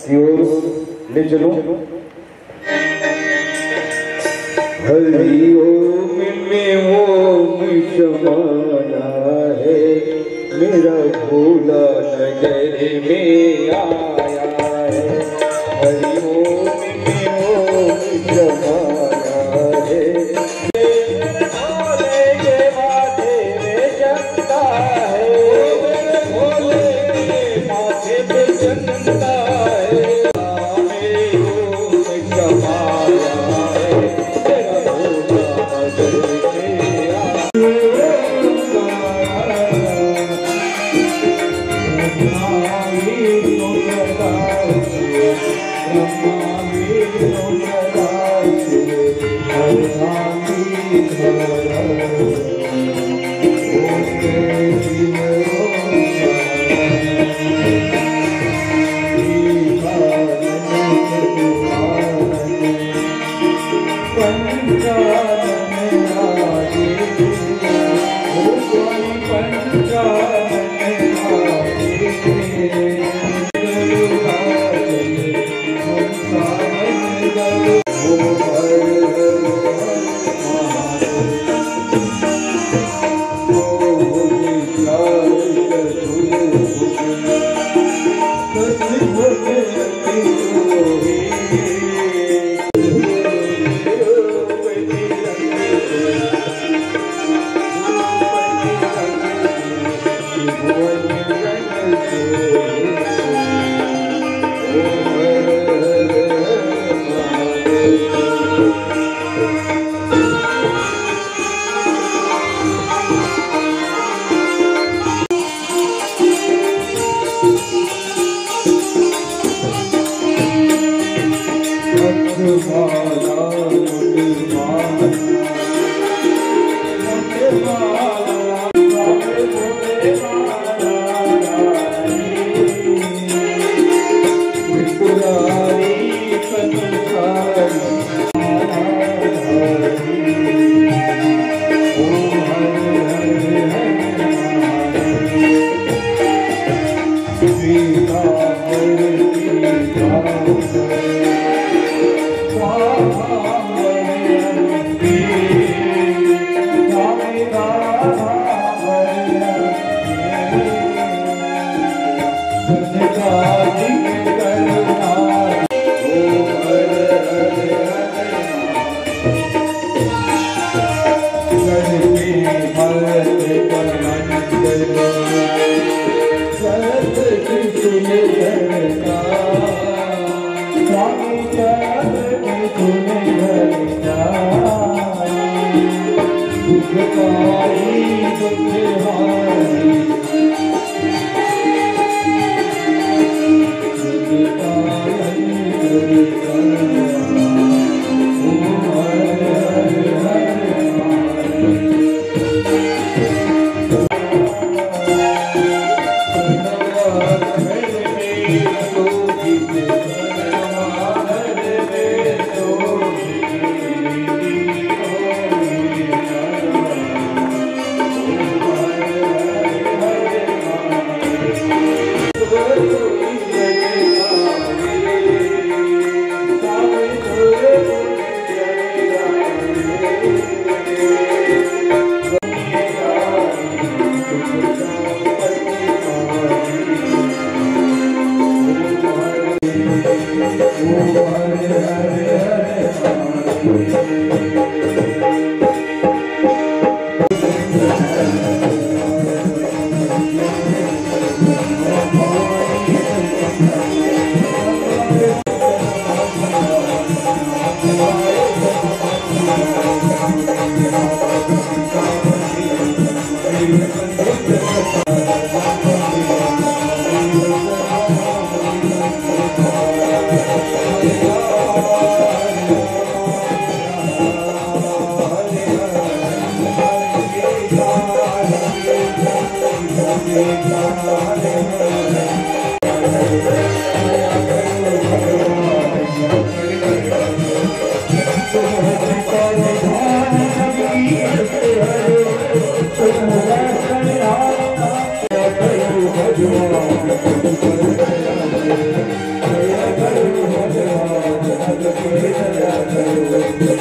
की ओर ले चलो। हरि ओम में ओम समाना है, मेरा भोला नगर में आया है। हरि ओम में ओम समाना है, भोले के माथे में चंदा है, भोले के माथे पे चंदा है।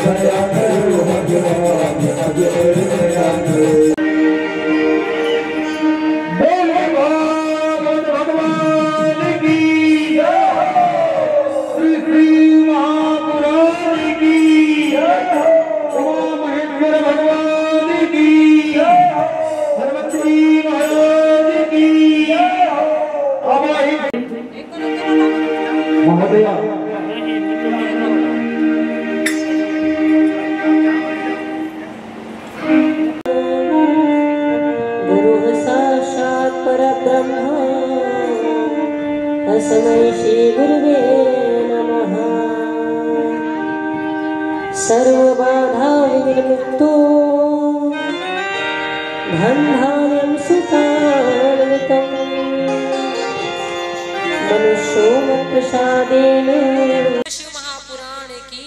दया करो भगवान अजय दया करो। तस्मै श्री गुरुवे नमः। सर्वबाधा विनिर्मुक्तो धनधान्यं सुखान्वितं मनुष्यो मत्प्रसादेन। शिव महापुराण की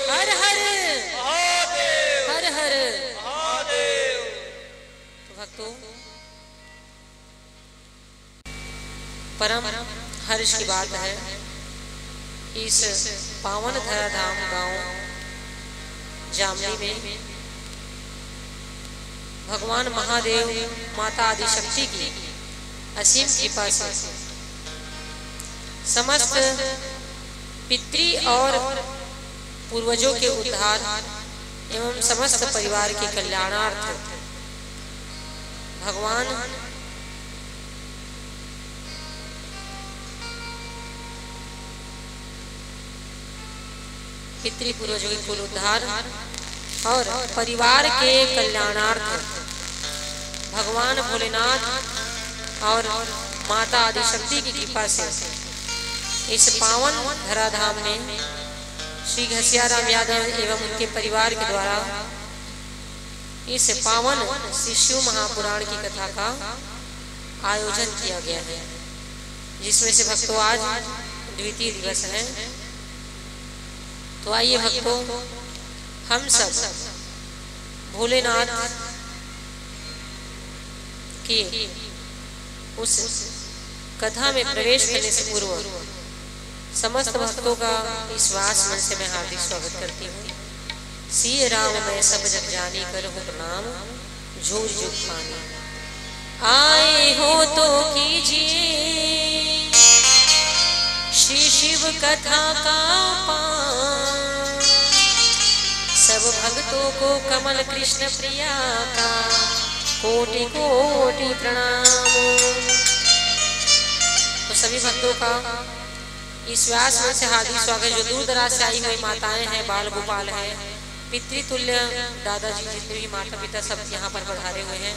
हर हर हर हर महादेव। तो भक्तों, परम हर्ष की बात है, इस पावन धराधाम गांव जामली में भगवान महादेव माता आदिशक्ति की असीम कृपा से समस्त पितृ और पूर्वजों के उद्धार एवं समस्त परिवार के कल्याणार्थ भगवान पितृ पूर्वजों के कुल उद्धार और परिवार के कल्याणार्थ भगवान भोलेनाथ और माता आदिशक्ति की कृपा से इस पावन धराधाम में श्री घसियाराम यादव एवं उनके परिवार के द्वारा इस पावन श्री शिव महापुराण की कथा का आयोजन किया गया है, जिसमें से भक्तों आज द्वितीय दिवस है। तो आइए भक्तों, हम सब भोलेनाथ के उस कथा में प्रवेश करने से पूर्व समस्त भक्तों का इस वास मन से मैं हार्दिक स्वागत करती हूँ। सिय राम मैं सब जग जानी करहूँ प्रणाम, झूर जुग पानी। आए हो तो कीजिए श्री शिव कथा का पान, सब भक्तों को कमल कृष्ण प्रिया का कोटि कोटि प्रणाम। तो सभी भक्तों का इस व्यास में से हार्दिक स्वागत। जो दूर दराज से आई हुई माताएं हैं, बाल गोपाल हैं, पितृतुल्य दादाजी जितने भी माता पिता सब यहाँ पर पधारे हुए हैं,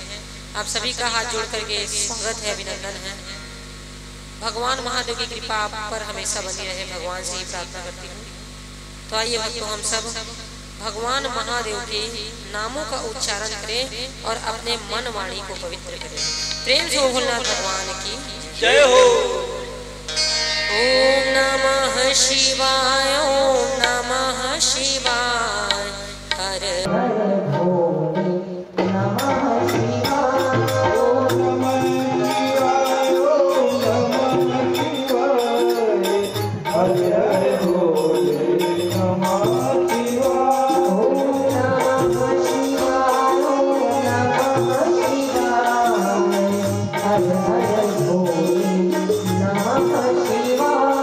आप सभी का हाथ जोड़ करके स्वागत है, अभिनंदन है। भगवान महादेव की कृपा आप पर हमेशा बनी रहे, भगवान से ही प्रार्थना करती हूँ। तो आइए भक्तों, हम सब भगवान महादेव के नामों का उच्चारण करें और अपने मन वाणी को पवित्र करें। प्रेम से भोलेनाथ भगवान की जय हो। ओम नमः शिवाय, ओम नमः शिवाय, हर हर भोले नमः शिवाय, ओम नमः शिवाय, ओम नमः शिवाय, हर हर भोले नमः शिवाय, ओम नमः शिवाय, ओम नमः शिवाय, हर हर भोले नमः शिवाय।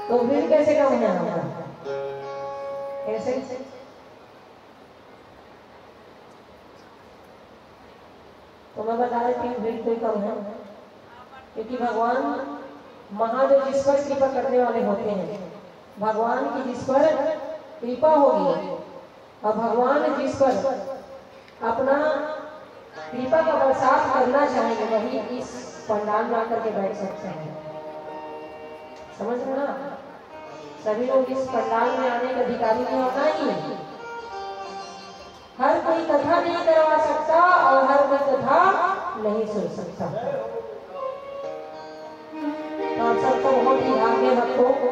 तो भीड़ कैसे कम है यहाँ पर? कैसे? तो मैं बता रही थी भीड़ कोई कम है, क्योंकि भगवान महादेव जिस पर कृपा करने वाले होते हैं, भगवान की जिस पर कृपा होगी और भगवान जिस पर अपना कृपा का बरसात करना चाहेंगे वही इस पंडाल में आकर के बैठ सकते हैं। समझ रहे ना? सभी लोग इस पंडाल में आने का अधिकारी नहीं होना ही। हर कोई कथा नहीं करवा सकता और हर कोई कथा नहीं सुन सकता। तो आप सबको बहुत ही भाग्य भक्तों को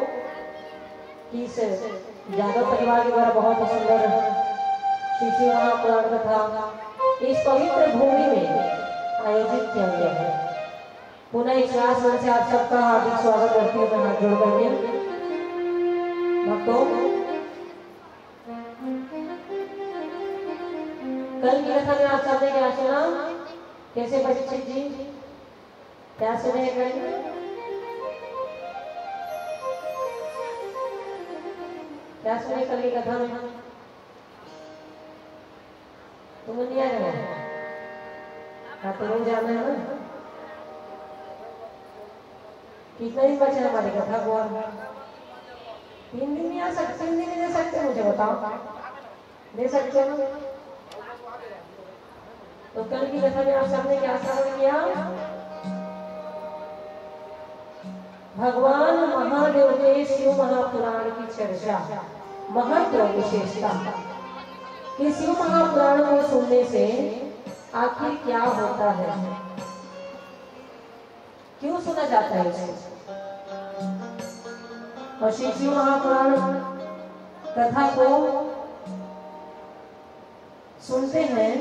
कि इस यादव परिवार के द्वारा बहुत ही सुंदर श्री शिव महापुराण कथा इस पवित्र भूमि में आयोजित किया गया है। पुनः इस आसन से आप सबका हार्दिक स्वागत करते हुए मैं हाथ जोड़ करके भक्तों, कल की कथा में आप सबने क्या सुना? कैसे परीक्षित जी क्या सुने? कल क्या सुने कल की कथा में? तुम नहीं आ रहे हो? हाँ तो नहीं जाना है ना? कितना दिन बचा हमारी कथा को? 3 दिन नहीं आ सकते? 3 दिन नहीं दे सकते? मुझे बताओ, दे सकते हो? तो कल की कथा में आप सबने क्या श्रवण किया? भगवान महादेव के शिव महापुराण की चर्चा, महत्व विशेषता कि शिव महापुराण को सुनने से आखिर क्या होता है, क्यों सुना जाता है इसे। और श्री शिव महापुराण कथा को सुनते हैं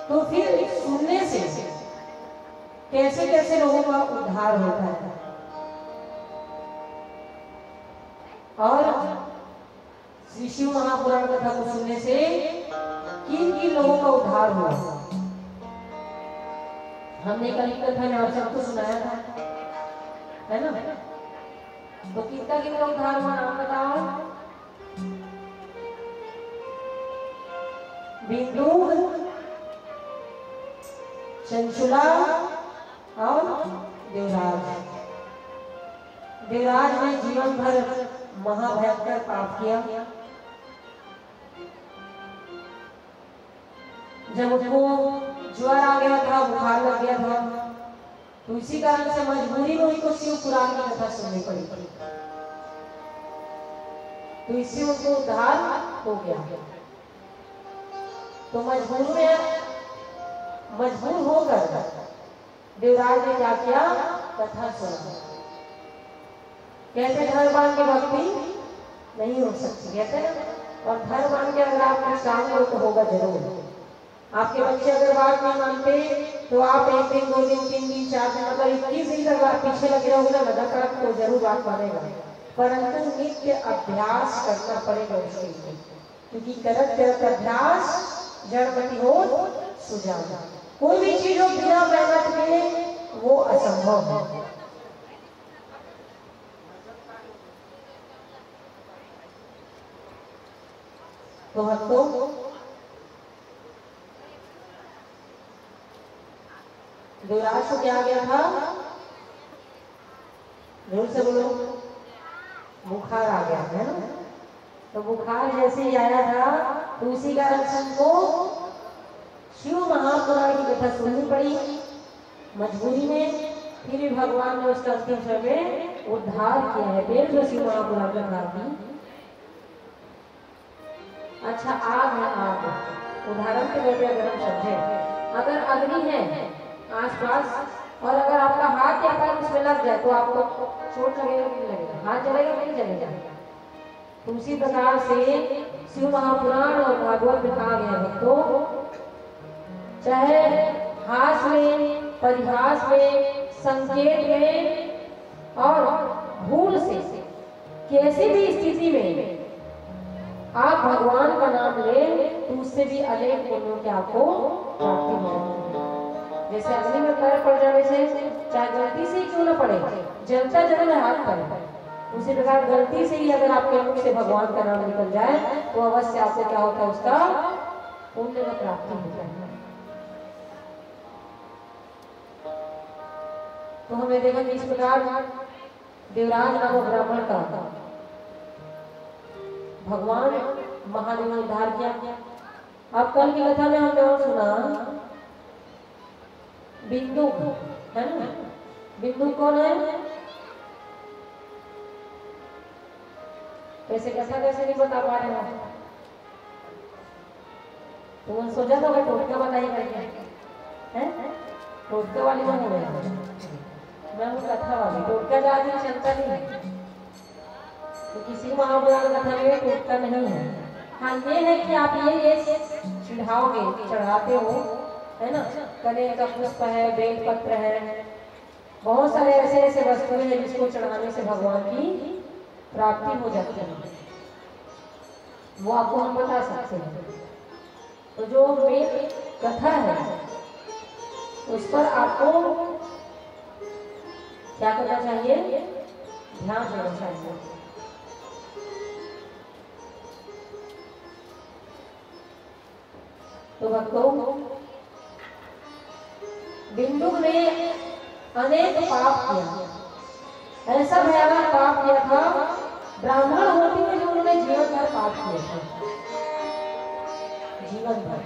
तो फिर सुनने से कैसे कैसे लोगों का उद्धार होता है और श्री शिव महापुराण कथा को सुनने से किन किन लोगों का उद्धार हुआ। हमने कल की कथा में आप सबको सुनाया था, है ना? तो किनका किनका उद्धार हुआ नाम बताओ? बिंदु, चंचुला और देवराज। देवराज ने जीवन भर महाभयंकर पाप किया। जब उसको ज्वर आ गया था, बुखार लग गया था, तो इसी कारण से मजबूरी में उनको शिव पुराण की कथा सुननी पड़ी। तो इससे उनको उद्धार हो गया। तो मजबूर होकर देवराज ने क्या किया? कथा सुना। कहते धर्मवान की भक्ति नहीं हो सकती, कहते ना। और धर्मवान के अगर आप कुछ काम करो तो होगा जरूर। आपके बच्चे अगर बात नहीं मानते तो आप 1 दिन 2 दिन 3 दिन 4 दिन अगर 21 दिन तक आप पीछे लगे रहोगे ना लगातार तो जरूर बात मानेगा, परंतु नित्य अभ्यास करना पड़ेगा उसके लिए, क्योंकि करत करत अभ्यास जड़मति हो सुजान। कोई भी चीज हो बिना मेहनत के वो असंभव है। तो भक्तों, देवराज को क्या आ गया था? जोर से बोलो, बुखार आ गया है ना? तो बुखार जैसे ही आया था तो उसी का लक्षण को शिव महापुराण की कथा सुननी पड़ी मजबूरी में। फिर भी भगवान ने उसका अंतिम समय में उद्धार किया है। फिर जो शिव महापुराण कथा की। अच्छा, आग है, आग उदाहरण के तौर पे अगर हम समझे, अगर अग्नि है आसपास और अगर आपका हाथ या पैर उसमें लग जाए तो आपको चोट लगेगा कि नहीं लगेगा? हाथ जलेगा नहीं जलेगा? तो उसी प्रकार से शिव महापुराण और भागवत में कहा गया है तो चाहे हास में, परिहास में, संकेत में और भूल से कैसी भी स्थिति में आप भगवान का नाम ले तो उससे भी अनेक पुण्यों की आपको प्राप्ति मिलेगी। जैसे अग्नि में पैर पड़ जाने से चाहे गलती से ही क्यों न पड़े, जलता जरूर हाथ पर, उसी प्रकार गलती से ही अगर आपके मुख से भगवान का नाम निकल जाए तो अवश्य आपको क्या होता है, उसका पुण्य का प्राप्ति होता है। तो हमें देखा कि इस प्रकार देवराज नामक ब्राह्मण का भगवान महादेव ने उद्धार किया। अब कल की कथा में हमने और सुना बिंदु, है ना? बिंदु कौन है? कैसे कथा कैसे नहीं बता पा रहे हैं? तुमने सोचा था कि टोटका बताई करके, हैं? टोटका वाली मैं हूँ, मैं हूँ कथा वाली। टोटका ज्यादा चलता नहीं है, तो किसी महापुराण कथा में टोटका नहीं है। हाँ ये है कि आप ये चढ़ाओगे, चढ़ाते हो, है ना? कनेर का पुष्प है, बेल पत्र है, बहुत सारे ऐसे ऐसे वस्तुएं हैं जिसको चढ़ाने से भगवान की प्राप्ति हो जाती है। वो आपको हम बता सकते हैं। तो जो मेन कथा है उस पर आपको क्या करना चाहिए? ध्यान देना चाहिए। तो भक्तों, बिंदु ने अनेक पाप किया, ऐसा भयानक पाप किया था, ब्राह्मण होते हुए जो उन्होंने जीवन भर पाप किया था, जीवन भर।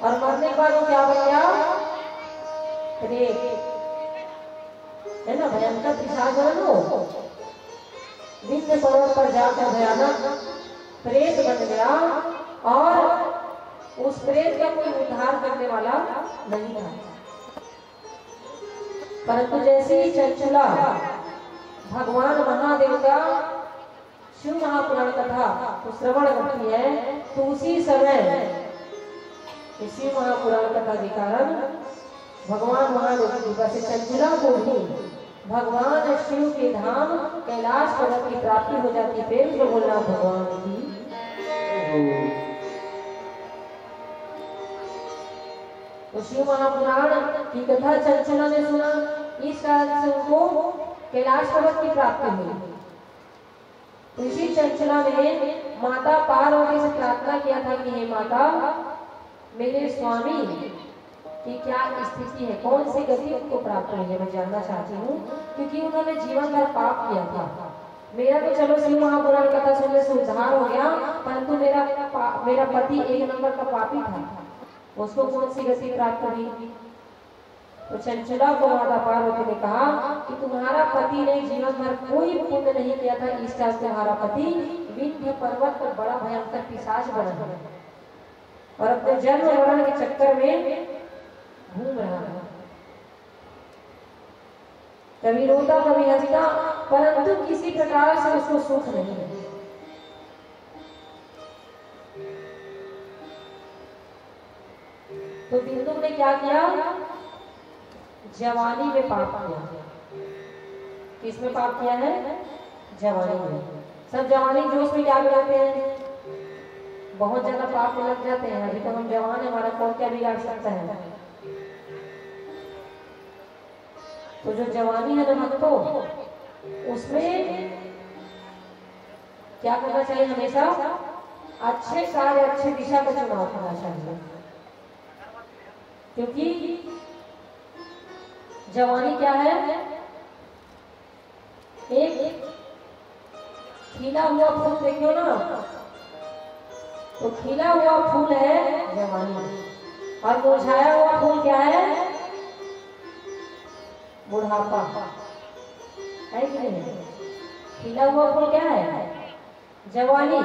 और मरने के बाद वो क्या बन गया? प्रेत, है ना? भयंकर पिशाच बनो, विंध्य पर्वत पर जाकर भयानक प्रेत बन गया। और उस प्रेत का कोई उद्धार करने वाला नहीं था। परंतु जैसे ही चंचला भगवान महादेव का शिव महापुराण कथा तो श्रवण करती है, तो उसी समय इसी महापुराण कथा के कारण भगवान महादेव की कृपा से चंचला को भी भगवान शिव के धाम कैलाश पर्वत की प्राप्ति हो जाती है। प्रेम से बोलना भगवान की। तो शिव महापुराण की कथा चंचला ने सुना, इस कारण से उनको कैलाश पर्वत की प्राप्ति हुई। तो इसी चंचला ने माता पार्वती से प्रार्थना किया था कि हे माता, मेरे स्वामी की क्या स्थिति है, कौन सी गति उनको प्राप्त हुई है, मैं जानना चाहती हूँ। क्योंकि उन्होंने जीवन भर पाप किया था। मेरा तो चलो शिव महापुराण कथा सुनने से उद्धार हो गया, परंतु मेरा पति एक नंबर का पापी था, उसको कौन सी गति प्राप्त हुई? तो चंचला को माता पार्वती ने कहा कि तुम्हारा पति ने जीवन भर कोई पुण्य नहीं किया था, इस कारण तुम्हारा पति विंध्य पर्वत पर बड़ा भयंकर पिशाच बना और अपने जन्म मरण के चक्कर में घूम रहा है। कभी रोता कभी हंसता, परंतु किसी प्रकार से उसको सुख नहीं है। तो बिंदु ने क्या किया? जवानी में पाप किया। किसमें पाप किया है? जवानी में। सब जवानी जोश में क्या करते हैं? बहुत ज्यादा पाप में लग जाते हैं। अभी तो हम जवान हैं, हमारा कौन क्या बिगाड़ सकता है। तो जो जवानी है ना भक्तों, उसमें क्या करना चाहिए? हमेशा अच्छे कार्य, अच्छे दिशा का चुनाव करना चाहिए। क्योंकि जवानी क्या है? एक खिला हुआ फूल देखियो ना, तो खिला हुआ फूल है जवानी, और मुरझाया हुआ फूल क्या है? बुढ़ापा है कि नहीं? खिला हुआ फूल क्या है? जवानी,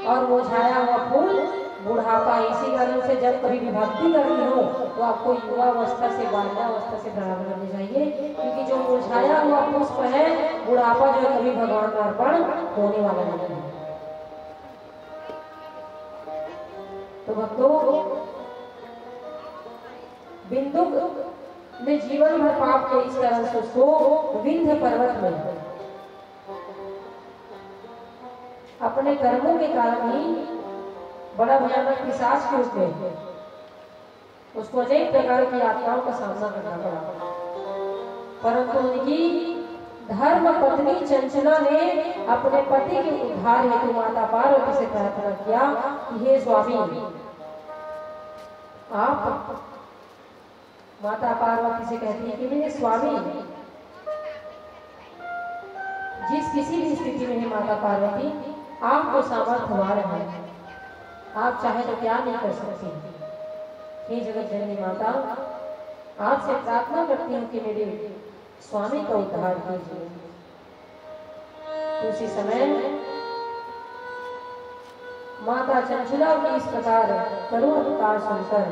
और मुरझाया हुआ फूल बुढ़ापा। इसी कारण से जब कभी भी भक्ति करनी हो तो आपको युवावस्था से बाल्यावस्था से प्रारंभ करनी चाहिए, क्योंकि जो मुरझाया हुआ पुष्प है, बुढ़ापा जो है कभी भगवान का अर्पण होने वाला नहीं है। तो भक्तों, बिंदु ने जीवन भर पाप किया, इस कारण से उसको विंध्य पर्वत में अपने कर्मों के कारण ही बड़ा भयानक पिशाच के रूप में उसको अनेक प्रकार की यातनाओं का सामना करना पड़ा। परंतु उनकी धर्म पत्नी चंचला ने अपने पति के उद्धार हेतु माता पार्वती से प्रार्थना किया कि हे स्वामी, आप माता पार्वती से कहती है कि मेरे स्वामी, जिस किसी भी स्थिति में है माता पार्वती, आपको सामर्थ्यवान है, आप चाहे तो क्या नहीं कर सकती। हे जगत जननी माता, आपसे प्रार्थना करती हूँ कि मेरे स्वामी का उद्धार कीजिए। उसी समय माता चंचला की इस प्रकार करुण पुकार सुनकर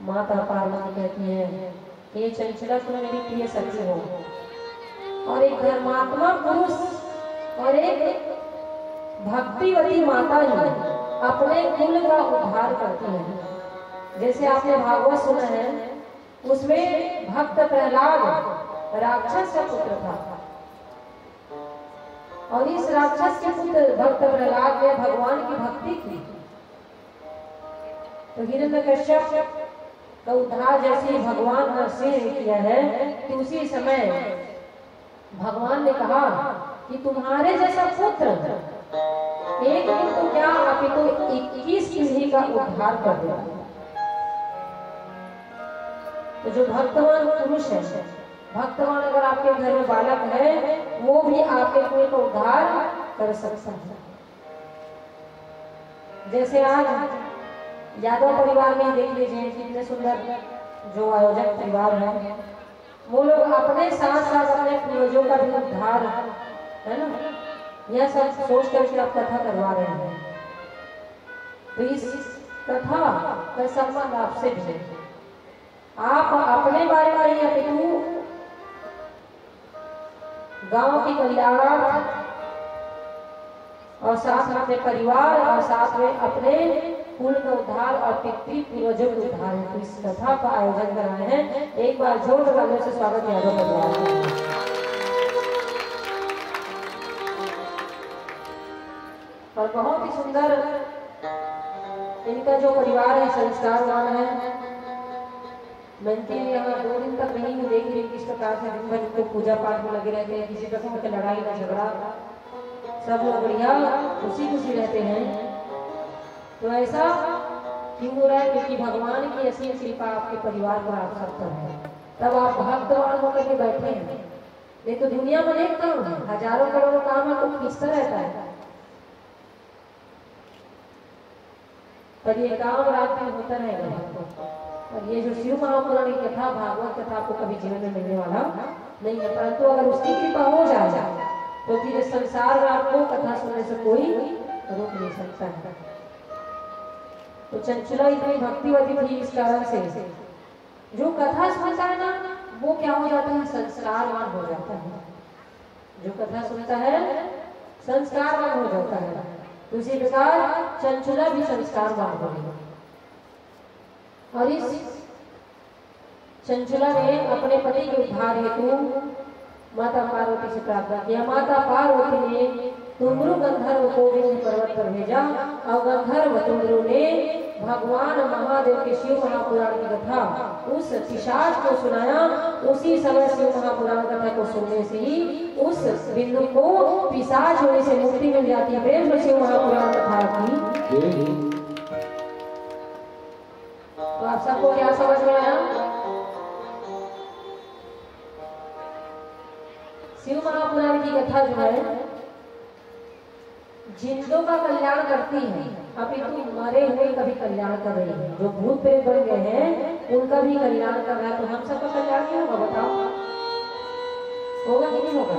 माता पार्वती कहती है, ये चंचला तुम मेरी प्रिय सखी हो और एक धर्मात्मा पुरुष और एक भक्तिवती माता ही अपने कुल का उद्धार करती है। जैसे आपने भागवत सुना है, उसमें भक्त प्रहलाद राक्षस का पुत्र था और इस राक्षस के पुत्र भक्त प्रहलाद ने भगवान की भक्ति की, तो हिरण्यकश्यप का उद्धार जैसे भगवान ने किया है कि उसी समय भगवान ने कहा कि तुम्हारे जैसा पुत्र एक दिन तो क्या अपितु 21 पीढ़ी का उद्धार कर देगा। तो जो भक्तवान पुरुष है, भक्तवान अगर आपके घर में बालक है, वो भी आपके कुल का उद्धार कर सकता है। जैसे आज यादव परिवार में देख लीजिए कितने सुंदर जो आयोजक परिवार है, वो लोग अपने साथ साथ अपने पूर्वजों का भी उद्धार है ना, यह सब सोच करके आप कथा करवा रहे हैं। तो इस कथा का संबंध आपसे भी है। आप अपने बारे में ही अपितु गांव की कल्याणार्थ और साथ में अपने परिवार और साथ में अपने कुल का उद्धार और पितृ पूर्वजों के उद्धार है। तो इस कथा का आयोजन कराए हैं। एक बार जोर लगाने से स्वागत यादव परिवार का। और बहुत ही सुंदर इनका जो परिवार है, संस्कारवान है। बनती है यहाँ 2 दिन तक नहीं मैं देख रही किस प्रकार से दिन भर इनको पूजा पाठ में लगे रहते हैं, किसी प्रकार का लड़ाई ना झगड़ा, सब लोग बढ़िया खुशी खुशी रहते हैं। तो ऐसा क्यों हो रहा है? क्योंकि भगवान की असीम कृपा आपके परिवार पर आप सब पर है, तब आप भक्तवान होकर के बैठे हैं। नहीं तो दुनिया में अनेक काम है, हजारों करोड़ों काम है, तो खींचता रहता है, पर ये काम रात में होता रहेगा। और ये जो शिव महापुराण की कथा, भागवत कथा आपको कभी जीवन में मिलने वाला नहीं है, परंतु अगर उसकी कृपा हो जाए तो फिर संसार में आपको कथा सुनने से कोई रोक नहीं सकता है। तो चंचला इतनी भक्तिवती थी, इस कारण से जो कथा सुनता है ना, वो क्या हो जाता है? संस्कारवान हो जाता है। जो कथा सुनता है संस्कारवान हो जाता है। उसी प्रकार चंचला भी संस्कारवान हो गई। और इस चंचला ने अपने पति के उद्धार हेतु माता पार्वती से प्रार्थना किया। माता पार्वती ने तुमरु गंधर्व को विंध्य पर्वत पर भेजा और गंधर्व तुमरु ने भगवान महादेव के शिव महापुराण की कथा उस पिशाच को सुनाया। उसी समय शिव महापुराण कथा को सुनने से ही उस बिंदु को पिशाच होने से मुक्ति मिल जाती है। प्रेम से शिव महापुराण कथा की। तो आप सबको क्या समझ में आया? शिव महापुराण की कथा जो है जिंदों का कल्याण करती है, अपितु मरे हुए का भी कल्याण कर रही है। जो भूत प्रेत बन गए हैं उनका भी कल्याण कर रहा है। तो हम सबका कल्याण क्या होगा बताओ? होगा कि नहीं होगा?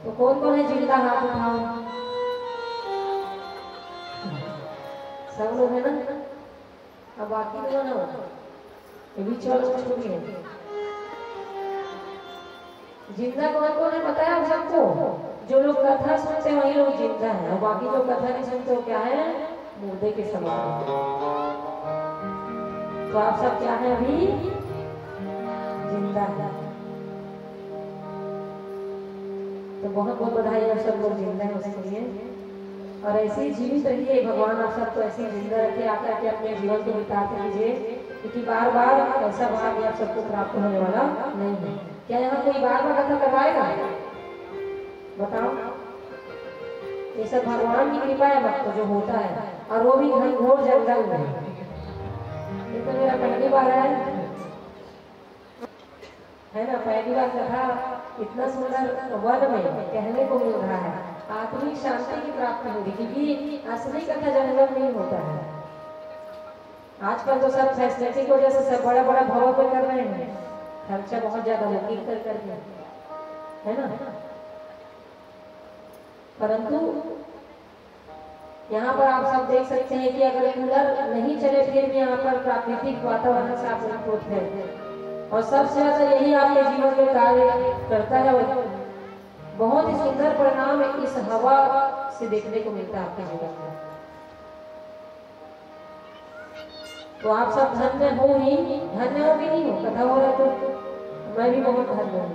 तो कौन कौन है जिंदा? हाथ उठाओ। सब लोग है ना? अब बाकी लोग ना बीच वालों को छोड़िए। जिंदा कौन कौन है बताया आप सबको? जो लोग कथा सुनते हैं वही लोग जिंदा हैं, और बाकी जो कथा नहीं सुनते वो क्या है? मुर्दे के समान। तो आप सब क्या है? अभी जिंदा है। तो बहुत बहुत बधाई, आप सब लोग जिंदा हैं उसके लिए। और ऐसे ही जीवित रहिए। भगवान आप सबको ऐसे ही जिंदा रखे, आकर के अपने जीवन को बिताते कीजिए। क्योंकि बार बार ऐसा भाग्य आप सबको प्राप्त होने वाला नहीं है। क्या यहाँ कोई बार बार कथा करवाएगा? बताओ। ये सब भगवान की कृपा है, भक्त जो होता है, और वो भी घनघोर जंगल में। ये तो मेरा पहली बार है ना, पहली बार कथा इतना सुंदर वन में कहने को मिल रहा है। आत्मिक शांति की प्राप्ति होगी, क्योंकि असली कथा जंगल में ही होता है। आजकल तो सब फैसिलिटी की वजह से सब बड़ा बड़ा भवन पर कर रहे हैं, खर्चा बहुत ज्यादा बुकिंग कर करके, है ना। परंतु यहाँ पर आप सब देख सकते हैं कि अगर कूलर नहीं चले फिर भी यहाँ पर प्राकृतिक वातावरण साफ सुथरा है, और सबसे ज्यादा यही आपके जीवन में कार्य करता है। बहुत ही सुंदर परिणाम इस हवा से देखने को मिलता है आपके जीवन में। तो आप सब धन्य हो ही, धन्य हो भी नहीं हो, कथा हो रहा तो मैं भी बहुत धन्य हूँ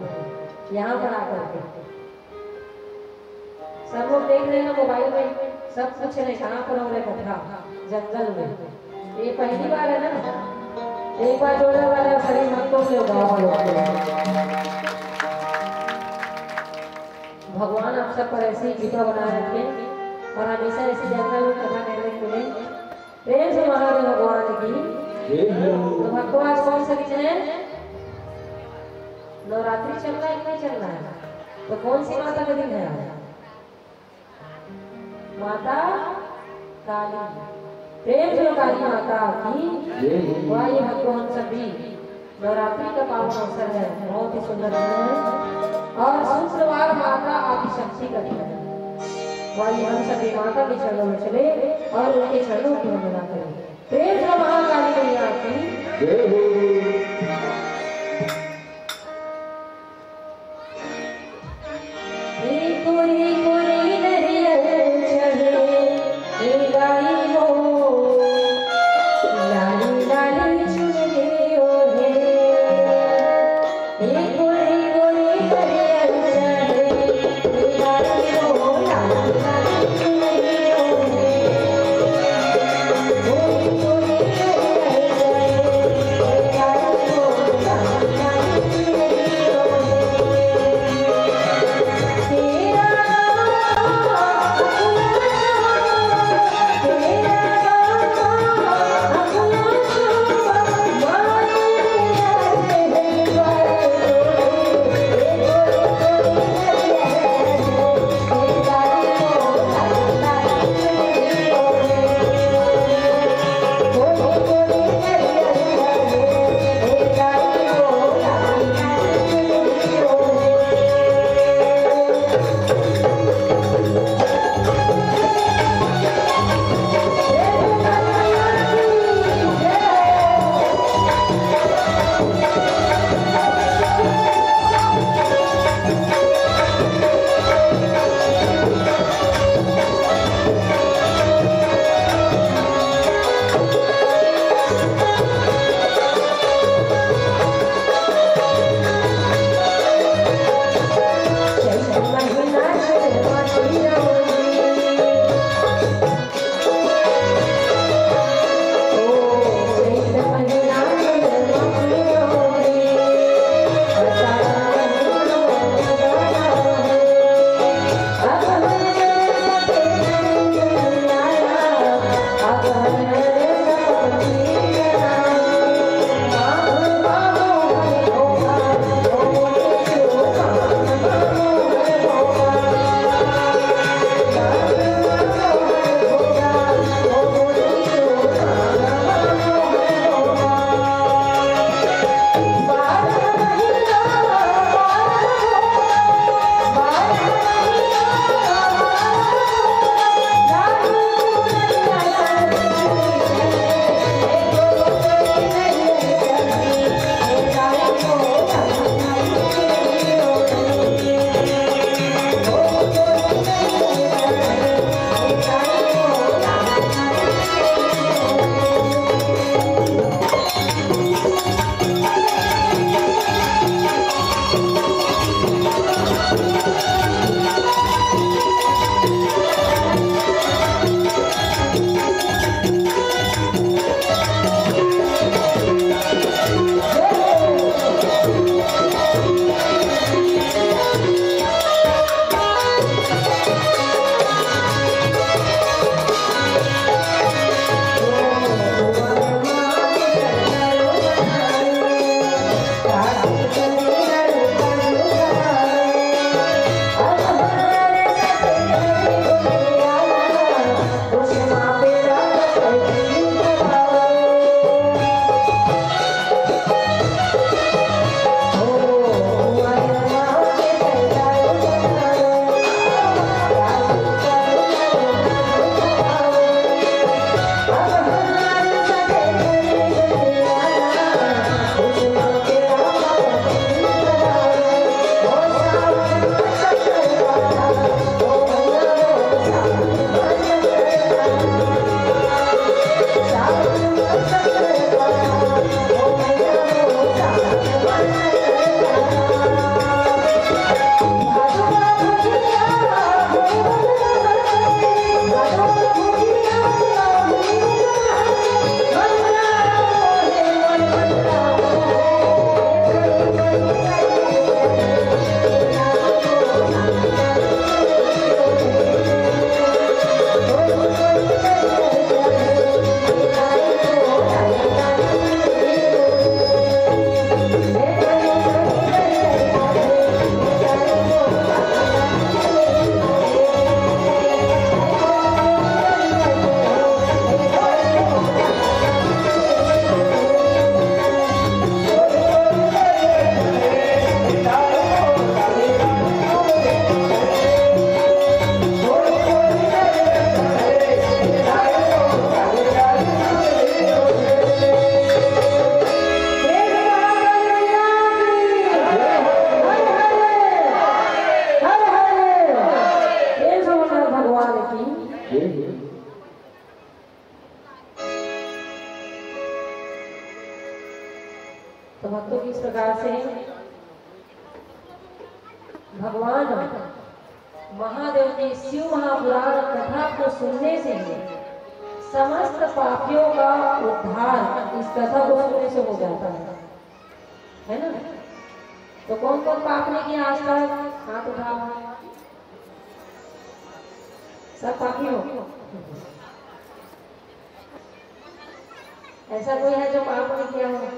यहाँ पर आकर के। सब लोग देख रहे हैं मोबाइल में, सब पूछ रहे कहाँ पर हो रहे कथा, जंगल में। ये पहली बार है ना, एक बार जोड़ने वाले सभी भक्तों से भगवान आप सब पर ऐसी कृपा बनाए रखे और हमेशा ऐसी जंगल में कथा करने को मिले। प्रेम से महादेव भगवान की। तो भक्तों आज कौन सा दिन है? नवरात्रि चल रहा है, नहीं चल रहा है? तो कौन सी माता का दिन है आज? माता काली। प्रेम से काली माता की। वाह, भक्तों हम सभी नवरात्रि का पावन अवसर है, बहुत ही सुंदर दिन है और शुक्रवार माता आदिशक्ति का दिन है। वाइए हम सभी माता के चरणों में चले और उनके चरणों की वंदना करें। प्रेम से महाकाली मैया की। तो भक्तों की इस प्रकार से भगवान महादेव की शिव महापुराण कथा को सुनने से ही समस्त पापियों का उद्धार इस कथा को सुनने से हो जाता है ना। तो कौन कौन पाप ने किया आज तक, हाथ उठाओ। सब पापी हो? ऐसा कोई है जो पाप नहीं किया हो?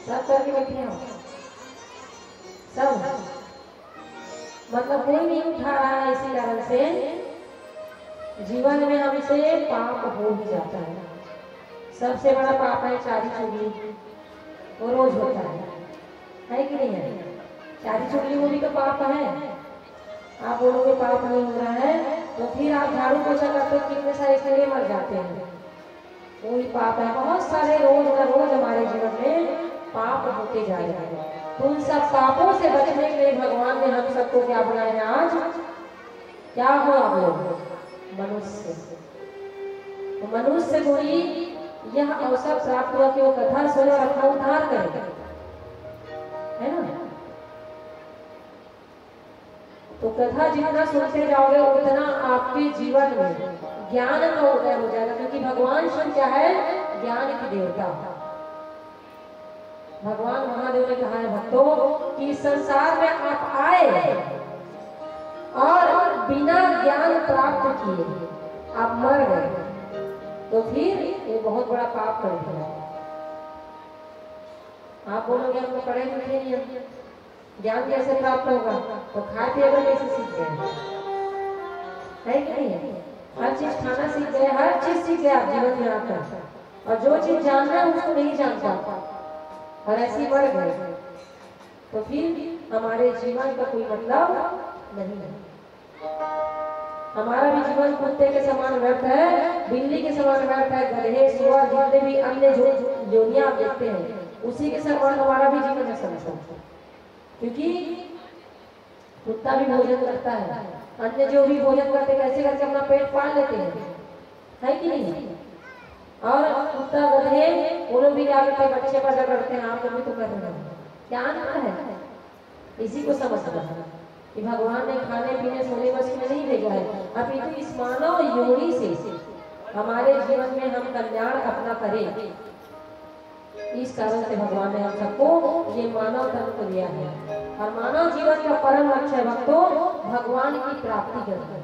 सब करके बैठे हो सब, मतलब कोई नहीं उठा रहा है। इसी कारण से जीवन में हमसे पाप हो ही जाता है। सबसे बड़ा पाप है चारी चुगली, वो रोज होता है कि नहीं है? चारी चुगली वो भी तो पाप है। आप बोलोगे पाप नहीं हो रहा है, तो फिर आप झाड़ू पोछा करते हो, कितने सारे कीड़े मर जाते हैं, वो भी पाप है। बहुत सारे रोज का रोज हमारे जीवन में पाप होते जा रहे हैं। तो उन सब पापों से बचने के लिए भगवान ने हम सबको क्या बनाया है? आज क्या हो आप लोग? मनुष्य। तो मनुष्य को ही यह अवसर प्राप्त हुआ कि वो कथा सुने और अपना उद्धार करे, है ना। तो कथा जितना सुनते जाओगे उतना आपके जीवन में ज्ञान का उदय हो जाएगा, क्योंकि भगवान शिव क्या है? ज्ञान की देवता। भगवान महादेव ने कहा है भक्तों कि संसार में आप आए और बिना ज्ञान प्राप्त किए आप मर गए, तो फिर ये बहुत बड़ा पाप कर दिया। आप बोलोगे हम तो पढ़े लिखे नहीं, ज्ञान कैसे प्राप्त होगा? तो खाए पिए कर कैसे सीख गए, है कि नहीं है? हर चीज खाना सीख गए, हर चीज सीख गए आप जीवन में आकर, और जो चीज जानना है उसको नहीं जान पाता और ऐसे बढ़ गए, तो फिर हमारे जीवन का कोई मतलब नहीं है। हमारा भी जीवन कुत्ते के समान व्यर्थ है, बिल्ली के समान व्यर्थ है, गधे सुअर जितने भी अन्य जो जोनियां आप देखते हैं उसी के समान हमारा भी जीवन है समझो। क्योंकि कुत्ता भी भोजन करता है, अन्य जो भी भोजन करते कैसे करके अपना पेट पाल लेते हैं, है कि नहीं? और कुत्ता गधे वो लोग भी क्या करते हैं? बच्चे पैदा करते हैं। आप लोग भी तो कर रहे हैं। क्या अंतर है? इसी को समझना है कि भगवान ने खाने पीने सोने बस में नहीं भेजा है, अभी तो इस मानव योनि से हमारे जीवन में हम कल्याण अपना करें। इस कारण से भगवान ने हम सबको ये मानव धर्म को दिया है, और मानव जीवन का परम लक्ष्य भक्तों भगवान की प्राप्ति करना है।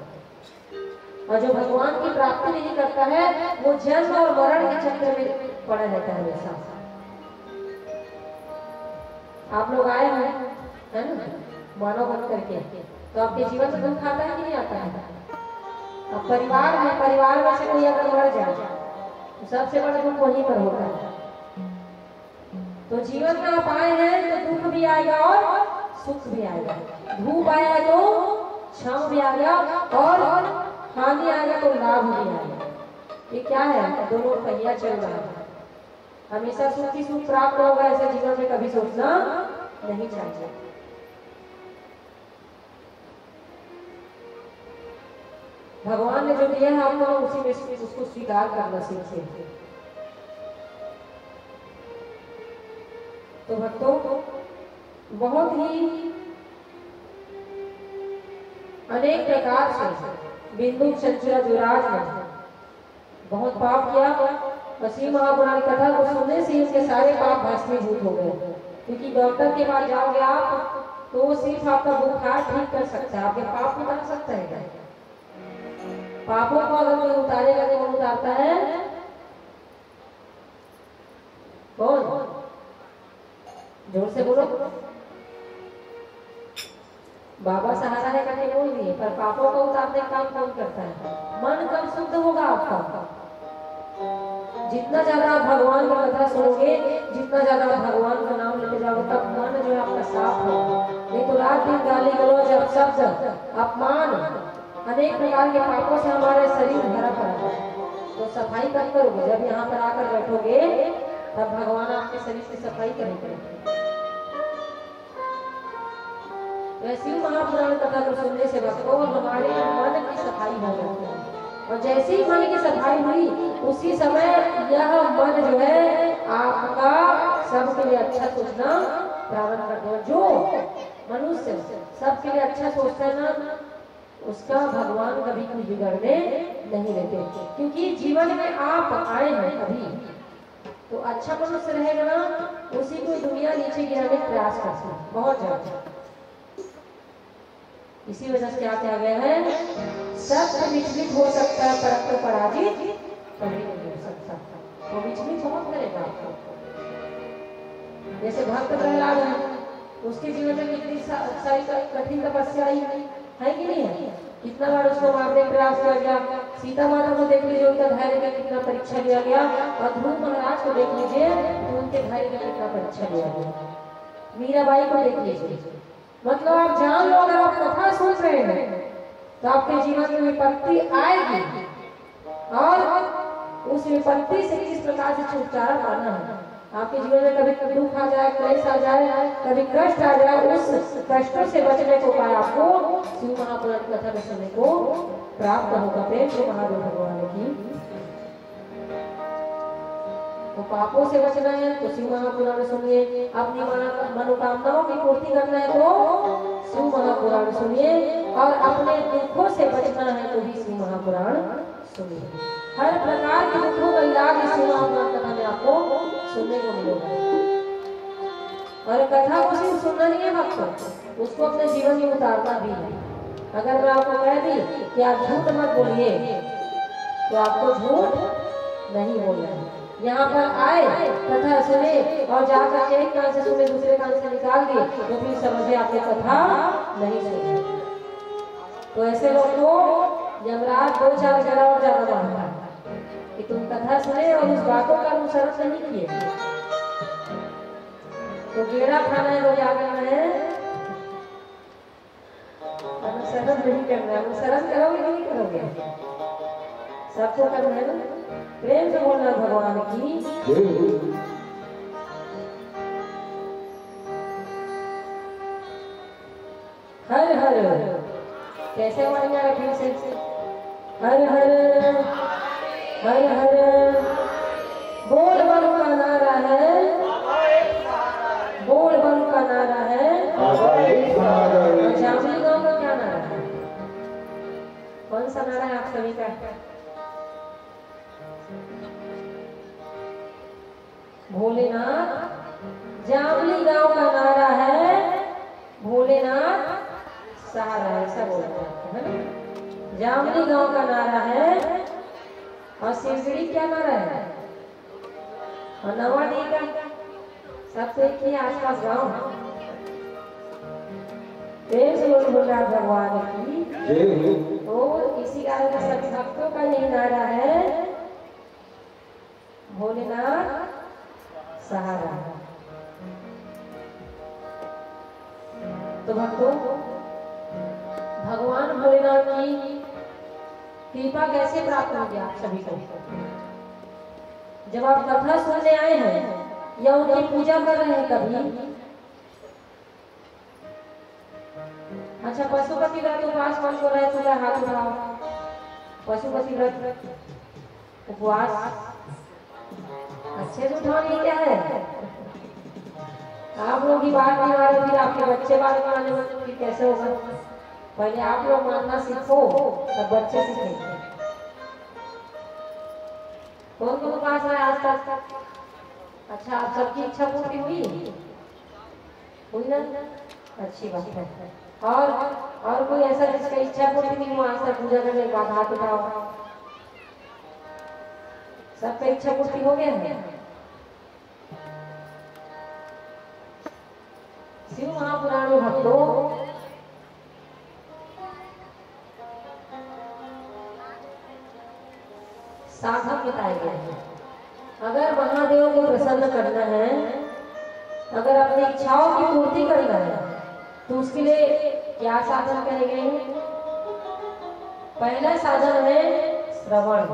और जो भगवान की प्राप्ति नहीं करता है वो जन्म और मरण के चक्र में पड़ा रहता है हमेशा। आप लोग आए हैं, है ना, मानव बन करके, तो आपके जीवन में दुख आता है कि नहीं आता है? अब परिवार में से कोई अगर मर जाए तो सबसे बड़ा दुख वहीं पर होता है। तो जीवन में आप आए हैं तो दुख भी आएगा और सुख भी आएगा, धूप आएगा तो छांव भी आएगा, और हानि आएगा तो लाभ भी आएगा। ये क्या है? दोनों पहिया चल रहा है। हमेशा सुख ही सुख प्राप्त होगा ऐसे जीवन में कभी सोचना नहीं चाहिए। भगवान ने जो दिया है आपको उसी में उसको स्वीकार करना सीखिए। तो भक्तों बहुत ही अनेक प्रकार से बिंदु चंचला जुराज ने बहुत पाप किया, वसी महापुराण कथा को सुनने से उसके सारे पाप भस्मीभूत हो गए। क्योंकि डॉक्टर के पास जाओगे आप तो वो सिर्फ आपका बुखार ठीक कर सकता है, आपके पाप उतार सकता है। पापों को अगर कोई उतारेगा तो कौन उतारता है? कौन? जोर से बोलो। बाबा सहारा है करके बोल दिए, पर पापों को उतारने का काम कौन करता है? मन कब शुद्ध होगा आपका? जितना ज्यादा आप भगवान की कथा सुनोगे, जितना ज्यादा आप भगवान का नाम लेते जाओगे, तब मन जो है आपका साफ होगा। नहीं तो रात दिन गाली गलौज, अपशब्द, अपमान, अनेक प्रकार के पापों से हमारे शरीर भरा पड़ा है। तो सफाई कब करोगे? जब यहाँ पर आकर बैठोगे तब भगवान आपके शरीर की सफाई करेंगे। वैसे ही महापुराण कथा को सुनने से भक्तों हमारे मन की सफाई हो जाती है। और जैसे ही मन की सफाई हुई उसी समय यह मन जो है आपका सबके लिए अच्छा सोचना प्रारंभ कर देगा। जो मनुष्य सबके लिए अच्छा सोचता है ना, उसका भगवान कभी कुछ बिगड़ने नहीं देते, क्योंकि जीवन में आप आए हैं अभी, तो अच्छा मनुष्य रहेगा ना, उसी को दुनिया नीचे गिराने का प्रयास करती है बहुत ज्यादा। इसी वजह से क्या कहा गया है, सत्य विचलित हो सकता है परंतु पराजित कभी नहीं हो सकता। वो विचलित बहुत करेगा आपको। जैसे भक्त प्रहलाद है, उसके जीवन में कितनी सारी कठिन तपस्या आई है कि नहीं है, कितना बार उसको मारने का प्रयास किया गया। सीता माता को देख लीजिए, उनका धैर्य का कितना परीक्षा लिया गया, और ध्रुव महाराज को देख लीजिए तो उनके धैर्य का कितना परीक्षा लिया गया। मीराबाई को देख लीजिए, मतलब आप जान लो अगर आप कथा सुन रहे हैं तो आपके जीवन में विपत्ति आएगी, और उस विपत्ति से किस प्रकार से छुटकारा पाना है। आपके जीवन में कभी दुख आ जाए, क्लेश आ जाए, कभी कष्ट आ जाए, उस कष्टों से बचने को उपाय आपको शिव महापुराण कथा में सुनने को प्राप्त होगा। प्रेम से महादेव भगवान की, तो पापों से बचना है तो शिव महापुराण सुनिए, अपनी मनोकामनाओं की पूर्ति करना है तो शिव महापुराण सुनिए, और अपने दुखों से बचना है तो भी शिव महापुराण सुनिए। हर प्रकार के दुखों का इलाज शिव महापुराण कथा में आपको सुनने को मिलेगा। और कथा को सिर्फ सुनना नहीं है भक्त, उसको अपने जीवन में उतारना भी है। अगर मैं आपको कह दी कि आप झूठ मत बोलिए, तो आपको झूठ नहीं बोलना है। यहाँ पर आए, कथा सुने, और जाकर एक कान से सुने दूसरे कान से निकाल दिए, तो फिर समझे आपने कथा नहीं सुनी। तो ऐसे लोग को यमराज 2-4 जगह और ज्यादा मारता है कि तुम कथा सुने और उस बातों का अनुसरण नहीं किए। तो गेड़ा खाना है, रोज आगमन है, अनुसरण नहीं करना है। अनुसरण करोगे नहीं करोगे, सबको करना है ना। प्रेम से बोलना भगवान की। हर हर, कैसे बोलेंगे फिर से, हर हर हर हर, बोल बम का नारा है, बोल बम का नारा है। जामली गांव का क्या नारा है, कौन सा नारा है आप सभी का? भोलेनाथ। जामली गांव का नारा है भोलेनाथ सहारा, ऐसा बोलते हैं। जामली गांव का नारा है, और सिरसिड़ी क्या नारा है, और नवाडी का, सब तो एक ही आसपास गांव। प्रेम से बोलना भगवान की। तो इसी कारण का सभी भक्तों का यही नारा है, भोलेनाथ सहारा। तो भक्तों, भगवान भोलेनाथ की कृपा कैसे प्राप्त होगी आप सभी को? जब आप कथा सुनने आए हैं या उनकी पूजा कर रहे हैं कभी। अच्छा, पशुपति व्रत उपवास कौन कर रहे हैं? हाथ उठाओ। पशुपति व्रत उपवास अच्छे से उठाने क्या है? आप लोग की बात नहीं मारे, फिर आपके बच्चे बात माने, फिर कैसे होगा? पहले आप लोग मानना सीखो, तब बच्चे सीखेंगे। कौन कौन पास है आज तक? अच्छा, आप सबकी इच्छा पूरी हुई ना? अच्छी बात है। और कोई ऐसा जिसका इच्छा पूरी नहीं हुआ आज तक पूजा करने के बाद? हाथ उठाओ। सबका इच्छा पूर्ति हो गया है? शिव महापुराण में भक्तों साधन बताए गए हैं। अगर महादेव को प्रसन्न करना है, अगर अपनी इच्छाओं की पूर्ति करना है, तो उसके लिए क्या साधन कहे गए हैं? पहला साधन है श्रवण।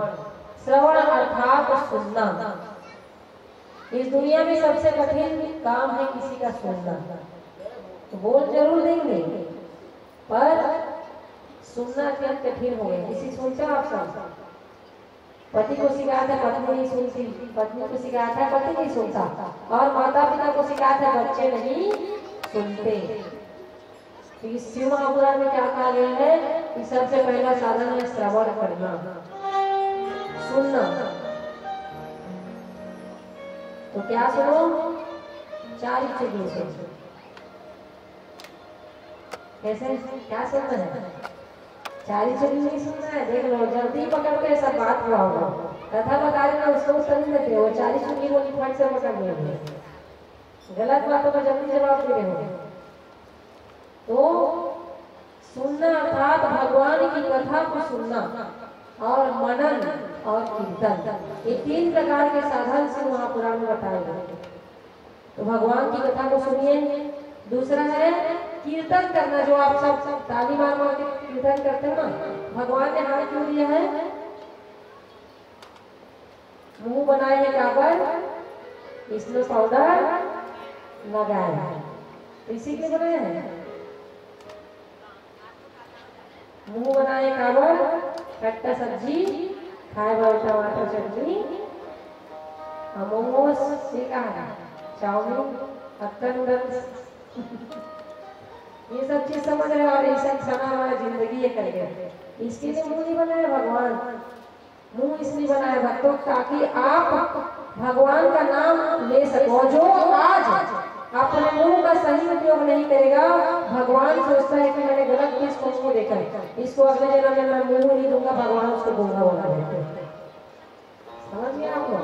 श्रवण अर्थात सुनना। इस दुनिया में सबसे कठिन काम है किसी का सुनना। तो बोल जरूर देंगे, पर सुनना अत्यंत कठिन हो गया। किसी सोचा आप सब पति को सिखाया था पत्नी नहीं सुनती, पत्नी को सिखाया था पति नहीं सुनता, और माता पिता को सिखाया था बच्चे नहीं सुनते। तो इस शिव महापुराण में क्या कहा गया है कि सबसे पहला साधन है श्रवण करना, सुनना। तो क्या सुनो? 4 चीजें सुनो। कैसे क्या सुनना है? 4 चीजें नहीं सुनना है। देख लो जल्दी पकड़ के सब बात हुआ होगा, कथा बता रहे ना उसको समझ लेते हो, 4 चीजें बोली फट से पकड़ लेंगे, गलत बातों का जल्दी जवाब दे रहे हो। तो सुनना अर्थात भगवान की कथा को सुनना, और मनन और कीर्तन, ये 3 प्रकार के साधन से महापुराण में बताए गए। तो भगवान की कथा को सुनिए। दूसरा है कीर्तन करना, जो आप सब ताली मार मार के कीर्तन करते हो ना। भगवान ने हाथ क्यों दिया है? मुंह बनाए है काबर, इसमें पाउडर लगाया है, इसी के बनाया है। मुंह बनाए काबर, खट्टा सब्जी खाए बार टमाटर चटनी, मोमोज से कहा चाउमीन, हक्का नूडल्स, ये सब चीज समझ रहे हो। और ये सब खाना हमारा जिंदगी ये कर गया। इसके लिए मुंह नहीं बनाया भगवान, मुंह इसलिए बनाया भक्तों ताकि आप भगवान का नाम ले सको। जो आज अपने मुंह का सही उपयोग नहीं करेगा, भगवान सोचता है कि मैंने गलत चीज को देखा है, इसको अगले जन्म में मैं मुंह नहीं दूंगा, भगवान उसको गूंगा बना देते। समझ गया आपको?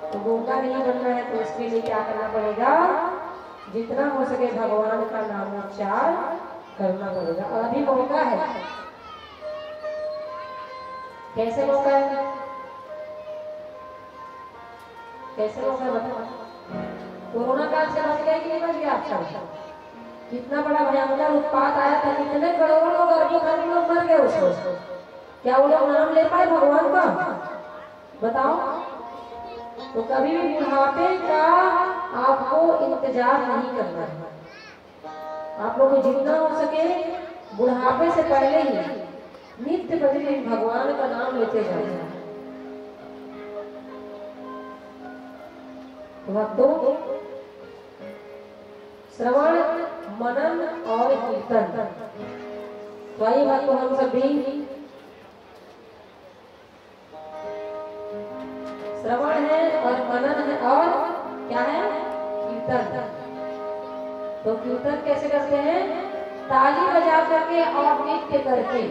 तो गूंगा नहीं बनना है तो इसके लिए क्या करना पड़ेगा? जितना हो सके भगवान का नामोच्चार करना पड़ेगा। और अभी मौका है। कैसे मौका है? कैसे मौका बताओ? कोरोना काल से बच गए कि नहीं बच गया आप सब? कितना बड़ा भयंकर उत्पात आया था, कितने करोड़ों लोग, अरबों खरबों लोग मर गए उसको। क्या वो लोग नाम ले पाए भगवान का? बताओ। तो कभी भी बुढ़ापे का आपको इंतजार नहीं करना है। आप लोग को जितना हो सके बुढ़ापे से पहले ही नित्य प्रतिदिन भगवान का नाम लेते जाना। भक्तों, श्रवण, मनन और कीर्तन, तो आइए भक्तों हम सभी श्रवण है और मनन है और क्या है? कीर्तन। तो कीर्तन कैसे करते हैं? ताली बजा करके और नृत्य करके।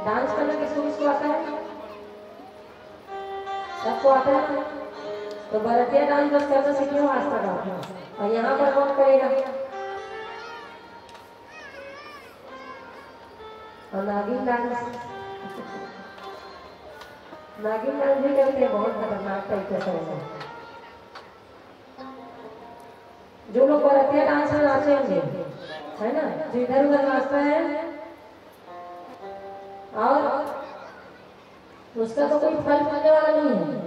डांस करना किसको आता है? सबको आता है। तो भरतीय डांस बस करना सीखे हो आज तक आपने, और यहाँ पर कौन करेगा? और नागिन डांस, नागिन डांस भी करते हैं, बहुत खतरनाक तरीके से। जो लोग भरतीय डांस में नाचेंगे, है ना, जो इधर उधर नाचता है, और उसका तो कोई फल मिलने वाला नहीं है।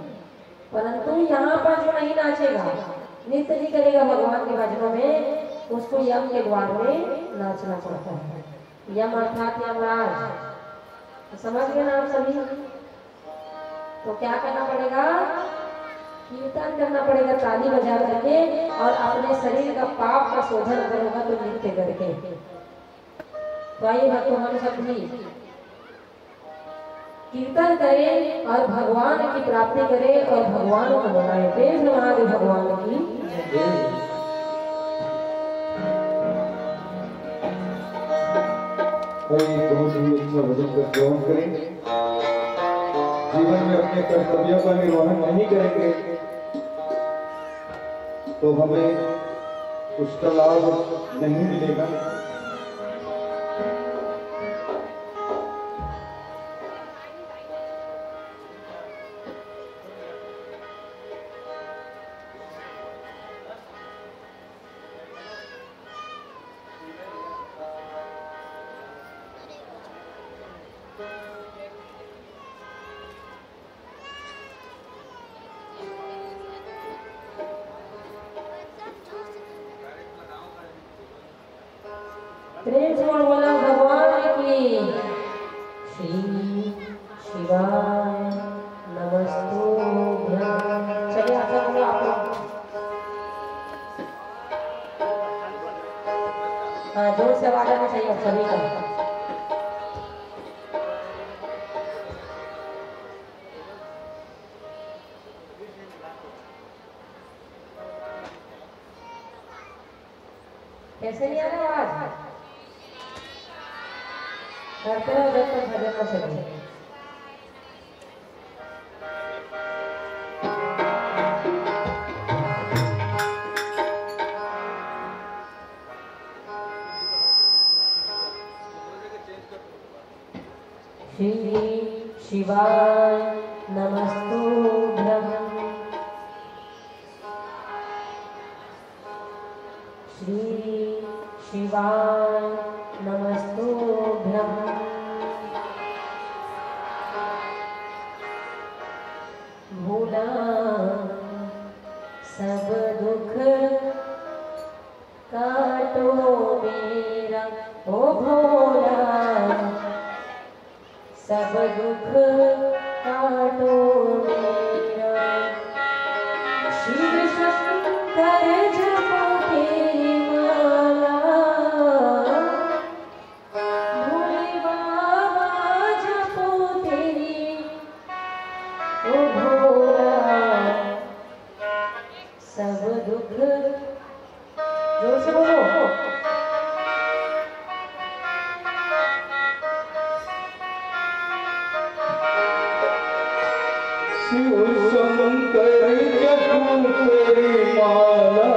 परंतु यहाँ पर जो नहीं नाचेगा, नृत्य नहीं करेगा भगवान के भजनों में, उसको यम के द्वार में नाचना पड़ता है। यम अर्थात यमराज। तो समझ गए ना आप सभी? तो क्या करना पड़ेगा? कीर्तन करना पड़ेगा ताली बजा करके, और अपने शरीर का पाप का शोधन करेगा तो नृत्य करके। तो आइए भक्तों हम सब भी कीर्तन करें और भगवान की प्राप्ति करें और भगवान को मनाएं। प्रेम से महादेव भगवान की। बहुत ही अच्छा भजन का श्रवण करें। जीवन में अपने कर्तव्यों का निर्वहन नहीं करेंगे तो हमें उसका लाभ नहीं मिलेगा। प्रेम से बोला भगवान की। श्री शिवाय नमस्तुभ्यं। चलिए आप सब लोग हाँ जोर से आवाज आना चाहिए आप सभी का। कैसे नहीं आ रहा आवाज? करते रहो जब तक भजन न चले। श्री शिवाय नमस्तुभ्यं। श्री शिवाय नमस्तुभ्यं। भूला सब दुख काटो मेरा ओ भोला, सब दुख काटो मेरा। शिव शंकर जपो तेरी माला, भोले बाबा जपो तेरी ओ भोला, सब दुख। जोर से बोलो। शिव शंकर जपो तेरी माला,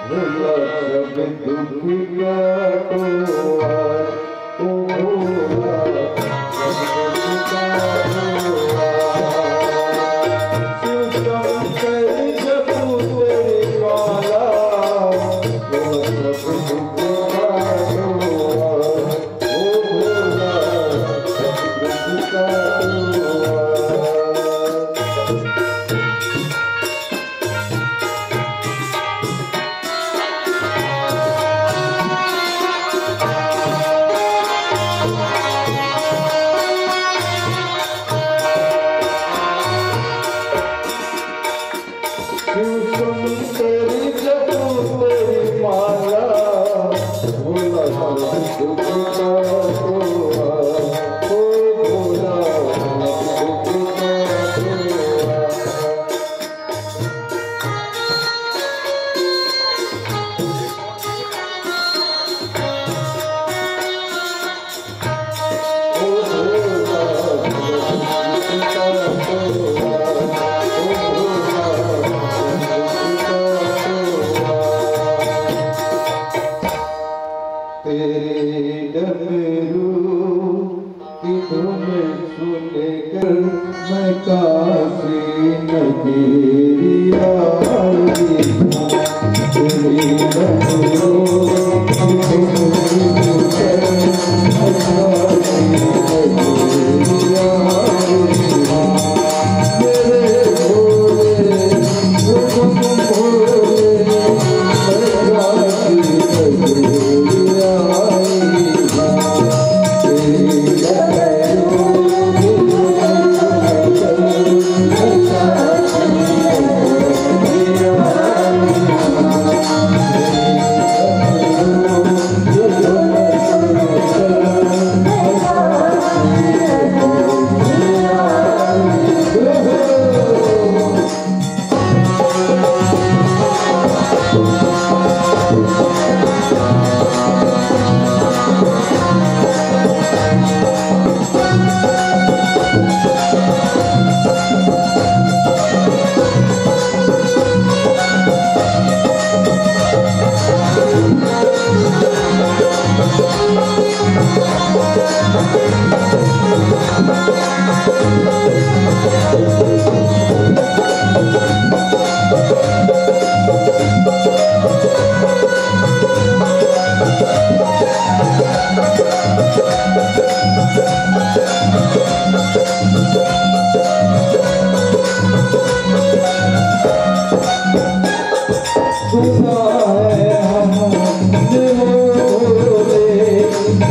भोला सब दुख काटो ओ भोला, सब दुख काटो। शिव शंकर जपो तेरी माला, भोला सब दुख काटो ओ भोला, सब दुख काटो। मैं काशी नगरी आई, तेरी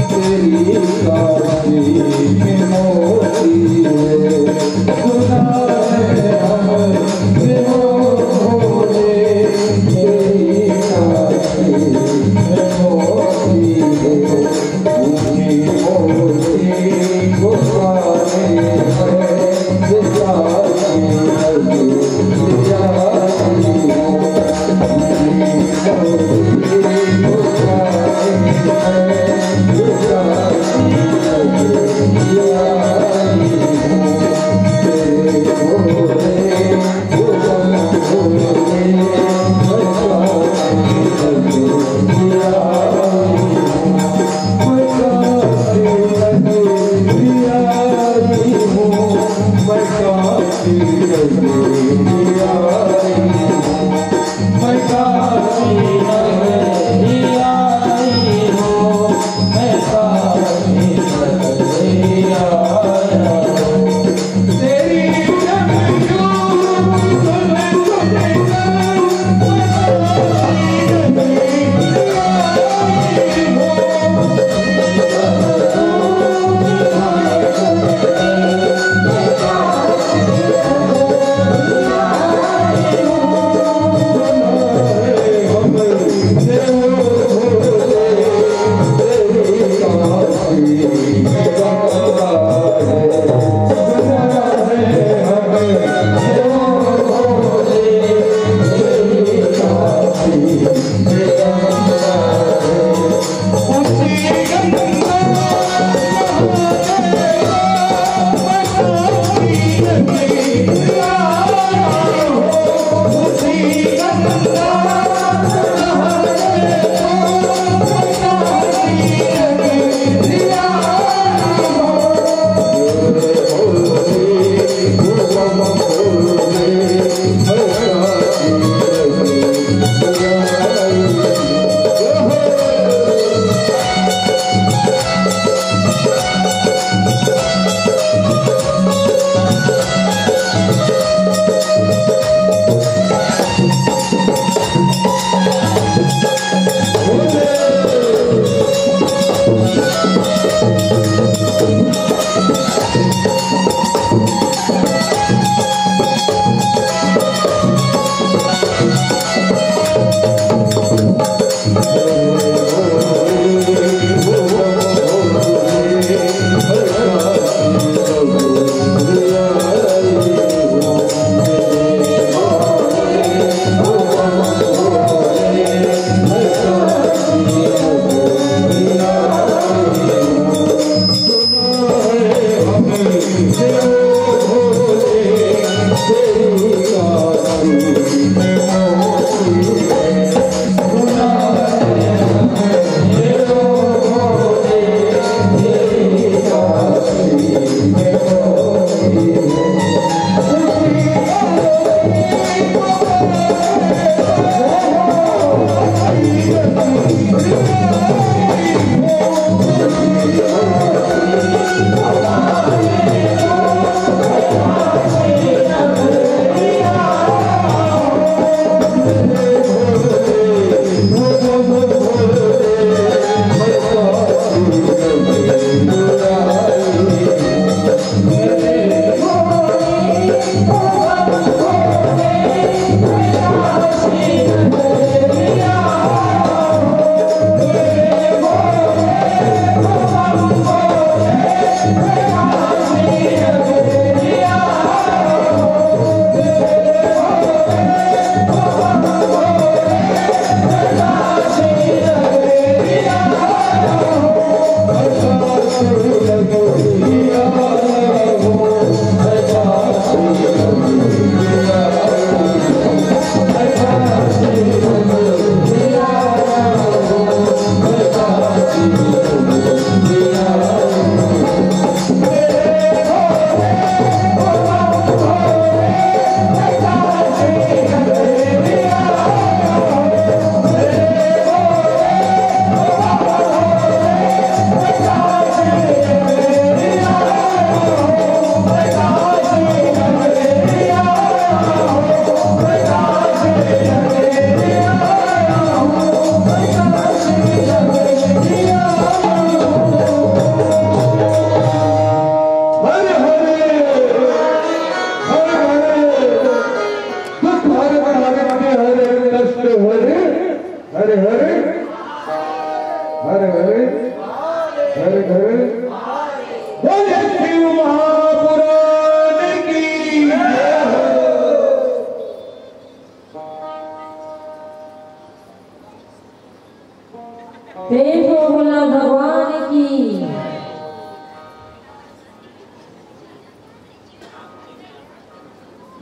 तेरी काशी में Hare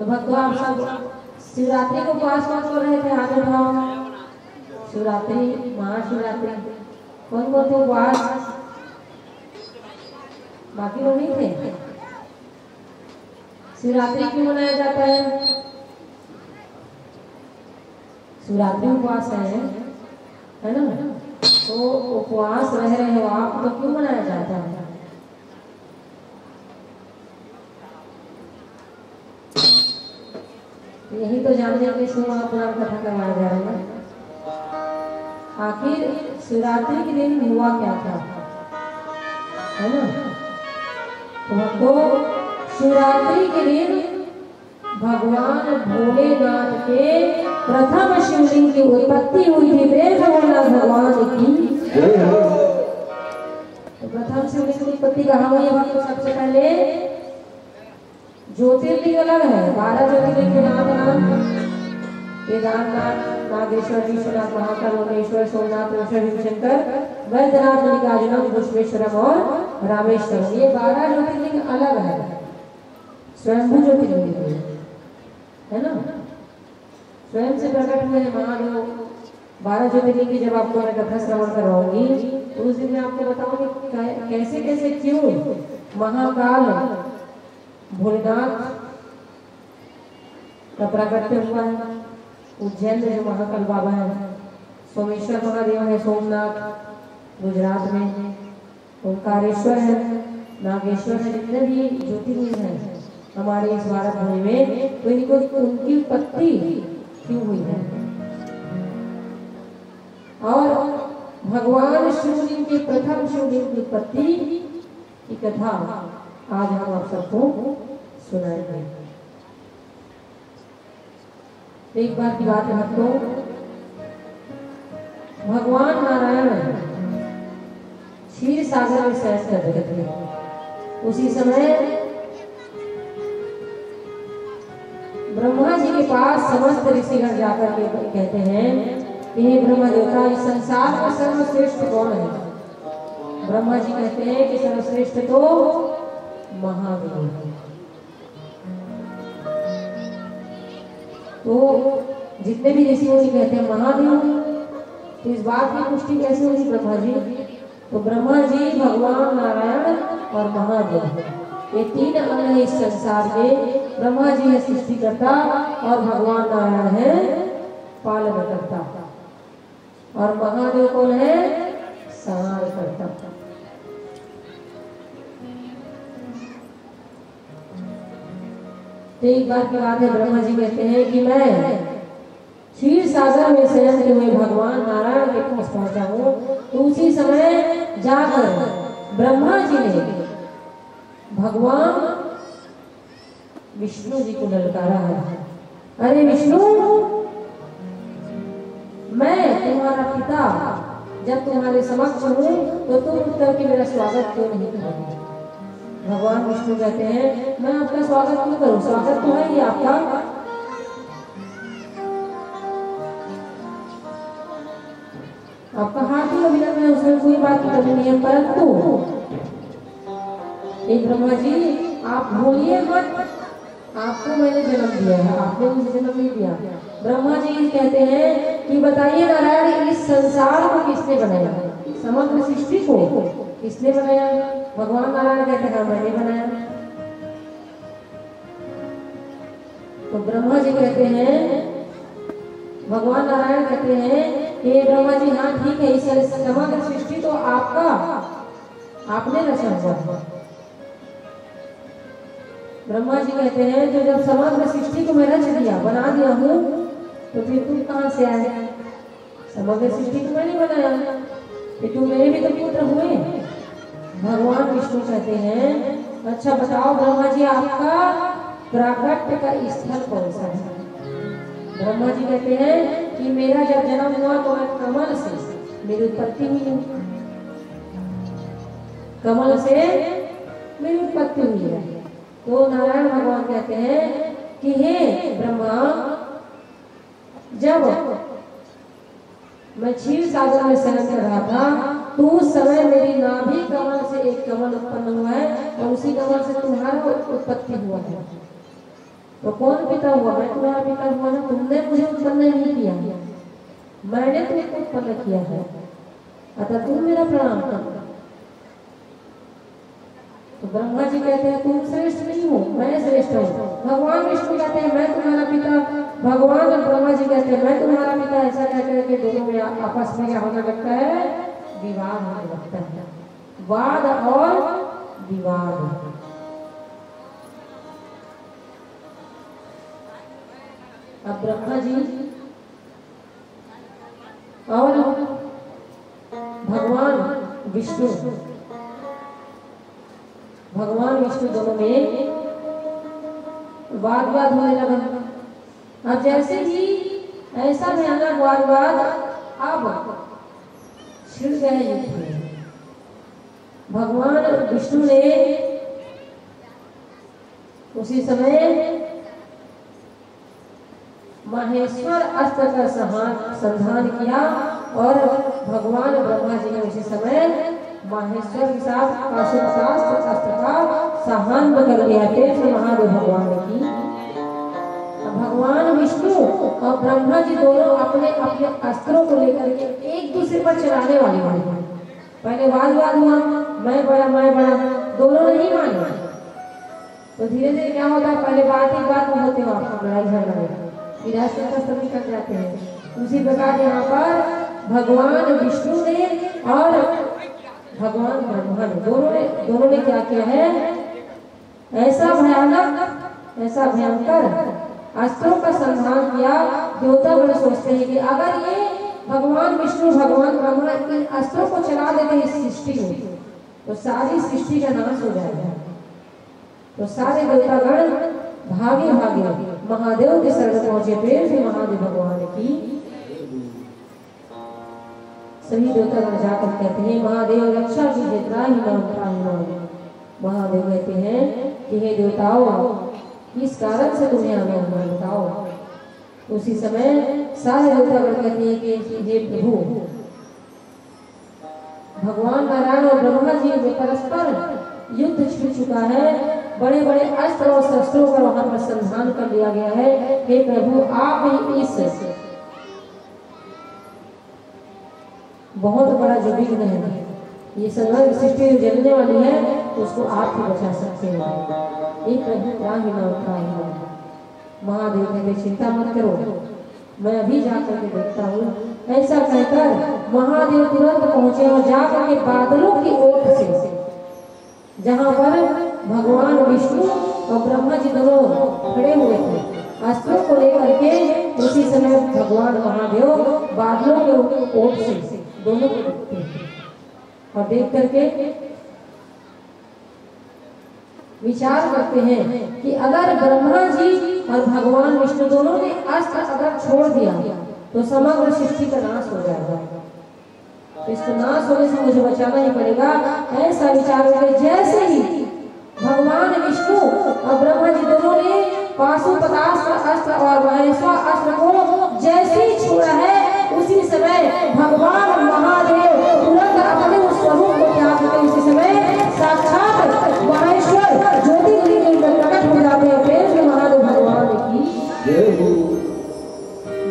भक्तों आप सब शिवरात्रि को उपवास कौन कर रहे थे? हाथ उठाओ। शिवरात्रि, महाशिवरात्रि कौन कौन थे उपवास? बाकी लोग नहीं थे। शिवरात्रि क्यों मनाया जाता है? शिवरात्रि उपवास है ना? तो उपवास रह रहे हो आप तो क्यों मनाया जाता है? यही तो जानने के लिए महापुराण कथा करवाया जा रहा है। आखिर शिवरात्रि के दिन हुआ क्या था, है ना? तो शिवरात्रि के दिन भगवान भोलेनाथ के प्रथम शिवलिंग की उत्पत्ति हुई थी। भोलेनाथ भगवान की तो प्रथम शिवलिंग की उत्पत्ति कहाँ हुई है? सबसे पहले ज्योतिर्लिंग अलग है, 12 ज्योतिर्लिंग के नाम केदारनाथ, नागेश्वर, विश्वनाथ, महाकाल, ओमेश्वर, सोमनाथ, शंकर, वैद्यनाथ, मल्लिकार्जुन, घृष्णेश्वरम और रामेश्वरम। ये 12 ज्योतिर्लिंग अलग है, स्वयंभू ज्योतिर्लिंग है ना? स्वयं से प्रकट हुए महादेव। 12 ज्योतिर्लिंग की जब आपको मैं कथा श्रवण करवाऊंगी तो उस दिन मैं आपको बताऊंगी कैसे कैसे क्यों महाकाल भोलेनाथ का प्राकट्य हुआ है। उज्जैन में जो महाकाल बाबा है, सोमेश्वर महादेव है सोमनाथ गुजरात में, ओंकारेश्वर है, नागेश्वर है, जितने भी ज्योतिर्लिंग है हमारे इस भारत भूमि में, तो इनको उनकी उत्पत्ति क्यों हुई है और भगवान शिवलिंग के प्रथम शिवलिंग की उत्पत्ति की कथा आज हम आप सबको सुनाएंगे। एक बार की बात है भक्तों, भगवान नारायण क्षीर सागर में शयन कर रहे थे। उसी समय ब्रह्मा जी के पास समस्त ऋषिगण जाकर के कहते हैं कि हे ब्रह्मा देवता, इस संसार में सर्वश्रेष्ठ कौन है? ब्रह्मा जी कहते हैं कि सर्वश्रेष्ठ तो महादेव है। तो जितने भी ऋषि मुनि कहते हैं महादेव, तो इस बात की पुष्टि कैसे हुई ब्रह्मा जी? तो ब्रह्मा जी, भगवान नारायण और महादेव, ये तीन अंग है इस संसार के। ब्रह्मा जी है सृष्टिकर्ता और भगवान नारायण है पालनकर्ता और महादेव कौन है? संहारकर्ता। तो एक बार की बात है, ब्रह्मा जी कहते हैं कि मैं क्षीर सागर में शयन के हुए भगवान नारायण के पास पहुंचा हूँ। तो उसी समय जाकर ब्रह्मा जी ने भगवान विष्णु जी को ललकारा है, अरे विष्णु, मैं तुम्हारा पिता जब तुम्हारे समक्ष हूँ तो तुम उत्तर के मेरा स्वागत क्यों नहीं करोगे? भगवान विष्णु कहते हैं मैं आपका स्वागत क्यों करूं? स्वागत तो है ही आपका। आपका हार्दिक अभिनंदन है, उसमें कोई बात की कमी नहीं है, परंतु एक ब्रह्मा जी आप भूलिए मत, आपको मैंने जन्म दिया है, आपने मुझे जन्म नहीं दिया। ब्रह्मा जी कहते हैं कि बताइए नारायण, इस संसार को किसने बनाया? समग्र सृष्टि को किसने बनाया? भगवान नारायण कहते हैं मैंने बनाया। तो ब्रह्मा जी कहते हैं, भगवान नारायण कहते हैं कि ब्रह्मा जी हाँ ठीक है, इस समग्र सृष्टि तो आपका, आपने रचा हुआ। ब्रह्मा जी कहते हैं जो जब समग्र सृष्टि को मैं रच दिया, बना दिया हूँ, तो फिर तुम कहाँ से आए? समग्र सृष्टि को मैंने बनाया, फिर तुम मेरे भी तो पुत्र हुए। भगवान विष्णु कहते हैं अच्छा बताओ ब्रह्मा जी, आपका प्राकट्य का स्थल कौन सा है? ब्रह्मा जी कहते हैं कि मेरा जब जन्म हुआ तो मैं कमल से मेरी उत्पत्ति हुई है, कमल से मेरी उत्पत्ति हुई है। तो नारायण भगवान कहते हैं कि हे ब्रह्मा, जब मैं क्षीर सागर में शयन कर रहा था तो उस समय मेरी नाभि कमल से एक कमल उत्पन्न हुआ है और उसी कमल से तुम्हारा उत्पत्ति हुआ है। तो कौन पिता हुआ? मैं तुम्हारा पिता हुआ ना। तुमने मुझे उत्पन्न नहीं किया, मैंने तुमको उत्पन्न किया है, अतः तुम मेरा प्रणाम करो। तो ब्रह्मा जी कहते हैं तुम श्रेष्ठ नहीं हो, मैं श्रेष्ठ हूँ। भगवान विष्णु कहते हैं मैं तुम्हारा पिता, भगवान ब्रह्मा जी कहते हैं मैं तुम्हारा पिता। ऐसा कहकर के दोनों में आपस में क्या होने लगता है? विवाद होने लगता है, वाद और विवाद। अब ब्रह्मा जी और भगवान विष्णु दोनों में वाद होने लगा। अब जैसे ही ऐसा भयानक वाद अब छिड़ गए युद्ध में। भगवान विष्णु ने उसी समय महेश्वर अस्त्र का संधान किया और भगवान ब्रह्मा जी ने उसी समय महेश्वर के साथ पाशुपतास्त्र अस्त्र का संहार कर दिया। फिर महादेव भगवान की भगवान विष्णु और ब्रह्मा जी दोनों अपने अपने अस्त्रों को लेकर के एक दूसरे पर चलाने वाले हैं। पहले वाद हुआ, मैं बड़ा, दोनों नहीं माने। तो धीरे धीरे क्या होता है? पहले बात में होते वहाँ लड़ाई झगड़ा निकल जाते हैं। उसी प्रकार यहाँ पर भगवान विष्णु ने और भगवान ब्रह्मा ने दोनों ने क्या किया है? ऐसा भयंकर अस्त्रों का संधान किया। देवतागण सोचते हैं कि अगर ये भगवान विष्णु भगवान ब्रह्मा इन अस्त्रों को चला देते इस सृष्टि में तो सारी सृष्टि का नाश हो जाएगा। तो सारे देवतागण भागे महादेव के शरण पहुंचे। फिर से महादेव भगवान की सभी देवतागण जाकर कहते हैं महादेव रक्षा कीजिए, त्राहि नाम। महादेव कहते हैं कि हे देवताओं किस कारण से तुम्हें हमें बताओ। उसी समय सारे देवतागण कहते हैं कि हे प्रभु भगवान नारायण और ब्रह्मा जी में परस्पर युद्ध छिड़ चुका है। बड़े बड़े अस्त्र और शस्त्रों का वहां पर संधान कर लिया गया है। हे प्रभु आप ही इस बहुत बड़ा जो विघ्न है, ये संघर्ष सृष्टि जलने वाली है, उसको आप ही बचा सकते हैं। एक प्रभु त्राहि नाम। महादेव कहते चिंता मत करो, मैं अभी जाकर के देखता हूँ। ऐसा कहकर महादेव तुरंत पहुंचे और जाकर के बादलों की ओट से जहाँ पर भगवान विष्णु और ब्रह्मा जी दोनों खड़े हुए थे अस्त्रों को लेकर के, उसी समय भगवान महादेव बादलों के ओट से दोनों को देखते हैं और देख करके विचार करते हैं कि अगर ब्रह्मा जी और भगवान विष्णु दोनों ने अस्त्र अगर छोड़ दिया तो समग्र सृष्टि का नाश हो जाएगा। इसको नाश होने से मुझे बचाना ही पड़ेगा। ऐसा विचार करके जैसे ही भगवान विष्णु और ब्रह्मा जी दोनों ने पाशुपतास्त्र अस्त्र और महेश्वर अस्त्र को जैसे ही छोड़ा है, उसी समय भगवान महादेव तुरंत अपने उस स्वरूप को त्याग करके उसी समय साक्षात महेश्वर ज्योतिर्लिंग में प्रकट हो जाते हैं। फिर महादेव भगवान की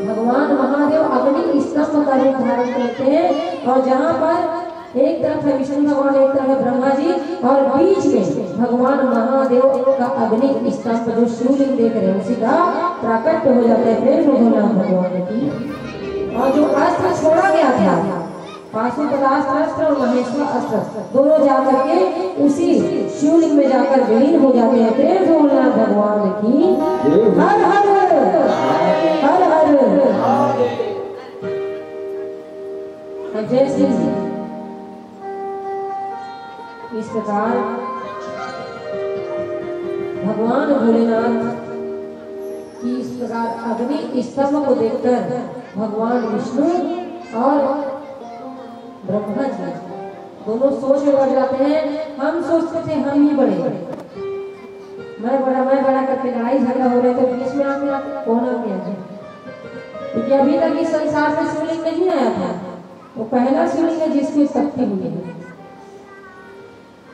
भगवान महादेव अग्नि स्तंभ का रूप धारण करते हैं और जहाँ पर एक तरफ है विष्णु भगवान, एक तरफ है ब्रह्मा जी और बीच में भगवान महादेव का अग्नि स्तंभ जो शिवलिंग देख रहे हैं उसी का प्राकट्य हो जाता है। फिर भगवान की और जो अस्त्र छोड़ा गया था पाशुपतास्त्र अस्त्र और महेश्वर अस्त्र दोनों जाकर के उसी शिवलिंग में जाकर विलीन हो जाते हैं। फिर भगवान की हर हर हर हर जय श्री जी। इस प्रकार भगवान भोलेनाथ की इस प्रकार अग्नि स्तंभ को देखकर भगवान विष्णु और ब्रह्मा जी दोनों सोच में बढ़ जाते हैं। हम सोचते थे हम ही बड़े, मैं बड़ा करके लड़ाई झगड़ा हो रहे थे, बीच में आके कौन आ गया है? क्योंकि अभी तक इस संसार में शिवलिंग नहीं आया था, वो पहला शिवलिंग है जिसकी उत्पत्ति हुई है।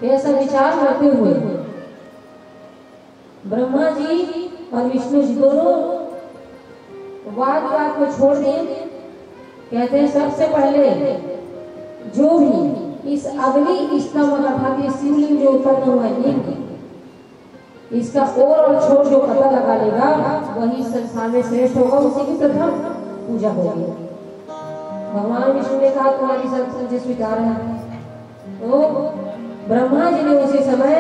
ऐसा विचार करते हुए ब्रह्मा जी और विष्णु जी दोनों वाद को छोड़ दिए। कहते हैं सबसे पहले जो भी इस अग्नि स्तंभ अर्थात ये शिवलिंग जो उत्पन्न हुआ है इसका ओर और छोर जो पता लगा लेगा वही संसार में श्रेष्ठ होगा, उसी की प्रथम पूजा होगी। भगवान विष्णु ने कहा तुम्हारी मुझे स्वीकार है। तो ब्रह्मा जी ने उसी समय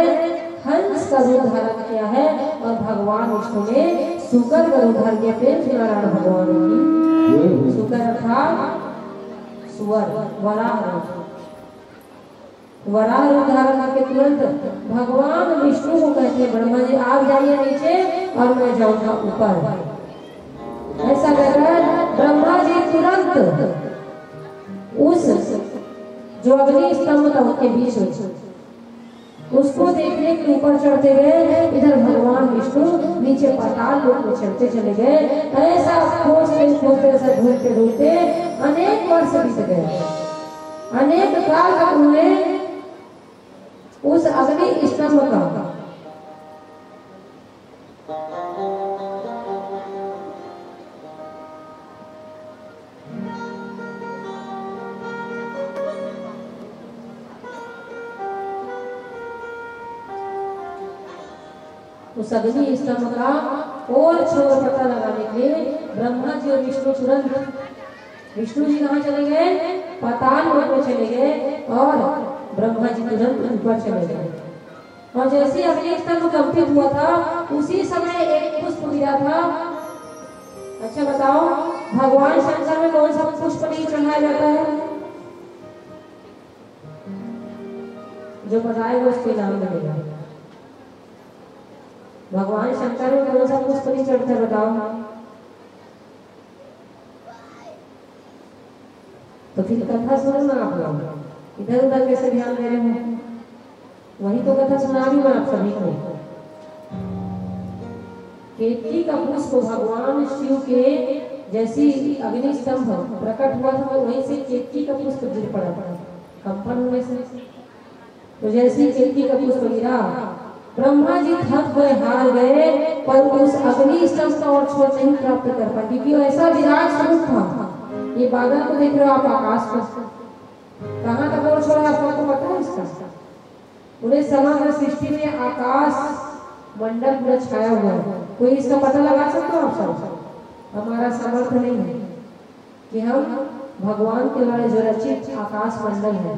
हंस का रूप धारण किया है और भगवान विष्णु ने शुकर का रूप धारण किया। प्रेम से नारायण भगवान की शुकर अर्थात सुवर वराह रूप धारण करके तुरंत भगवान विष्णु को कहते हैं ब्रह्मा जी आप जाइए नीचे और मैं जाऊंगा ऊपर। ऐसा कहकर ब्रह्मा जी तुरंत उस जो अग्नि स्तंभ था उनके बीच उसको देखने के ऊपर चढ़ते गए। इधर भगवान विष्णु नीचे पाताल लोक में चढ़ते चले गए। ऐसा खोजते ऐसा ढूंढते अनेक वर्ष बीत गए। अनेक काल तक उन्होंने उस अग्नि स्तंभ का उस अग्नि स्तंभ का और छोर पता लगाने के लिए ब्रह्मा जी और विष्णु तुरंत विष्णु जी कहाँ चले गए? पाताल लोक में चले गए और ब्रह्मा जी तुरंत ऊपर चले गए। और जैसे अग्नि स्तंभ कंपित हुआ था उसी समय एक पुष्प गिरा था। अच्छा बताओ भगवान शंकर में कौन सा पुष्प नहीं चढ़ाया जाता है? जो बताएगा उसके नाम मिलेगा। भगवान शंकर में कौन सा पुष्प नहीं चढ़ता है बताओ? तो फिर कथा सुनो ना आप लोग, इधर उधर कैसे ध्यान दे रहे हो? वही तो कथा सुना रही मैं आप सभी को। केतकी का पुष्प भगवान शिव के जैसी अग्नि स्तंभ प्रकट हुआ था वहीं से केतकी का पुष्प गिर पड़ा कंपन होने से। तो जैसे केतकी का पुष्प गिरा ब्रह्मा जी थक गए हार गए पर उस अग्नि स्तंभ का और छोर नहीं प्राप्त कर पाए क्योंकि ऐसा विराट स्वरूप था। ये बादल को देख रहे हो आप आकाश पर कहाँ तक और छोड़ा आपको पता है इसका? पूरे समग्र सृष्टि में आकाश मंडल पूरा छाया हुआ है। कोई इसका पता लगा सकते हो आप सब? हमारा समर्थ नहीं है कि हम भगवान के द्वारा जो रचित आकाश मंडल है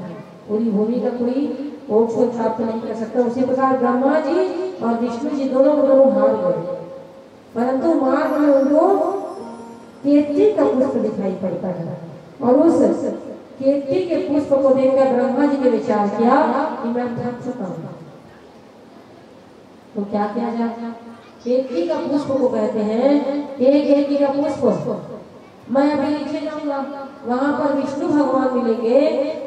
पूरी भूमि का कोई और को प्राप्त नहीं कर सकता। उसी प्रकार ब्रह्मा जी और विष्णु जी दोनों हार गए परंतु मार्ग में उनको केतकी का पुष्प दिखाई पड़ता है और उस केतकी के पुष्प को देखकर ब्रह्मा जी ने विचार किया कि मैं थक चुका हूं तो क्या किया जाए? केतकी का पुष्प को कहते हैं केतकी का पुष्प मैं अभी नीचे जाऊंगा वहां पर विष्णु भगवान मिलेंगे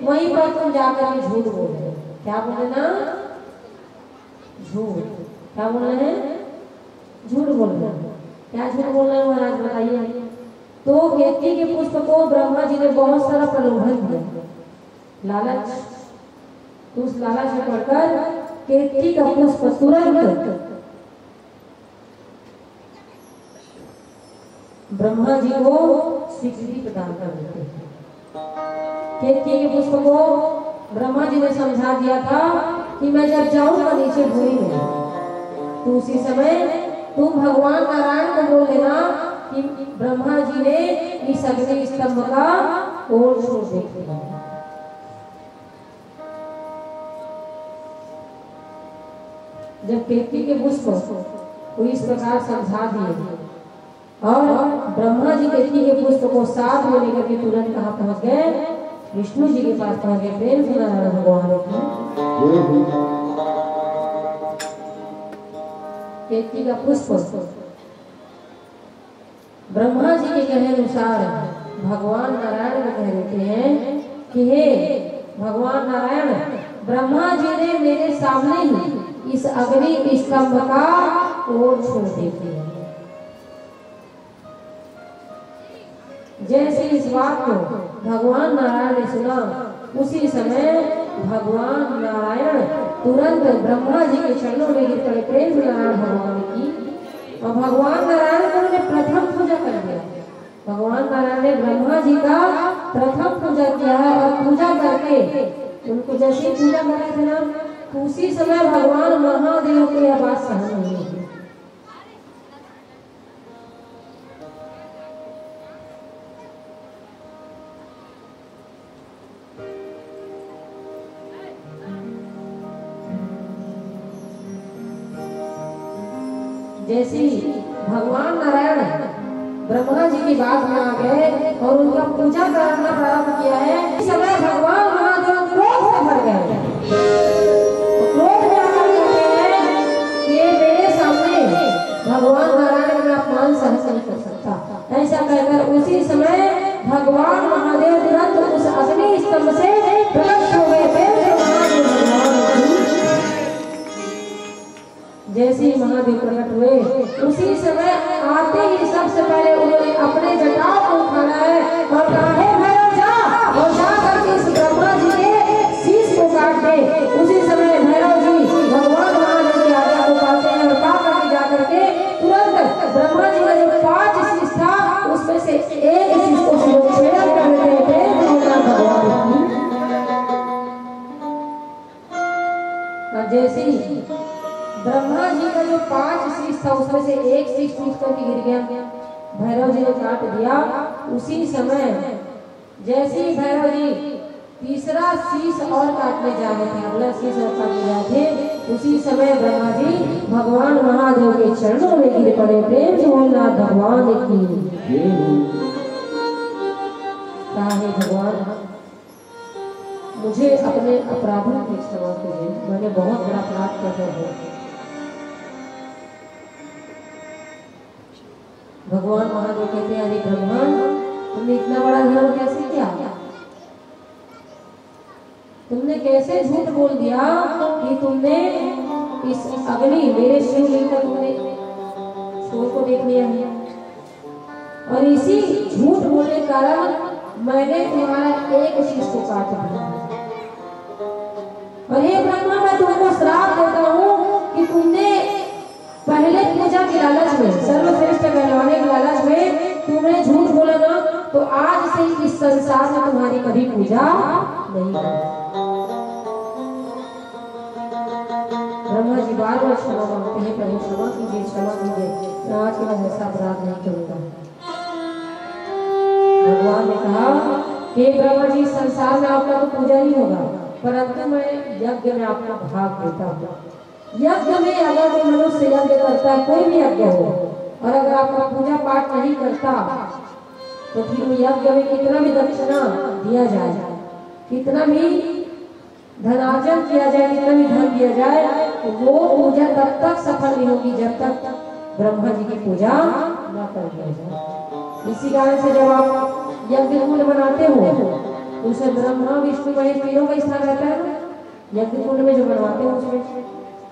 वहीं पर तुम जाकर के झूठ बोल क्या बोले ना? झूठ। क्या बोल रहे हैं? झूठ बोल रहे हैं। क्या झूठ बोल रहे हैं महाराज बताइए? तो केतकी के पुष्प को ब्रह्मा जी ने बहुत सारा प्रलोभन दिया लालच। तो उस लालच में पड़कर केतकी का पुष्प तुरंत ब्रह्मा जी को स्वीकृति प्रदान कर देते हैं। केतकी के पुष्प को ब्रह्मा जी ने समझा दिया था कि मैं जब जाऊंगा नीचे भूमि में तो उसी समय तुम भगवान नारायण को बोल देना कि ब्रह्मा जी ने इस अग्नि स्तंभ का और छोड़ देख लिया। जब केतकी के पुष्प को इस प्रकार समझा दिए और ब्रह्मा जी केतकी के पुष्प को साथ में लेकर के तुरंत कहाँ पहुंच गए? विष्णु जी के पास पहुंच गए। प्रेम से नारायण भगवान की केतकी का पुष्प ब्रह्मा जी के कहे अनुसार भगवान नारायण को कह देते हैं कि हे भगवान नारायण ब्रह्मा जी ने मेरे सामने ही इस अग्नि स्तंभ का ओर छोड़ देते हैं। जैसे इस बात को भगवान नारायण ने सुना उसी समय भगवान नारायण तुरंत ब्रह्मा जी के चरणों में गिर पड़े। प्रेम नारायण भगवान की और भगवान नारायण को उन्होंने प्रथम पूजा कर दिया। भगवान नारायण ने ब्रह्मा जी का प्रथम पूजा किया है और पूजा करके उनको जैसे पूजा कर रहे थे ना, उसी समय भगवान महादेव को यह बात सहन नहीं हुई। जैसे भगवान नारायण ब्रह्मा जी की बात में आ गए और उनका पूजा करना प्रारंभ किया है, इस समय भगवान महादेव क्रोध से भर गए। क्रोध में आकर कहते हैं कि मेरे सामने भगवान नारायण का अपमान सहन नहीं कर सकता। ऐसा कहकर उसी समय भगवान महादेव तुरंत उस अग्नि स्तंभ से प्रकट हो गए थे। जैसे ही महादेव प्रकट हुए उसी समय आते ही सबसे पहले उन्होंने अपने जटाओं को उठाया है और कहा है भैरव जा और जा करके इस ब्रह्मा जी के शीश को काट दे। उसी समय भैरव जी भगवान महादेव की आज्ञा को पाते हैं और पा करके जा करके तुरंत ब्रह्मा जी का जो 5 शीश था उसमें से एक शीश को शिरोच्छेदन कर देते थे भगवान। जैसे ही ब्रह्मा जी का जो 5 शीश था उसमें से एक शीश टूट करके गिर गया, भैरव जी ने काट दिया। उसी समय जैसे ही भैरव जी तीसरा शीश और काटने जा रहे थे, अगला शीश और काटने जा रहे थे, उसी समय ब्रह्मा जी भगवान महादेव के चरणों में गिर पड़े। प्रेम से बोलना भगवान की हे भगवान, मुझे अपने अपराधों की क्षमा कीजिए, मैंने बहुत बड़ा अपराध कर दिया है। भगवान महादेव कहते हैं अरे ब्रह्मा, तुमने इतना बड़ा धर्म कैसे किया? तुमने कैसे झूठ बोल दिया कि तुमने इस अग्नि मेरे शिवलिंग का तुमने शोर को देख लिया है और इसी झूठ बोलने के कारण मैंने तुम्हारा एक शीश को काट दिया। और हे ब्रह्मा, मैं तुमको श्राप देता हूँ कि तुमने पहले पूजा के लालच में, सर्वश्रेष्ठ कहलाने के लालच में तुमने झूठ बोला ना, तो आज से इस संसार में तुम्हारी कभी पूजा नहीं होगी। ब्रह्मा जी बार बार क्षमा मांगते हैं, प्रभु क्षमा कीजिए, क्षमा कीजिए, मैं आज के बाद ऐसा अपराध नहीं करूंगा। भगवान ने कहा कि ब्रह्मा जी, संसार में आपका तो पूजा नहीं होगा, परंतु मैं यज्ञ में आपका भाग देता हूँ। यज्ञ में अगर कोई मनुष्य यज्ञ करता है, कोई भी यज्ञ हो, और अगर आपका पूजा पाठ नहीं करता तो फिर वो यज्ञ में कितना भी दक्षिणा दिया जाए, कितना भी धनार्जन किया जाए, कितना भी धन दिया जाए, तो वो पूजा तब तक सफल नहीं होगी जब तक ब्रह्मा जी की पूजा न कर दिया जाए। इसी कारण से जब आप यज्ञ कुंड बनाते हो उसे ब्रह्मा विष्णु महेश तीनों का स्थान रहता है। यज्ञ कुंड में जो बनवाते हो उसमें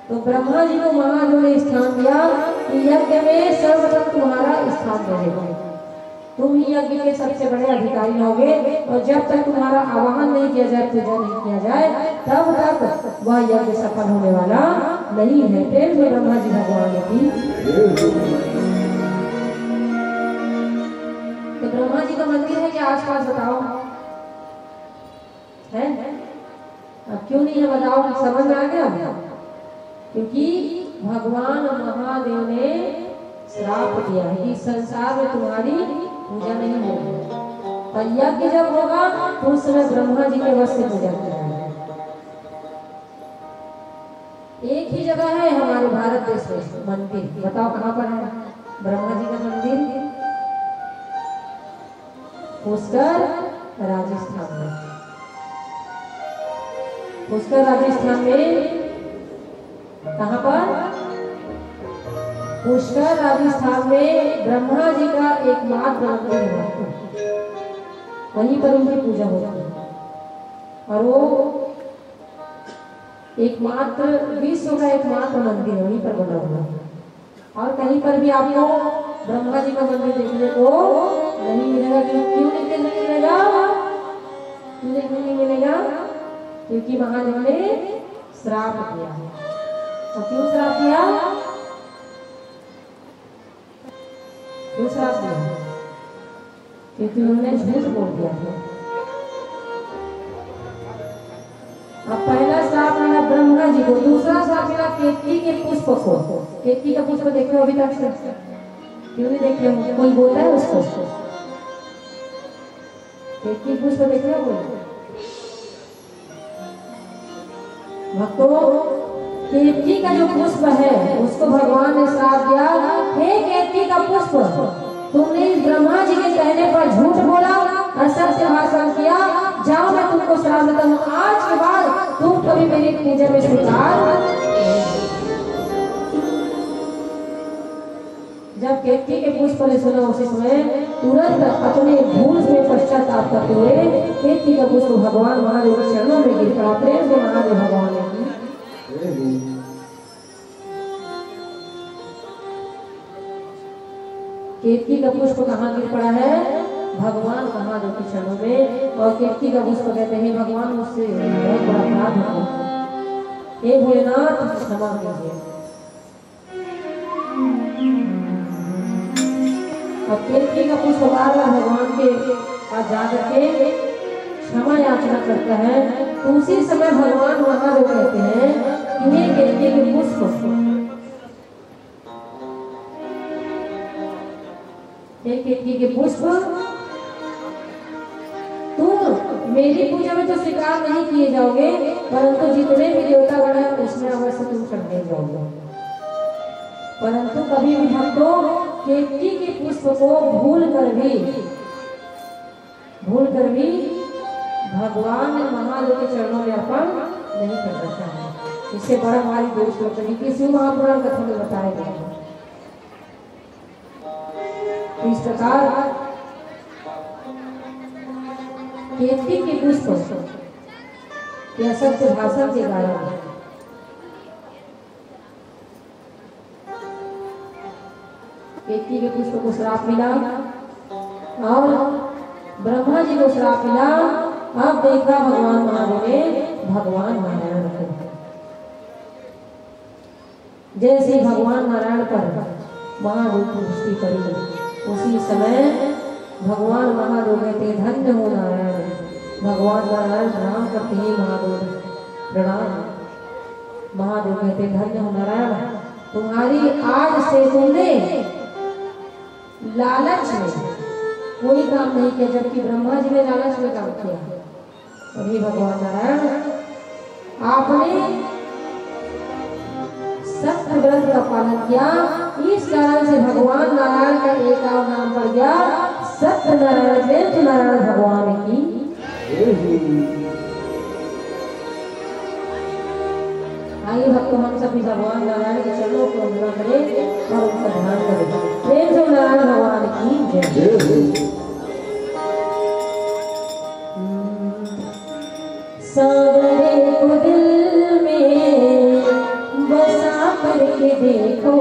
तो ब्रह्मा जी को महादेव ने स्थान दिया कि यज्ञ में सर्वप्रथम तुम्हारा स्थान रहेगा, तुम ही यज्ञ के सबसे बड़े अधिकारी होगे, और जब तक तुम्हारा आवाहन नहीं किया जाए, पूजा नहीं किया जाए, तब तक वह यज्ञ सफल होने वाला नहीं है। प्रेम में ब्रह्मा जी भगवान की। तो ब्रह्मा जी का मंदिर है कि आसपास बताओ है? अब क्यों नहीं है बताओ, समझ में आ गया? क्योंकि भगवान महादेव ने श्राप दिया है कि संसार में तुम्हारी पूजा नहीं होगी, और यज्ञ जब होगा तो उस समय ब्रह्मा जी के वश से पूजा करना है। एक ही जगह है हमारे भारत देश में मंदिर, बताओ कहाँ पर है ब्रह्मा जी का मंदिर? पुष्कर राजस्थान में। पुष्कर राजस्थान में कहाँ पर? पुष्कर राजस्थान में ब्रह्मा जी का एकमात्र मंदिर है, वहीं पर उनकी पूजा होती है, और वो एकमात्र विश्व का एकमात्र मंदिर वहीं पर बना हुआ है। और कहीं पर भी आपको ब्रह्मा जी का मंदिर देखने को नहीं मिलेगा। क्यों नहीं मिलेगा? क्यों नहीं मिलेगा? क्योंकि महादेव ने श्राप दिया है। और क्यों श्राप दिया? श्राप दिया क्योंकि उन्होंने झूठ बोल दिया था। अब पहला श्राप मिला ब्रह्मा जी को, दूसरा श्राप मिला केतकी के पुष्प को। केतकी का पुष्प देखे हो अभी तक से? क्यों नहीं देखे हो? कोई बोलता है उसको? केतकी पुष्प देखे हो कोई? भक्तों, केतकी का जो पुष्प है उसको भगवान ने श्राप दिया, हे केतकी का पुष्प, तुमने इस ब्रह्मा जी के कहने पर झूठ बोला, असत्य भाषण किया, जाओ मैं तुमको श्राप देता हूँ, आज के बाद तुम कभी मेरी पूजा में स्वीकार। जब केतकी के पुष्प ने सुना उसी समय तुरंत अपने भूल में पश्चाताप करते हुए केतकी का पुष्प भगवान महादेव के चरणों में गिर पड़ा। प्रेम से महादेव भगवान ने केतकी का पुष्प कहाँ गिर पड़ा है? भगवान महादेव के चरणों में। और केतकी का पुष्प कहते हैं, भगवान मुझसे बहुत बड़ा अपराध हो गया, हे भोलेनाथ क्षमा कीजिए। अब केतकी का पुष्प बार बार भगवान के पास जा करके क्षमा याचना करता है, तो उसी समय भगवान महादेव कहते हैं कि हे केतकी के पुष्प, हे केतकी के पुष्प, तुम मेरी पूजा में तो स्वीकार नहीं किए जाओगे, परंतु जितने भी देवतागण हैं उसमें अवश्य तुम चढ़े जाओगे। परंतु कभी भी भक्तों केतकी के पुष्प को भूल कर भी भगवान महादेव के चरणों में अर्पण नहीं कर सकता है। इससे बड़ा हमारी दोष होता है कि शिव महापुराण कथा में बताया गया है। इस प्रकार केतकी के पुष्प के असत्य भाषण के कारण केतकी के पुष्प को श्राप मिला और ब्रह्मा जी को श्राप मिला। अब देखा भगवान महादेव ने भगवान नारायण को, जैसे भगवान नारायण पर महादेव की दृष्टि पड़ी उसी समय भगवान महादेव कहते धन्य हो नारायण। भगवान नारायण प्रणाम करते हैं, महादेव प्रणाम। महादेव कहते धन्य हो नारायण, तुम्हारी आज से तुमने लालच में कोई काम नहीं किया, जबकि ब्रह्मा जी ने लालच में काम किया। अभी भगवान नारायण आपने सत्य व्रत का पालन किया, इस कारण से भगवान नारायण का एक और नाम पड़ गया सत्य नारायण। प्रेम नारायण भगवान की। आइए भक्तों, हम सभी भगवान नारायण के चरणों को वंदना करें और उनका ध्यान करें। प्रेम से नारायण भगवान की जय। सावरे को दिल में बसा करके देखो,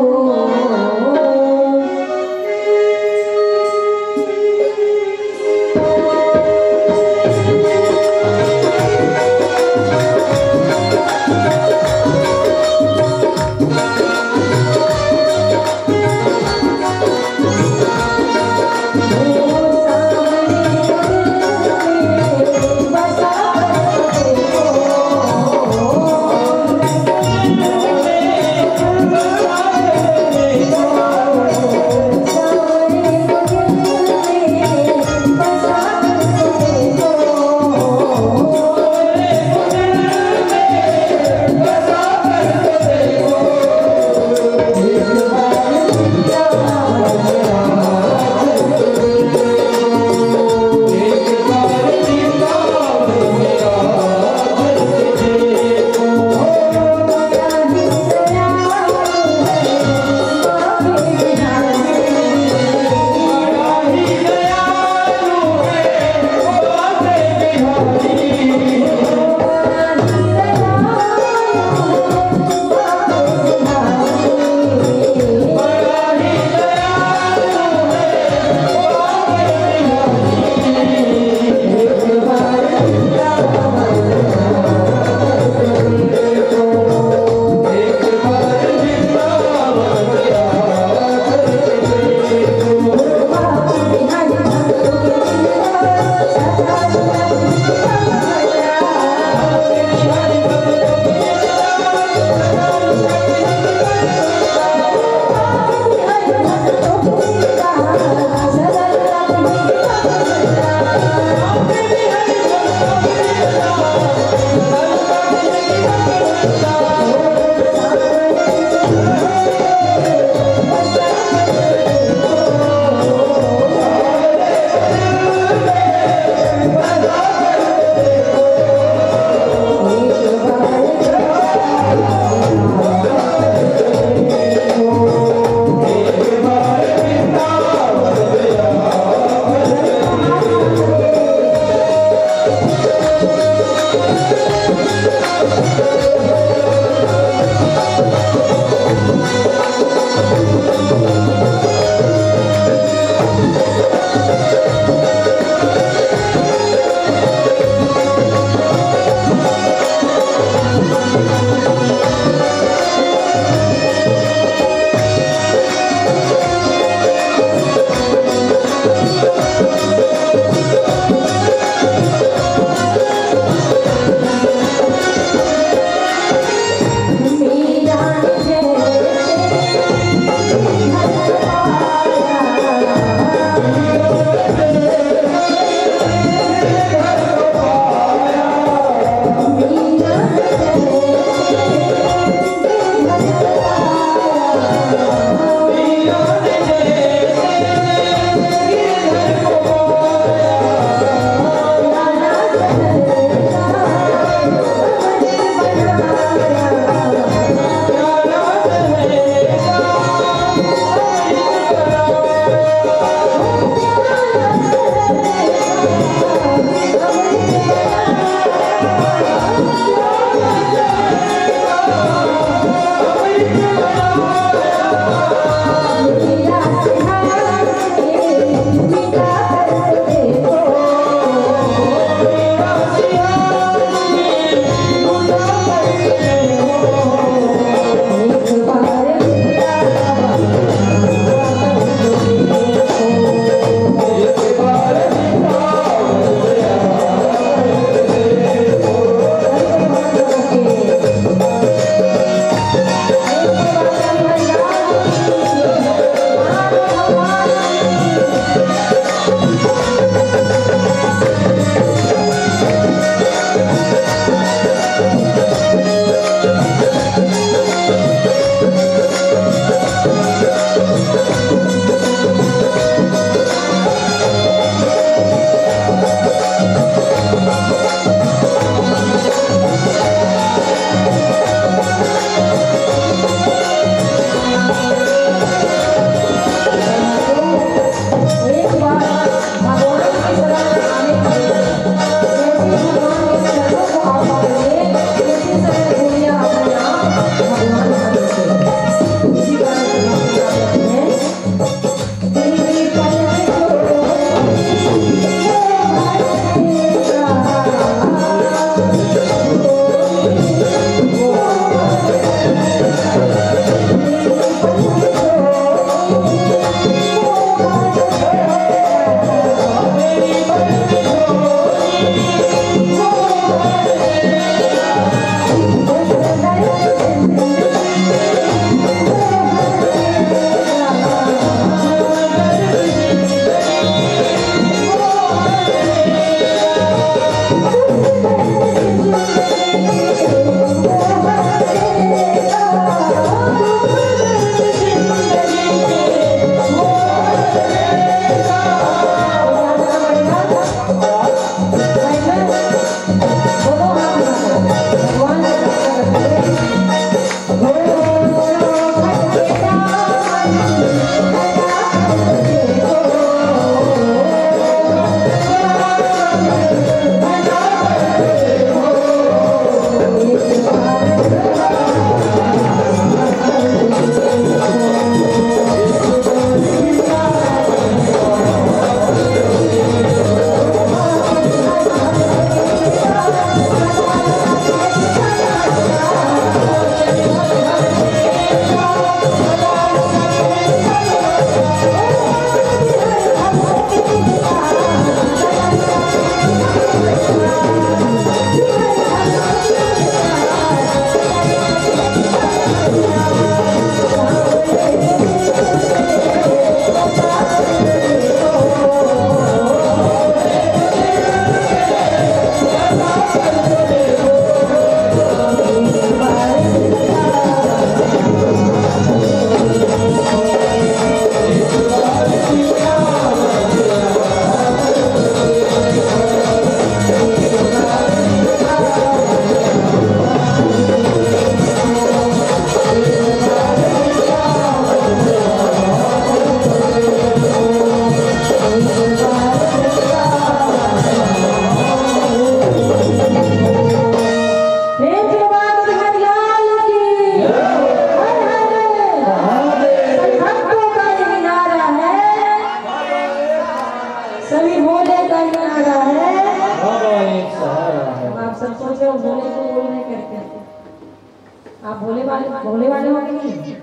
भोले वाले हो कि नहीं?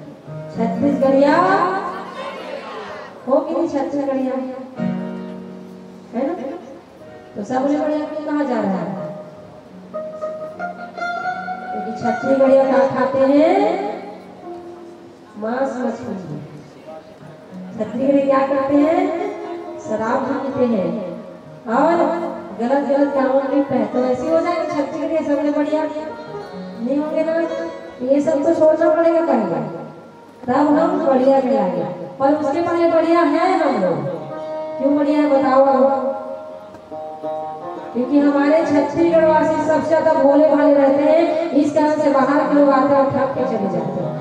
छत्तीसगढ़िया हो कि नहीं? छत्तीसगढ़िया है ना? तो सबसे बढ़िया क्यों कहा जा रहा है? क्योंकि छत्तीसगढ़िया क्या खाते हैं? मांस मछली। छत्तीसगढ़ी क्या करते हैं? शराब पीते हैं और गलत गलत कामों में लिप्त है। तो ऐसी हो जाए कि छत्तीसगढ़ी सबसे बढ़िया नहीं होंगे ना? ये सब तो छोड़ना पड़ेगा पहले, तब हम बढ़िया कहलाएंगे। पर उसके पहले बढ़िया है हम लोग। क्यों बढ़िया है बताओ? क्योंकि हमारे छत्तीसगढ़ वासी सबसे ज्यादा भोले भाले रहते हैं, इस कारण से बाहर के लोग आते हैं और ठग के चले जाते हैं।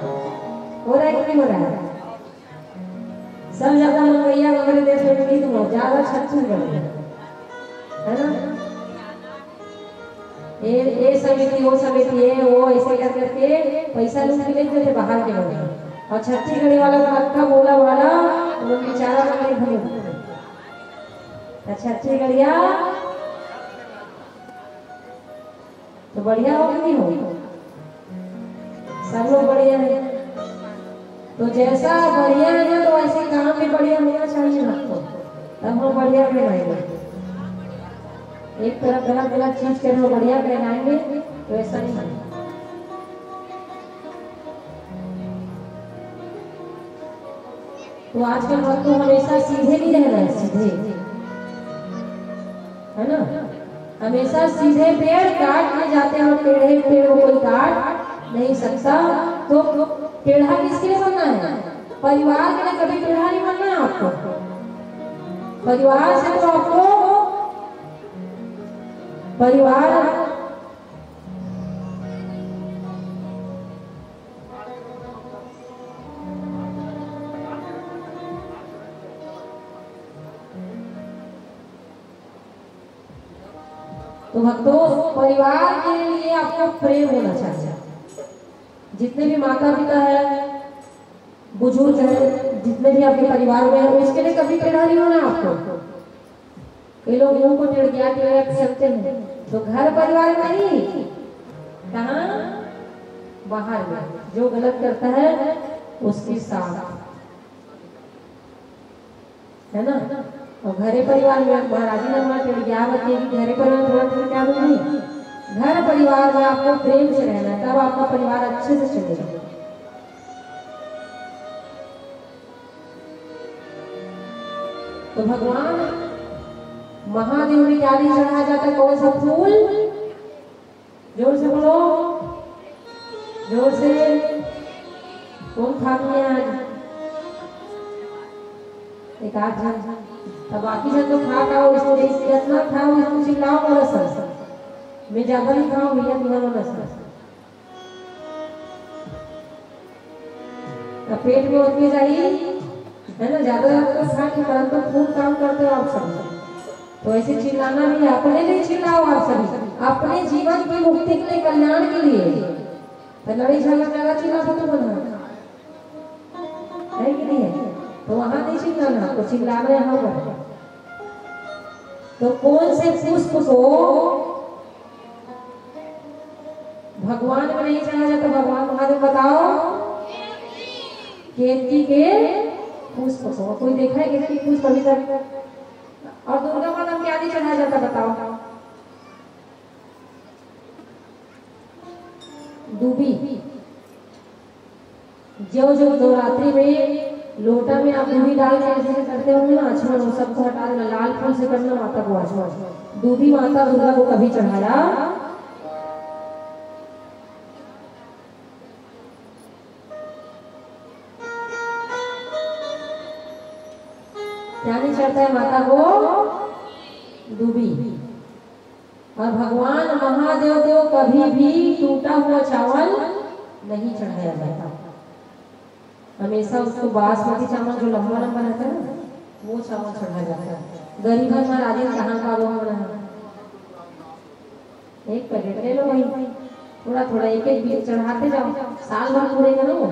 हो रहा है कि नहीं हो रहा है? सब ज्यादा मंगैया वगैरह देश में नहीं, तो ज्यादा छत्तीसगढ़ है ना? ये समिति वो समिति है वो ऐसे कर करके पैसा लूट के लेते थे बाहर के लोग। और छत्तीसगढ़ी वाला का बोला वाला वो बेचारा नहीं भले। छत्तीसगढ़िया तो बढ़िया हो कि नहीं हो? सब लोग बढ़िया है। तो जैसा बढ़िया है ना, तो ऐसे काम भी बढ़िया होना चाहिए आपको, तब हम बढ़िया कहलाएंगे। एक तरफ गलत गलत चीज करना बढ़िया कहलाएंगे, तो ऐसा नहीं है। तो आजकल वक्त तो हमेशा सीधे नहीं रह रहे, सीधे है ना? हमेशा सीधे पेड़ काट के जाते हैं और टेढ़े पेड़ को कोई काट नहीं सकता। तो टेढ़ा किसके लिए बनना है? परिवार के लिए। कभी टेढ़ा नहीं बनना है आपको। परिवार से तो आपको परिवार तो भक्तों, परिवार के लिए आपको प्रेम होना चाहिए। जितने भी माता पिता है, बुजुर्ग है, जितने भी आपके परिवार में है, उसके लिए कभी टेढ़ा नहीं होना आपको। कई लोग मुंह को टेढ़ गया चलते हैं, तो घर परिवार नहीं, कहाँ बाहर में जो गलत करता है उसके साथ, है ना। और घरे परिवार में महाराजी ने हमारा टेढ़ गया बताइए कि घरे परिवार थोड़ा टेढ़ क्या नहीं, घर परिवार में आपको प्रेम से रहना है, तब आपका परिवार अच्छे से चलेगा। तो भगवान महादेव में क्या नहीं चढ़ाया जाता है? कौन सा फूल? जोर से बोलो, जोर से। कौन खा गया आज? एक आध जन, तब बाकी जन तो खा खाओ, इसको जितना खाओ इसको चिल्लाओ बोलो सर, मैं ज्यादा नहीं खाऊं भैया, तुम्हारा बोला सर। पेट में उतनी चाहिए, है ना, ज्यादा खा के परंतु खूब काम करते हो आप सब। तो ऐसे चिल्लाना भी है, अपने लिए चिल्लाओ आप सभी, अपने जीवन की मुक्ति के लिए, कल्याण के लिए। तो लड़ाई झगड़ा ज्यादा चिल्ला तो बना है कि नहीं है? तो वहां नहीं चिल्लाना, तो चिल्लाना यहाँ पर। तो कौन से पुष्प को भगवान में नहीं चढ़ाया जाता? भगवान महादेव बताओ, केतकी के पुष्प को। कोई देखा है केतकी के पुष्प अभी तक? और दुर्गा माता में क्या नहीं चढ़ाया जाता बताओ? दूबी। जो जो नवरात्रि में लोटा में आप दूबी डाल के ऐसे करते होंगे ना, आचमन वो सबको हटा देना, लाल फूल से करना माता को आचमन। दूबी माता दुर्गा को कभी चढ़ाया क्या नहीं चढ़ता है माता को? दूबी। और भगवान महादेव को कभी भी टूटा हुआ चावल नहीं चढ़ाया जाता, हमेशा उसको बासमती चावल जो लंबा लंबा रहता है ना, वो चावल चढ़ाया जाता है। गरीब महाराज कहाँ का वो बना, एक पैकेट ले लो वही, थोड़ा थोड़ा एक एक चढ़ाते जाओ, साल भर पूरेगा ना वो।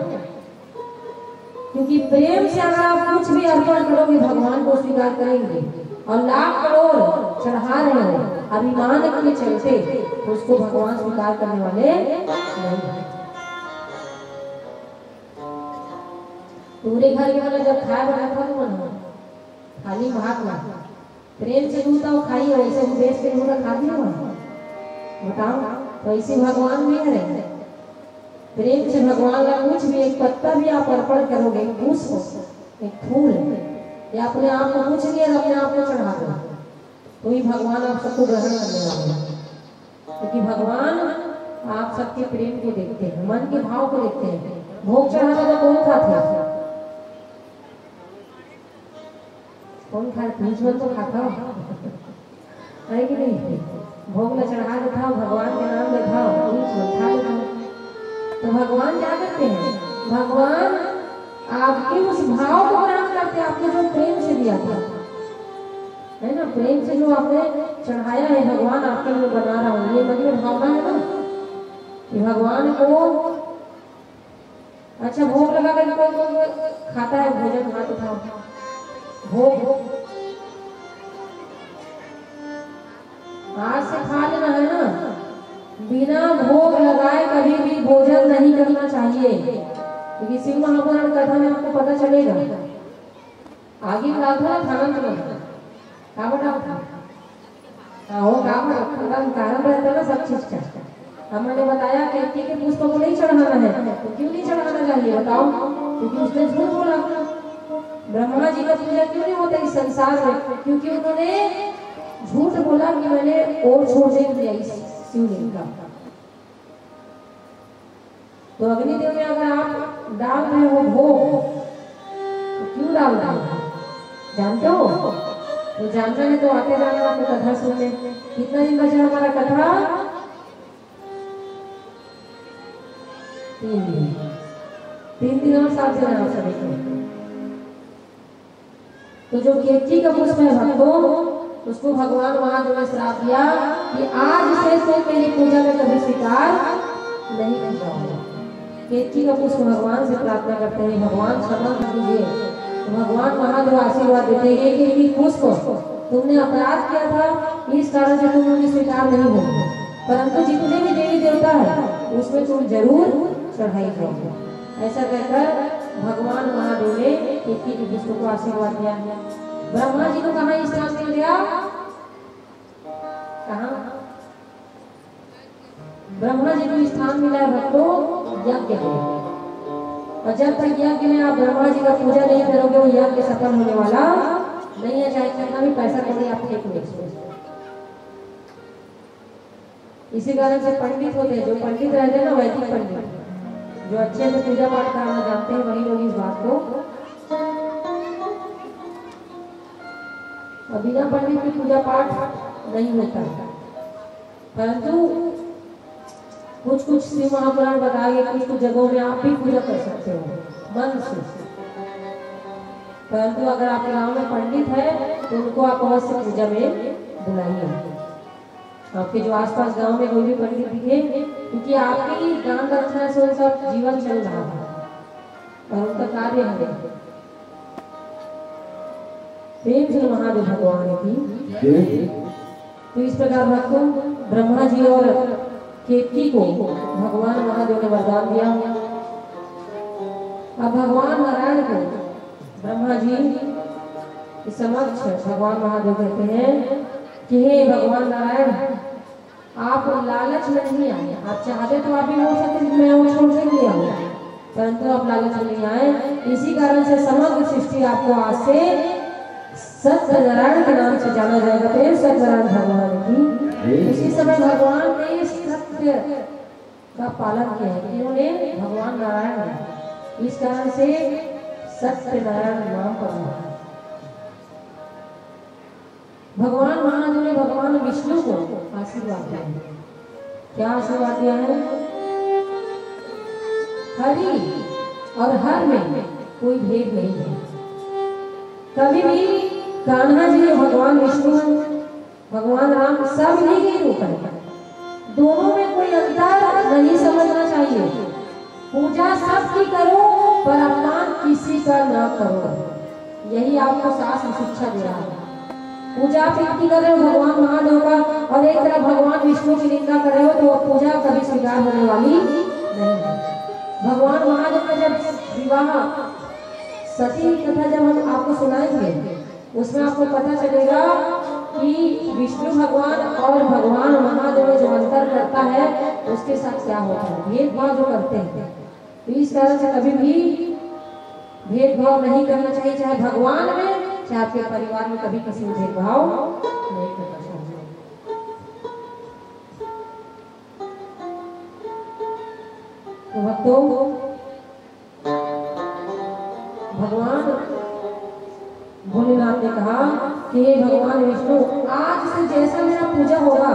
क्योंकि प्रेम से अगर आप कुछ भी अर्पण करोगे भगवान को स्वीकार करेंगे। और लाख करोड़ चढ़ा रहे हो अभिमान के चलते, तो उसको भगवान स्वीकार करने वाले नहीं। पूरे घर के वाला जब खाया बना था तो बना खाली भात ना, प्रेम से दूधा वो खाई, वैसे उद्देश्य से दूधा खा दिया बताओ। तो ऐसे भगवान भी है, प्रेम से भगवान का कुछ भी, एक पत्ता भी आप अर्पण करोगे, एक पुष्प, एक फूल, या अपने आप को कुछ नहीं है, अपने आप को चढ़ा दो, तो ही भगवान आप सबको ग्रहण करने वाले हैं। क्योंकि भगवान आप सबके प्रेम को देखते हैं, मन के भाव को देखते हैं। भोग चढ़ाना तो कौन खाता है? कौन खाए? प्रिंसिपल तो खाता है कि नहीं? भोग में चढ़ा देता हो, भगवान के नाम लेता हो, प्रिंसिपल खा लेता हो। तो भगवान क्या करते हैं? भगवान आपके उस भाव को ग्रहण करते हैं, आपने जो प्रेम से दिया था, है ना, प्रेम से जो आपने चढ़ाया है, भगवान आपके लिए बना रहा हूँ, ये मतलब भावना है ना कि भगवान को। अच्छा, भोग लगा कर कोई खाता है भोजन, हाथ उठाओ, भोग हाथ से खा लेना है ना, बिना भोग लगाए कभी भी भोजन नहीं करना चाहिए। क्योंकि शिव महापुराण कथा में आपको पता चलेगा, आगे प्रार्थना ध्यान तो का बताओ, वो काम कारण रहता है ना सब चीज का। हमने बताया केतकी के पुष्प को नहीं चढ़ाना है, तो क्यों नहीं चढ़ाना चाहिए बताओ? क्योंकि उसने झूठ बोला। ब्रह्मा जी का पूजा क्यों नहीं होता इस संसार में? क्योंकि उन्होंने झूठ बोला कि मैंने और छोड़ दिया इस शिवलिंग का। तो अग्निदेव में अगर आप डाल रहे हो भोग, तो क्यों डाल रहे हो? जानते हो? तो जानना है तो आते जाना आपको कथा सुनने। कितना दिन बचा हमारा कथा? 3 दिन। 3 दिन और 7 दिन आप सभी को। तो जो केतकी का पुष्प है भक्तों, उसको भगवान महादेव ने श्राप दिया कि आज से तुम मेरी पूजा में कभी स्वीकार नहीं कर जाओगे। केतकी का पुष्प भगवान से प्रार्थना करते हैं, भगवान क्षमा कर दीजिए। तो भगवान महादेव आशीर्वाद देते हैं कि ये पुष्प तुमने अपराध किया था, इस कारण से तुम उन्हें स्वीकार नहीं होंगे, परंतु जितने भी देवी देवता है उसमें तुम जरूर चढ़ाई करोगे। ऐसा कहकर भगवान महादेव ने केतकी के पुष्प को आशीर्वाद दिया। ब्रह्मा जी को कहाँ स्थान मिल गया? कहाँ? ब्रह्मा जी को स्थान मिला है भक्तों यज्ञ में। और जब तक यज्ञ में आप ब्रह्मा जी का पूजा नहीं करोगे वो यज्ञ सफल होने वाला नहीं है, चाहे कितना भी पैसा कमाए आप फेंक दो। इसी कारण से पंडित होते हैं, जो पंडित रहते हैं ना वैदिक पंडित, जो अच्छे से पूजा पाठ करना जानते हैं वही लोग इस बात को। और बिना पंडित की पूजा पाठ नहीं होता, परंतु कुछ श्री महापुराण बताएंगे, कुछ जगहों में आप भी पूजा कर सकते हो मन से। परंतु अगर आपके गांव में पंडित है तो उनको आप अवश्य पूजा में बुलाइए। आपके जो आसपास गांव में कोई भी पंडित दिखे, क्योंकि आपके ही दान दक्षिणा से उनका जीवन चल रहा है और उनका कार्य है। प्रेम से महादेव भगवान की। तो इस प्रकार भक्तों ब्रह्मा जी और केतकी को भगवान महादेव ने वरदान दिया। अब भगवान नारायण को ब्रह्मा जी के समक्ष भगवान महादेव कहते हैं कि हे भगवान नारायण, आप लालच में नहीं आए। आप चाहते तो आप भी बोल सकते हैं मैं वो छोड़ के लिया हूँ, परंतु आप लालच में नहीं आए। इसी कारण से समग्र सृष्टि आपको आज से सत्यनारायण के नाम से जाना जाएगा। फिर सत्यनारायण भगवान की उसी समय भगवान ने सत्य का पालन किया है, इन्होंने भगवान नारायण है, इस कारण से सत्यनारायण नाम पड़ा। भगवान महादेव ने भगवान विष्णु को आशीर्वाद दिया है। क्या आशीर्वाद दिया है? हरि और हर में कोई भेद नहीं है। कभी भी कान्हा जी भगवान विष्णु भगवान राम सब नहीं के रूप है, दोनों में कोई अंतर नहीं समझना चाहिए। पूजा सबकी करो पर अपमान किसी का ना करो, यही आपको शास्त्र शिक्षा दे रहा है। पूजा आप इनकी कर रहे हो भगवान महादेव का और एक तरफ भगवान विष्णु की निंदा कर रहे हो, तो वो पूजा कभी स्वीकार होने वाली नहीं है। भगवान महादेव का जब विवाह सती कथा जब हम आपको सुनाएंगे उसमें आपको पता चलेगा कि विष्णु भगवान और भगवान महादेव जो अंतर करता है उसके साथ क्या होता है, भेदभाव जो करते हैं। तो इस कारण से कभी भी भेदभाव नहीं करना चाहिए, चाहे भगवान में चाहे आपके परिवार में, कभी किसी में भेदभाव नहीं करना चाहिए। तो भक्तों भगवान भोलेनाथ ने कहा कि हे भगवान विष्णु, आज से जैसा मेरा पूजा होगा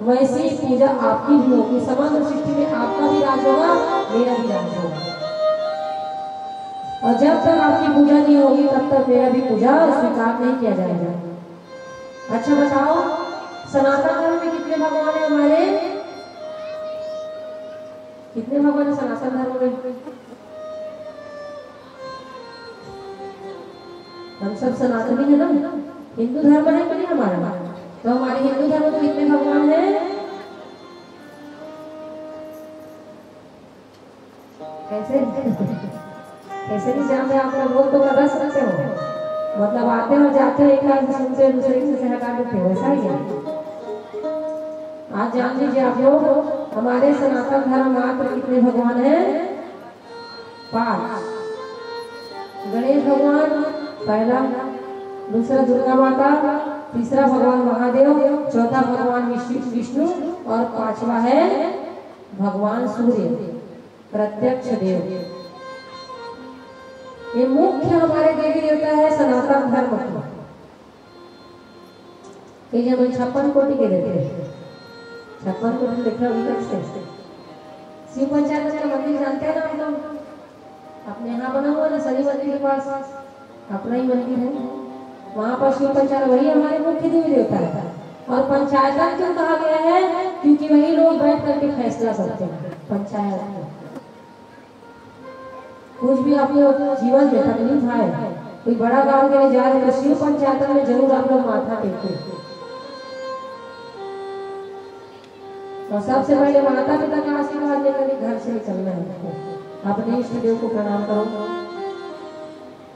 वैसी पूजा आपकी भी होगी। समग्र सृष्टि में आपका भी राज होगा, मेरा भी राज होगा। और जब तक आपकी पूजा नहीं होगी तब तक मेरा भी पूजा स्वीकार नहीं किया जाएगा। अच्छा बताओ, सनातन धर्म में कितने भगवान है हमारे? कितने भगवान है सनातन धर्म में? हम सब सनातनी है ना, हिंदू धर्म है कि नहीं हमारा? तो हमारे हिंदू धर्म में कितने भगवान हैं? कैसे कैसे नहीं जानते आप लोग? बोल तो बता सकते हो, मतलब आते हो जाते हो, एक लाख सुनते दूसरे से हटा देते हो, ऐसा ही है। आज जान लीजिए आप लोग, हमारे सनातन धर्म मात्र कितने भगवान हैं? 5। गणेश भगवान पहला, दूसरा दुर्गा माता, तीसरा भगवान महादेव, चौथा भगवान विष्णु और 5वां है भगवान सूर्य प्रत्यक्ष देव। ये मुख्य हमारे देवी देवता है सनातन धर्म का। ये हम 56 कोटि के देते हैं, 56 कोटि लिखा उनका से शिव पंचायत का मंदिर जानते हैं ना आप लोग? अपने यहाँ बना हुआ ना शनि मंदिर के पास अपना ही मंदिर है, वहाँ पर शिव पंचायत वही हमारे मुख्य देवी देवता है। और पंचायत क्यों कहा गया है? क्योंकि वही लोग बैठ करके फैसला करते हैं पंचायत में। कुछ भी आपके जीवन में तकलीफ आए, कोई बड़ा काम के लिए जा रहे तो शिव पंचायत में जरूर आप लोग माथा टेके। और सबसे पहले माता पिता का आशीर्वाद लेकर घर से निकलना है। अपने इष्ट देव को प्रणाम करो।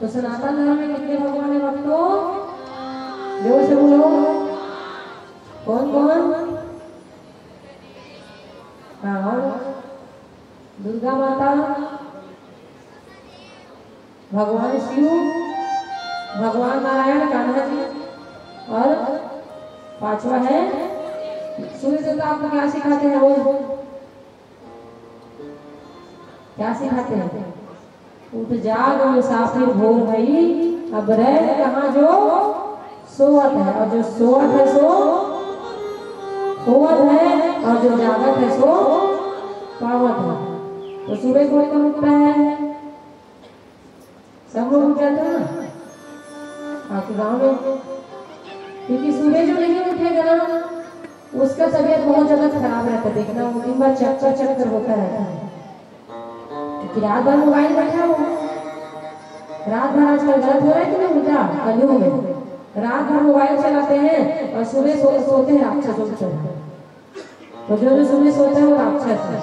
तो सनातन धर्म में कितने भगवान है भक्तों? जोर से बोलो, कौन कौन? हाँ, और दुर्गा माता, भगवान शिव, भगवान नारायण कान्हा जी, और पांचवा है सूर्य देवता। आपको क्या सिखाते हैं रोज? क्या सिखाते हैं? उठ जाग मुसाफिर भोर भई, अब रह कहाँ जो सोवत है, और जो सोवत है सो खोवत है, और जो जागत है सो पावत है। तो सूर्य को कौन उठता है? सब लोग उठ जाते हैं ना आपके गाँव में, क्योंकि सूर्य जो नहीं उठेगा ना उसका तबीयत बहुत ज्यादा खराब रहता है। देखना वो दिन भर चक्कर चक्कर होता रहता है, कि रात भर मोबाइल बैठा हो, रात भर आजकल गलत हो रहा है कि नहीं? उल्टा कलयुग में रात भर मोबाइल चलाते हैं और सुबह सोते हैं राक्षसों की तरह। तो जो सुबह सोते हैं वो राक्षस है।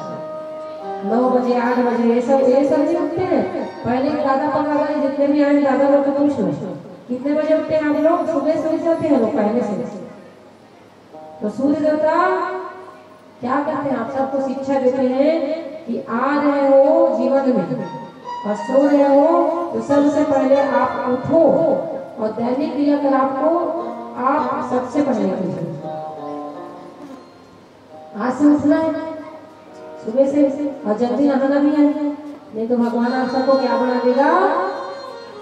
9 बजे 8 बजे ये सब नहीं उठते हैं। पहले दादा परदादा जितने भी आए दादा लोग को पूछ लो कितने बजे उठते हैं आप लोग? सुबह सोते जाते हैं लोग पहले से। तो सूर्य देवता क्या करते हैं? आप सबको शिक्षा देते हैं कि आ रहे हो जीवन में और सो रहे हो तो सबसे पहले आप उठो और दैनिक क्रियाकलाप को आप सबसे पहले कीजिए। आज से उठना है सुबह से, और जल्दी नहाना भी है, नहीं तो भगवान आप सबको क्या बना देगा?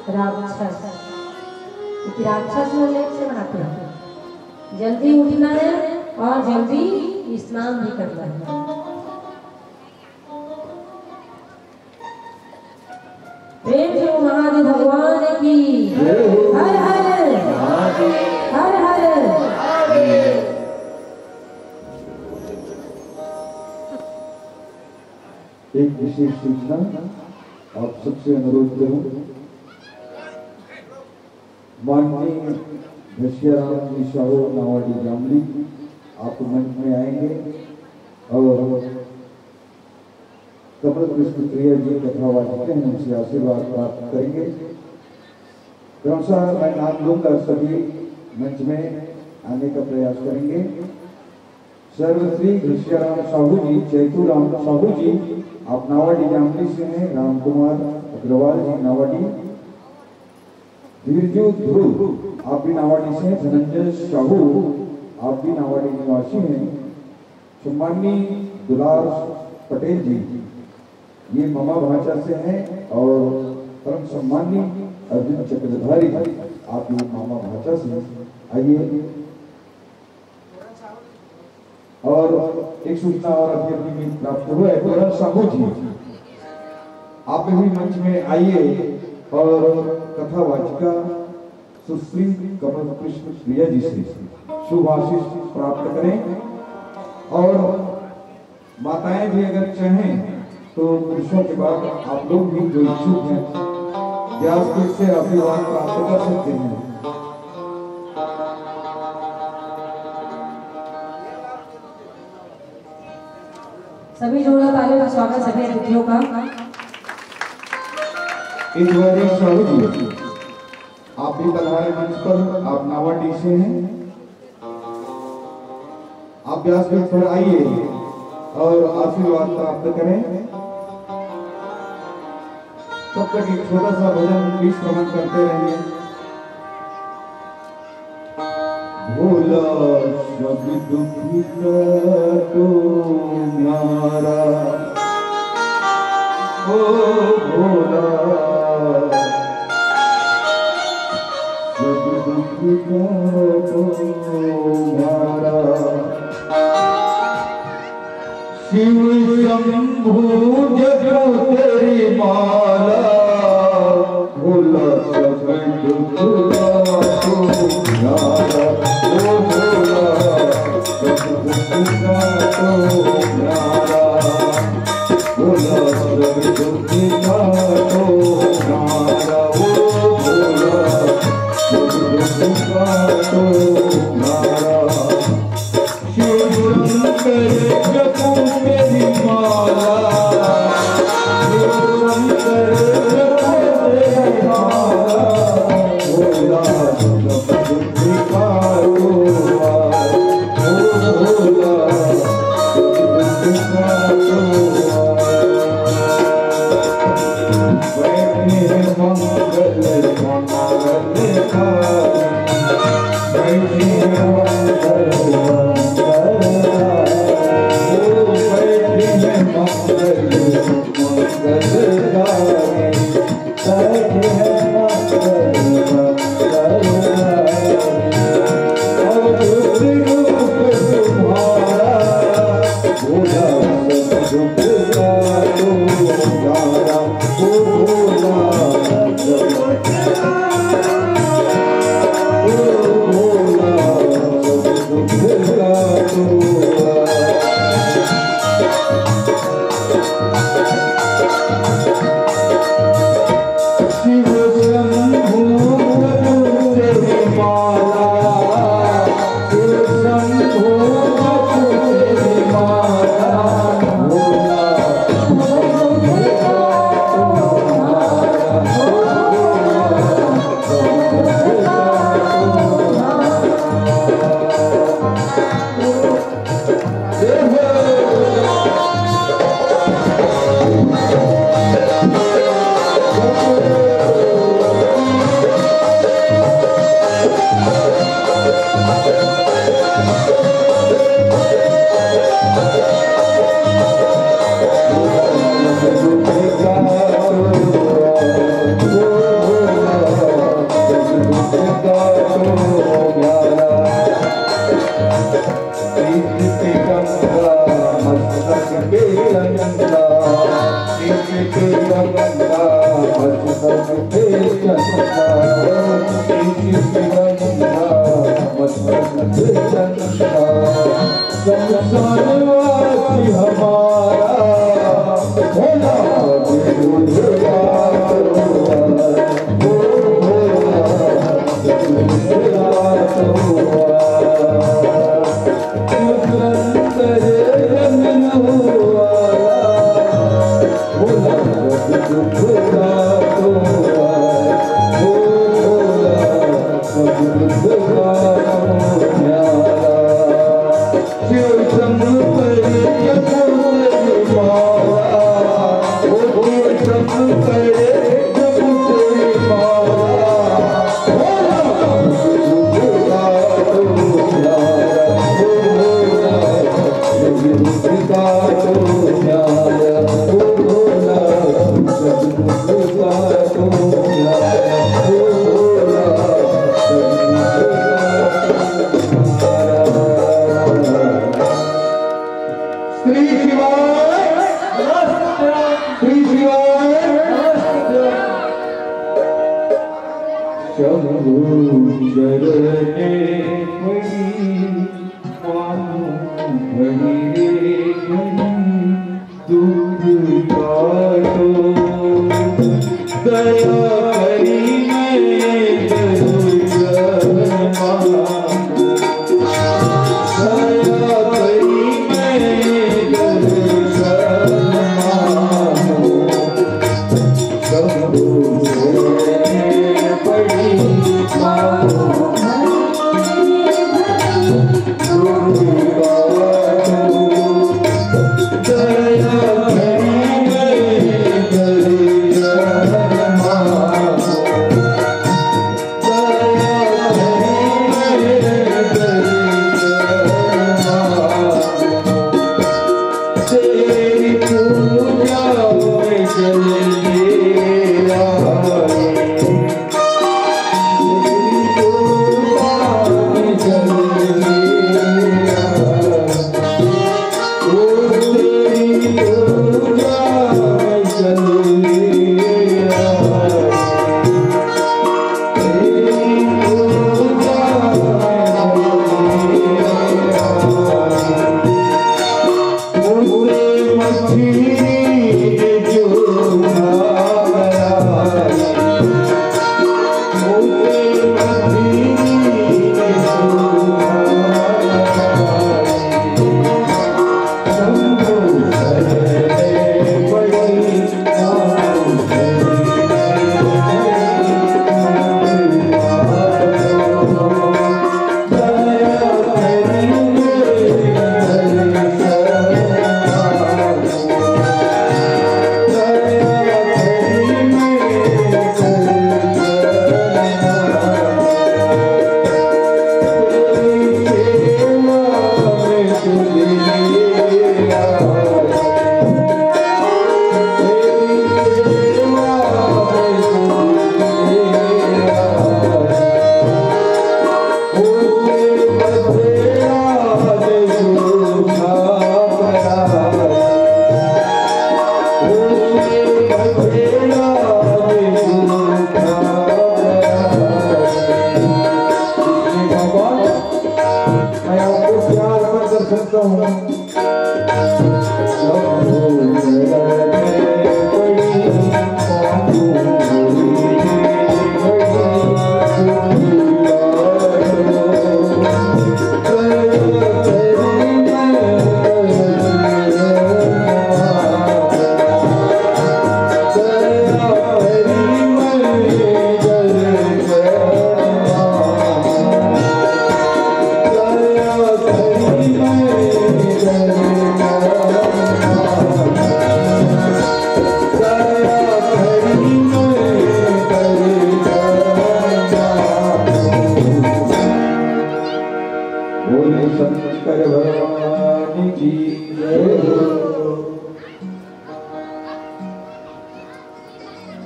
राक्षस। क्योंकि राक्षस लोग लेट से नहाते हैं। जल्दी उठना है और जल्दी स्नान भी करना है। प्रेम से महादेव भगवान की हर हर हर हर। एक विशेष सूचना आप सबसे अनुरोध करूं, माननीय घसियाराम जी साहू नावाडी जामली आप मंच में आएंगे और कमल कृष्ण प्रिया जी कथावाचक हैं, उनसे आशीर्वाद प्राप्त करेंगे। क्रमशः मैं नाम लूंगा, सभी मंच में आने का प्रयास करेंगे। सर्वश्री घसियाराम साहू जी, चैतुराम साहू जी आप नावाडी जामली से हैं, राम कुमार अग्रवाल जी नावाडी, धीरजू ध्रुव आप भी नावाडी से हैं, धनंजय साहू आप भी नावाडी निवासी हैं, सम्मानी दुलार पटेल जी ये मामा भाषा से हैं, और परम सम्मानी अर्जुन चक्रधारी आप ये मामा भाषा से। आइए, और एक सूचना और अभी प्राप्त हुआ है, पूरा साहू जी आप भी मंच में आइए और कथावाचिका सुश्री कमल कृष्ण प्रिया जी से शुभ आशीष प्राप्त करें। और माताएं भी अगर चाहें तो पुरुषों के बाद आप लोग भी जो इच्छुक हैं व्यासपीठ से आशीर्वाद प्राप्त कर सकते हैं। सभी जोड़ा तालियों का स्वागत सभी अतिथियों का। ईश्वरी साहू जी आप भी पधारे मंच पर, आप नावाडी से हैं, आप व्यासपीठ पर आइए और आशीर्वाद प्राप्त करें। तब तक एक छोटा सा भजन भी श्रवण करते रहेंगे। भोला सब दुखी तो न्यारा, ओ भोला सब दुखी तो न्यारा, शिव शंभु जगो तेरी माला, भोला सब दुख तो न्यारा, ओ भोला सब दुख तो न्यारा, भोला सब दुख तो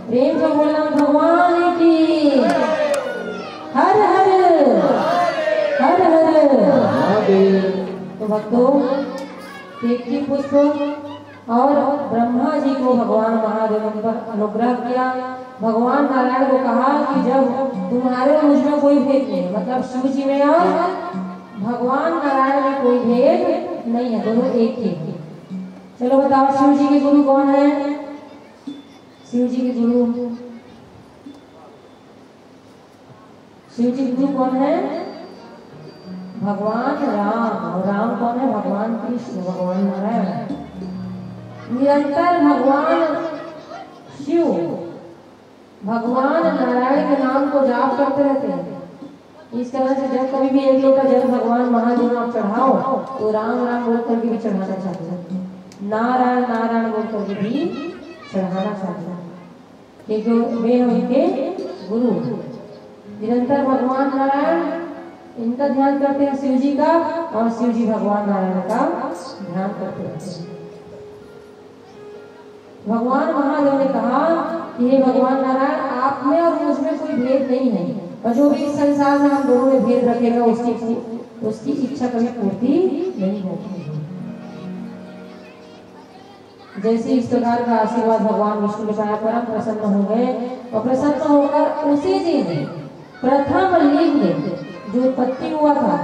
प्रेम से बोलना भगवान की। हर हर हर हर महादेव। तो भक्तों तेजी पुष्प और ब्रह्मा जी को भगवान महादेव ने पर अनुग्रह किया। भगवान नारायण को कहा कि जब तुम्हारे और मुझमें कोई भेद नहीं है, मतलब शिव जी में और भगवान नारायण में कोई भेद नहीं है, दोनों एक ही है। चलो बताओ शिव जी के गुरु कौन है? शिव जी के गुरु, शिव जी के गुरु कौन है? भगवान राम। और राम कौन है? भगवान कृष्ण, भगवान नारायण। निरंतर भगवान शिव भगवान नारायण के नाम को जाप करते रहते हैं। इस तरह से जब कभी भी एक लोटा जल भगवान महादेव आप चढ़ाओ तो राम राम बोल करके भी चढ़ाना चाहते हैं, नारायण नारायण बोल करके भी चढ़ाना चाहते हैं, क्योंकि वे हैं उनके गुरु। निरंतर भगवान नारायण इनका ध्यान करते हैं, शिव जी का, और शिव जी भगवान नारायण का ध्यान करते रहते हैं। भगवान महादेव ने कहा कि हे भगवान नारायण, आप में और मुझ में कोई भेद नहीं है, और जो भी इस संसार में हम दोनों में भेद रखेगा उसकी इच्छा कभी पूर्ति नहीं होगी। जैसे इस प्रकार का आशीर्वाद भगवान विष्णु ने पाया, परम प्रसन्न हो गए, और प्रसन्न होकर उसी दिन प्रथम लिंग जो उत्पत्ति हुआ था,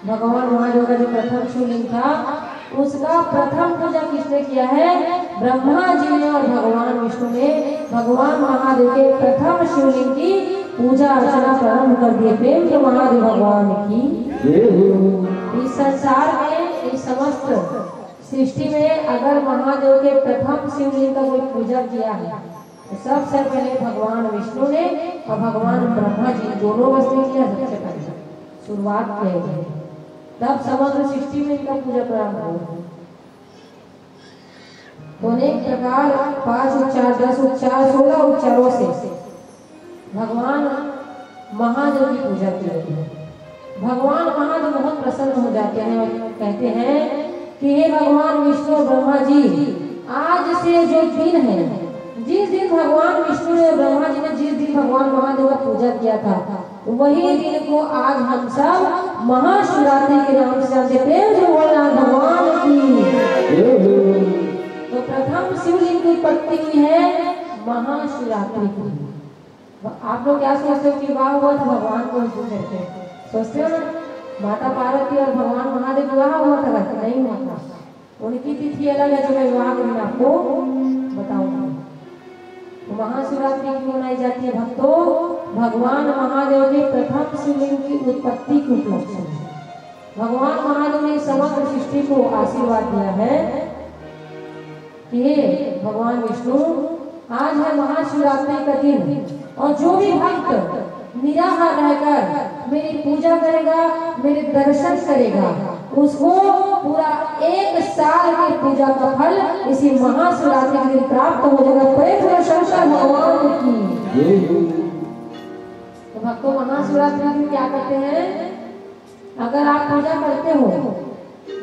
भगवान महादेव का जो प्रथम शिवलिंग था, उसका प्रथम पूजा किसने किया है? ब्रह्मा जी ने और भगवान विष्णु ने भगवान महादेव के प्रथम शिवलिंग की पूजा अर्चना प्रारंभ कर दिए। प्रेम के महादेव भगवान की। इस संसार में, इस समस्त सृष्टि में अगर महादेव के प्रथम शिवलिंग का कोई पूजा किया है तो सबसे पहले भगवान विष्णु ने और भगवान ब्रह्मा जी दोनों वस्तु किया, सबसे पहले शुरुआत किए, तब समग्र सृष्टि में इनका पूजा प्रारंभ हुआ। तो अनेक प्रकार 5 उपचार, 10 उपचार, 16 उपचारों से भगवान महादेव की पूजा की जाती है। भगवान महादेव बहुत प्रसन्न हो जाते हैं और कहते हैं कि हे भगवान विष्णु और ब्रह्मा जी, आज से जो दिन है, जिस दिन भगवान विष्णु और ब्रह्मा जी ने जिस दिन भगवान महादेव का पूजा किया था, वही दिन को आज हम सब महाशिवरात्रि के नाम से जानते। प्रेम से बोलना भगवान की। तो प्रथम शिवलिंग की उत्पत्ति हुई है महाशिवरात्रि की। आप लोग क्या सोचते हो कि विवाह हुआ तो भगवान को कहते हैं, सोचते हो ना? माता पार्वती और भगवान महादेव विवाह हुआ था? नहीं हुआ था, उनकी तिथि अलग है जो मैं विवाह के दिन आपको बताऊंगा। महाशिवरात्रि क्यों मनाई जाती है भक्तों? भगवान महादेव के प्रथम शिवलिंग की उत्पत्ति के उपलक्ष्य में भगवान महादेव ने समग्र सृष्टि को आशीर्वाद दिया है कि हे भगवान विष्णु, आज है महाशिवरात्रि का दिन, और जो भी भक्त निराहार रहकर मेरी पूजा करेगा, मेरे दर्शन करेगा, उसको पूरा 1 साल की पूजा का फल इसी महाशिवरात्रि के दिन प्राप्त हो जाएगा। प्रेम शंकर भगवान की। तो भक्तों महाशिवरात्रि में क्या करते हैं? अगर आप पूजा करते हो,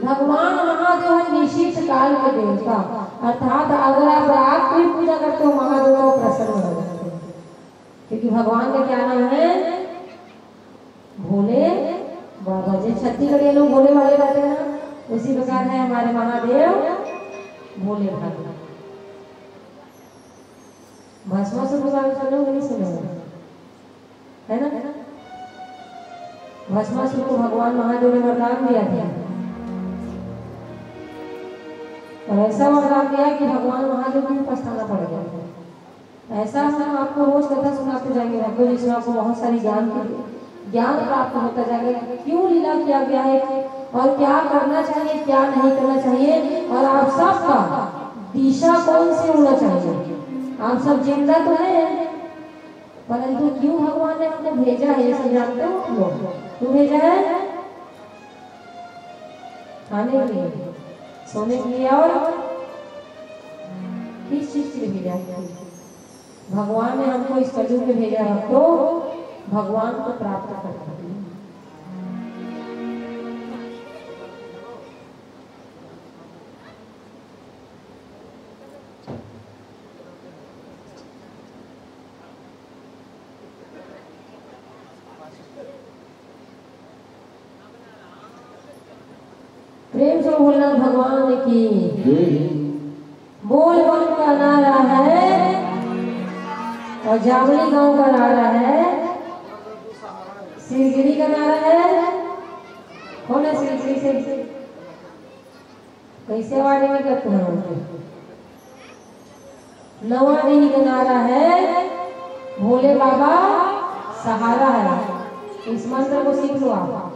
भगवान महादेव है निश्चित काल के देवता, अर्थात अगर आप रात को पूजा करते हो महादेव को प्रसन्न हो जाते हैं, क्योंकि भगवान का क्या नाम है? भोले बाबा। जी छत्तीसगढ़ लोग भोले वाले रहते हैं ना, उसी प्रकार है हमारे महादेव भोले बाबा। भस्मासुर के बारे में सुने हो नहीं सुने हो? है ना? भस्मासुर को भगवान महादेव ने वरदान दिया था, और ऐसा वरदान दिया कि भगवान महादेव को पछताना पड़ गया। ऐसा हम आपको रोज कथा सुनाते जाएंगे भक्तों, जिसमें आपको बहुत सारी ज्ञान प्राप्त होता जाएगा, क्यों लीला किया गया है और क्या करना चाहिए, क्या नहीं करना चाहिए, और आप सबका दिशा कौन सी होना चाहिए। आप सब जिंदा तो हैं, परंतु क्यों भगवान ने हमको भेजा है ये सब जानते हो लोग? क्यों भेजा है? खाने के लिए, सोने के लिए, और किस चीज के लिए भेजा है? भगवान ने हमको इस कलयुग में भेजा है तो भगवान को प्राप्त करने के लिए। प्रेम से बोलना भगवान की। बोल बम का नारा है और जावली गांव का नारा है, सिरगिरी का नारा है। कौन है सिरगिरी से? कैसे वाड़े में करते हैं? नवादेही का नारा है, भोले बाबा सहारा है। इस मंत्र को सीख लो आप,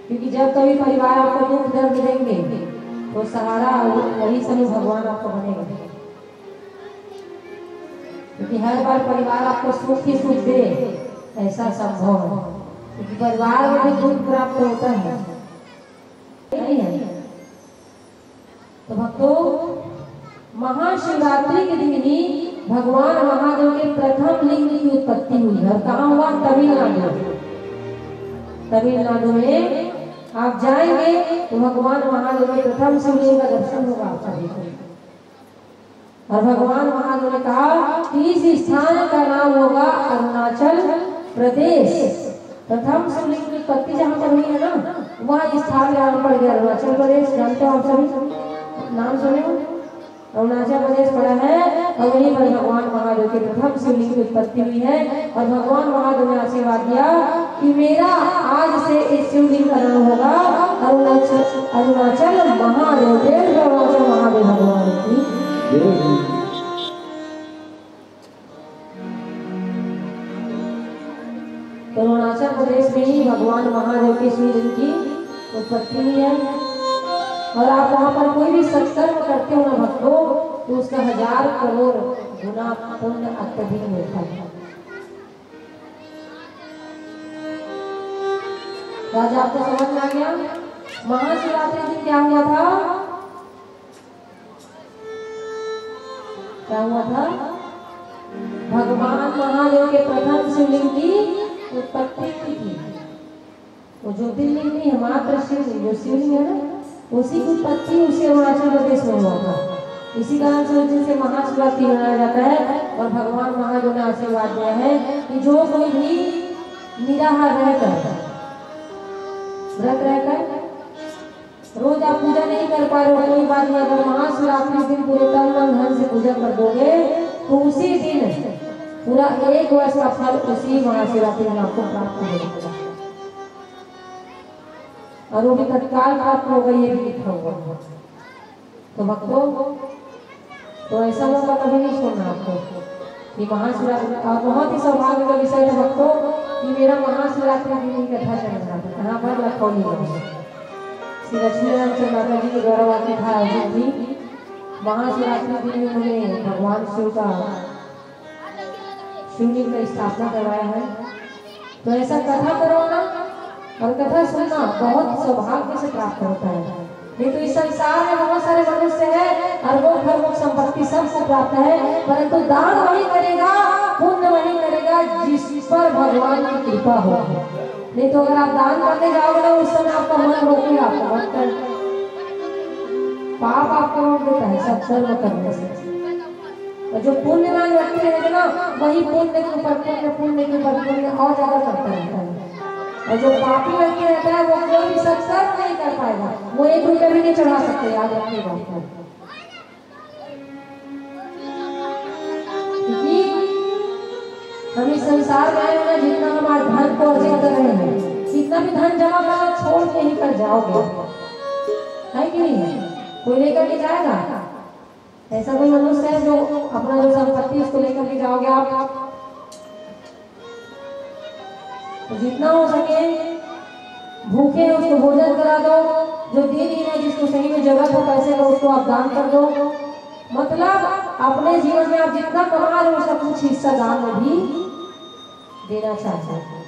क्योंकि जब कभी परिवार आपको दुख दर्द देंगे तो सहारा वही समय भगवान आपको बनेगा। क्योंकि हर बार परिवार आपको सुख ही सुख दे ऐसा संभव है, क्योंकि परिवार में भी दुख प्राप्त होता है। तो भक्तों, महाशिवरात्रि के दिन ही भगवान महादेव के प्रथम लिंग की उत्पत्ति हुई है। कहाँ हुआ? तमिलनाडु। तमिलनाडु में आप जाएंगे तो भगवान महादेव के प्रथम शिवलिंग का दर्शन होगा आप सभी को। और भगवान महादेव ने कहा कि इस स्थान का नाम होगा अरुणाचल प्रदेश। प्रथम शिवलिंग की उत्पत्ति जहाँ पर हुई है ना, वह स्थान का नाम पड़ गया अरुणाचल प्रदेश। जानते हो आप सभी? नाम सुने हो? अरुणाचल प्रदेश पड़ा है और वहीं पर भगवान महादेव के प्रथम शिवलिंग की उत्पत्ति हुई है। और भगवान महादेव ने आशीर्वाद दिया कि मेरा आज से इस शिवलिंग का नाम होगा अरुणाचल महादेव। अरुणाचल महादेव भगवान की। तो अरुणाचल प्रदेश में ही भगवान महादेव के शिवलिंग की उत्पत्ति हुई है। और आप वहाँ पर कोई भी सत्कर्म करते हो ना भक्तों, तो उसका 1000 करोड़ गुना पुण्य अत्यधिक मिलता है। तो आज आपको समझ में आ गया महाशिवरात्रि दिन क्या हुआ था? क्या हुआ था? भगवान महादेव के प्रथम शिवलिंग की उत्पत्ति हुई थी। वो ज्योतिर्लिंग नहीं है, मात्र शिवलिंग, जो शिवलिंग है ना, उसी की उत्पत्ति उसी अरुणाचल प्रदेश में हुआ था। इसी कारण से उस दिन से महाशिवरात्रि मनाया जाता है। और भगवान महादेव ने आशीर्वाद दिया है कि जो कोई भी निराहार रहकर, व्रत रहकर रोज आप पूजा नहीं कर पा रहे हो, कोई बात नहीं, अगर महाशिवरात्रि दिन पूरे तन मन धन से पूजा कर दोगे तो उसी दिन पूरा 1 वर्ष का फल उसी महाशिवरात्रि में आपको प्राप्त होगा। और वो भी तत्काल प्राप्त होगा, ये भी लिखा हुआ। तो भक्तों, तो ऐसा मौका कभी नहीं छोड़ना आपको कि महाशिवरात्रि बहुत ही सौभाग्य का विषय है भक्तों कि मेरा महाशिवरात्रि की कथा चल रहा था। कहाँ पर? लखनऊ में श्री लक्ष्मी नारायण चंद्र माता जी के द्वारा वाकई था आयोजित थी। महाशिवरात्रि दिन में उन्होंने भगवान शिव का शिवलिंग का स्थापना करवाया है। तो ऐसा कथा करो ना, और कथा सुनना बहुत सौभाग्य से प्राप्त होता है। नहीं तो इस संसार में बहुत सारे मनुष्य हैं, अरबों खरबों संपत्ति सबको प्राप्त है, परंतु दान वही करेगा, पुण्य वही करेगा जिस पर भगवान की कृपा हो। नहीं तो अगर आप दान करने जाओगे ना, उस समय आपका मन रोकेगा, आपको मत कर, पाप आपको रोक देता है सब कर्म करने से। और जो पुण्यवान व्यक्ति रहेगा ना, वही पुण्य के ऊपर पुण्य, पुण्य के ऊपर पुण्य और ज्यादा करता रहता है। और जो पापी व्यक्ति रहता है वो कोई भी सत्कर्म नहीं कर पाएगा, वो 1 रुपया भी नहीं चढ़ा सकते। याद रखिएगा, क्योंकि हम इस संसार में आए ना, जितना हम आज धन को अर्जित कर रहे हैं, कितना भी धन जमा करना छोड़ के ही कर जाओगे, है कि नहीं? कोई लेकर के जाएगा? ऐसा कोई मनुष्य है जो अपना जो संपत्ति उसको लेकर के जाओगे आप? तो जितना हो सके भूखे हैं उसको भोजन करा दो, जो दीन है जिसको सही में जरूरत हो पैसे का उसको आप दान कर दो। मतलब अपने जीवन में आप जितना कमा रहे हो उसका कुछ हिस्सा दान में भी देना चाहते हैं,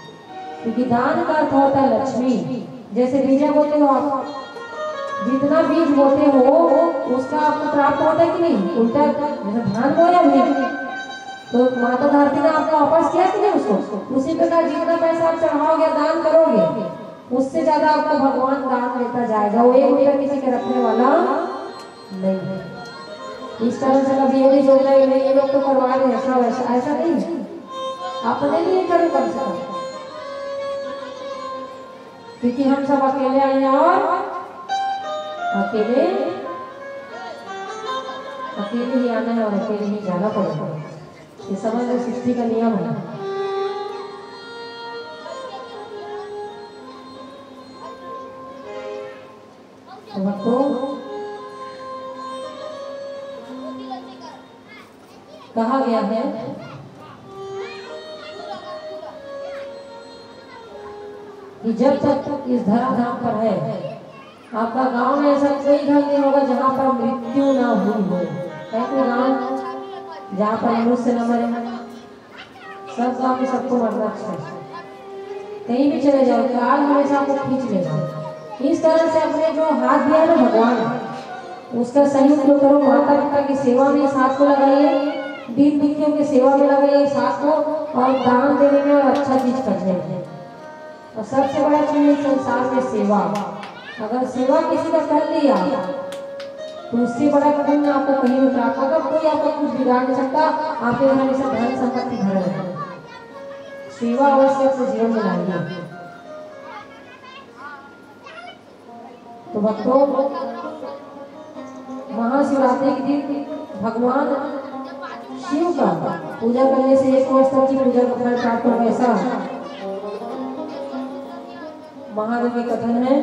क्योंकि दान का अर्थ होता है लक्ष्मी। जैसे बीजा बोते हो आप, जितना बीज बोते हो उसका आपको प्राप्त होता है कि नहीं? उल्टा जैसे धान बोया भी तो माता धरती ने आपको वापस किया कि नहीं उसको, उसी प्रकार जितना पैसा आप चढ़ाओगे दान करोगे उससे ज्यादा आपको भगवान दान देता जाएगा। वो 1 रुपया किसी के रखने वाला नहीं है। इस तरह से कभी ये भी सोचना है ये लोग तो करवा रहे हैं सब, ऐसा नहीं है। अपने लिए करो कम से कम, क्योंकि हम सब अकेले आए हैं और अकेले ही आना है और अकेले ही जाना पड़ेगा। ये समझ लो सृष्टि का नियम है। तो कहा गया है कि जब तक इस धराधाम पर है, आपका गांव में ऐसा कोई घर नहीं होगा जहां पर मृत्यु ना हुई हो। है कोई गांव जहां पर मनुष्य न मरे? सब गांव में सबको मरना चाहिए। कहीं भी चले जाओ काल हमेशा आपको खींच लेगा। इस तरह से अपने जो हाथ दिया ना भगवान, उसका सही उपयोग करो। माता पिता की सेवा में इस हाथ को लगाइए, दीन दुखियों की सेवा में लगाइए इस हाथ को, और दान देने में और अच्छा चीज करने में। और सबसे बड़ा चीज संसार में सेवा। अगर सेवा किसी का कर लिया तो उससे बड़ा पुण्य आपको कहीं नहीं प्राप्त होगा। कोई आपको कुछ बिगाड़ नहीं सकता। आपके घर हमेशा धन संपत्ति भरा रहेगा। सेवा अवश्य अपने जीवन में लाइए। तो भक्तों, महाशिवरात्रि के दिन भगवान शिव का पूजा करने से 1 वर्ष तक की पूजा का फल प्राप्त होगा। ऐसा महादेव के कथन है।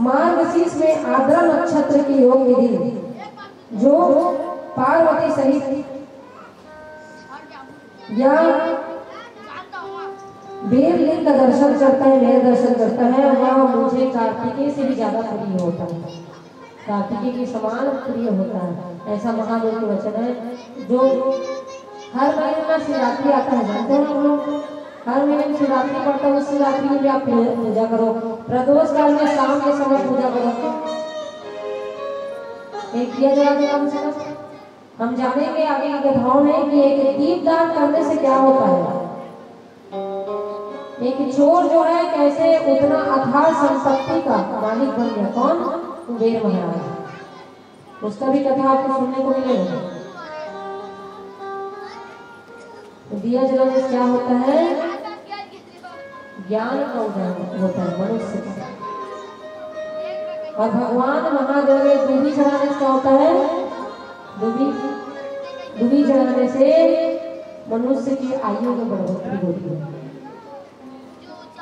मार्गशीर्ष में आर्द्रा नक्षत्र के योग के दिन जो पार्वती सहित या देवलिंग का दर्शन करता है, मेरे दर्शन करता है, वह मुझे कार्तिकेय से भी ज्यादा प्रिय होता है। कार्तिकेय के समान प्रिय होता है, ऐसा महादेव के वचन है। जो हर महीने में शिवरात्रि आता है, जानते हो आप लोग? हर महीने में शिवरात्रि पड़ता है। उस शिवरात्रि में भी आप पूजा करो। प्रदोष काल में शाम के समय पूजा करो। एक दिया जला दो कम से कम। हम जानेंगे आगे की कथाओं में कि एक दीप दान करने से क्या होता है। एक चोर जो है कैसे उतना अथाह संपत्ति का मालिक बन गया। कौन? कुबेर महाराज। उसका भी कथा आपको सुनने को मिलेगा। तो दिया जलाने से क्या होता है? ज्ञान का उदय होता है मनुष्य का। और भगवान महादेव में दूबी चढ़ाने से क्या होता है? दूबी चढ़ाने से मनुष्य की आयु में बढ़ोतरी होती है।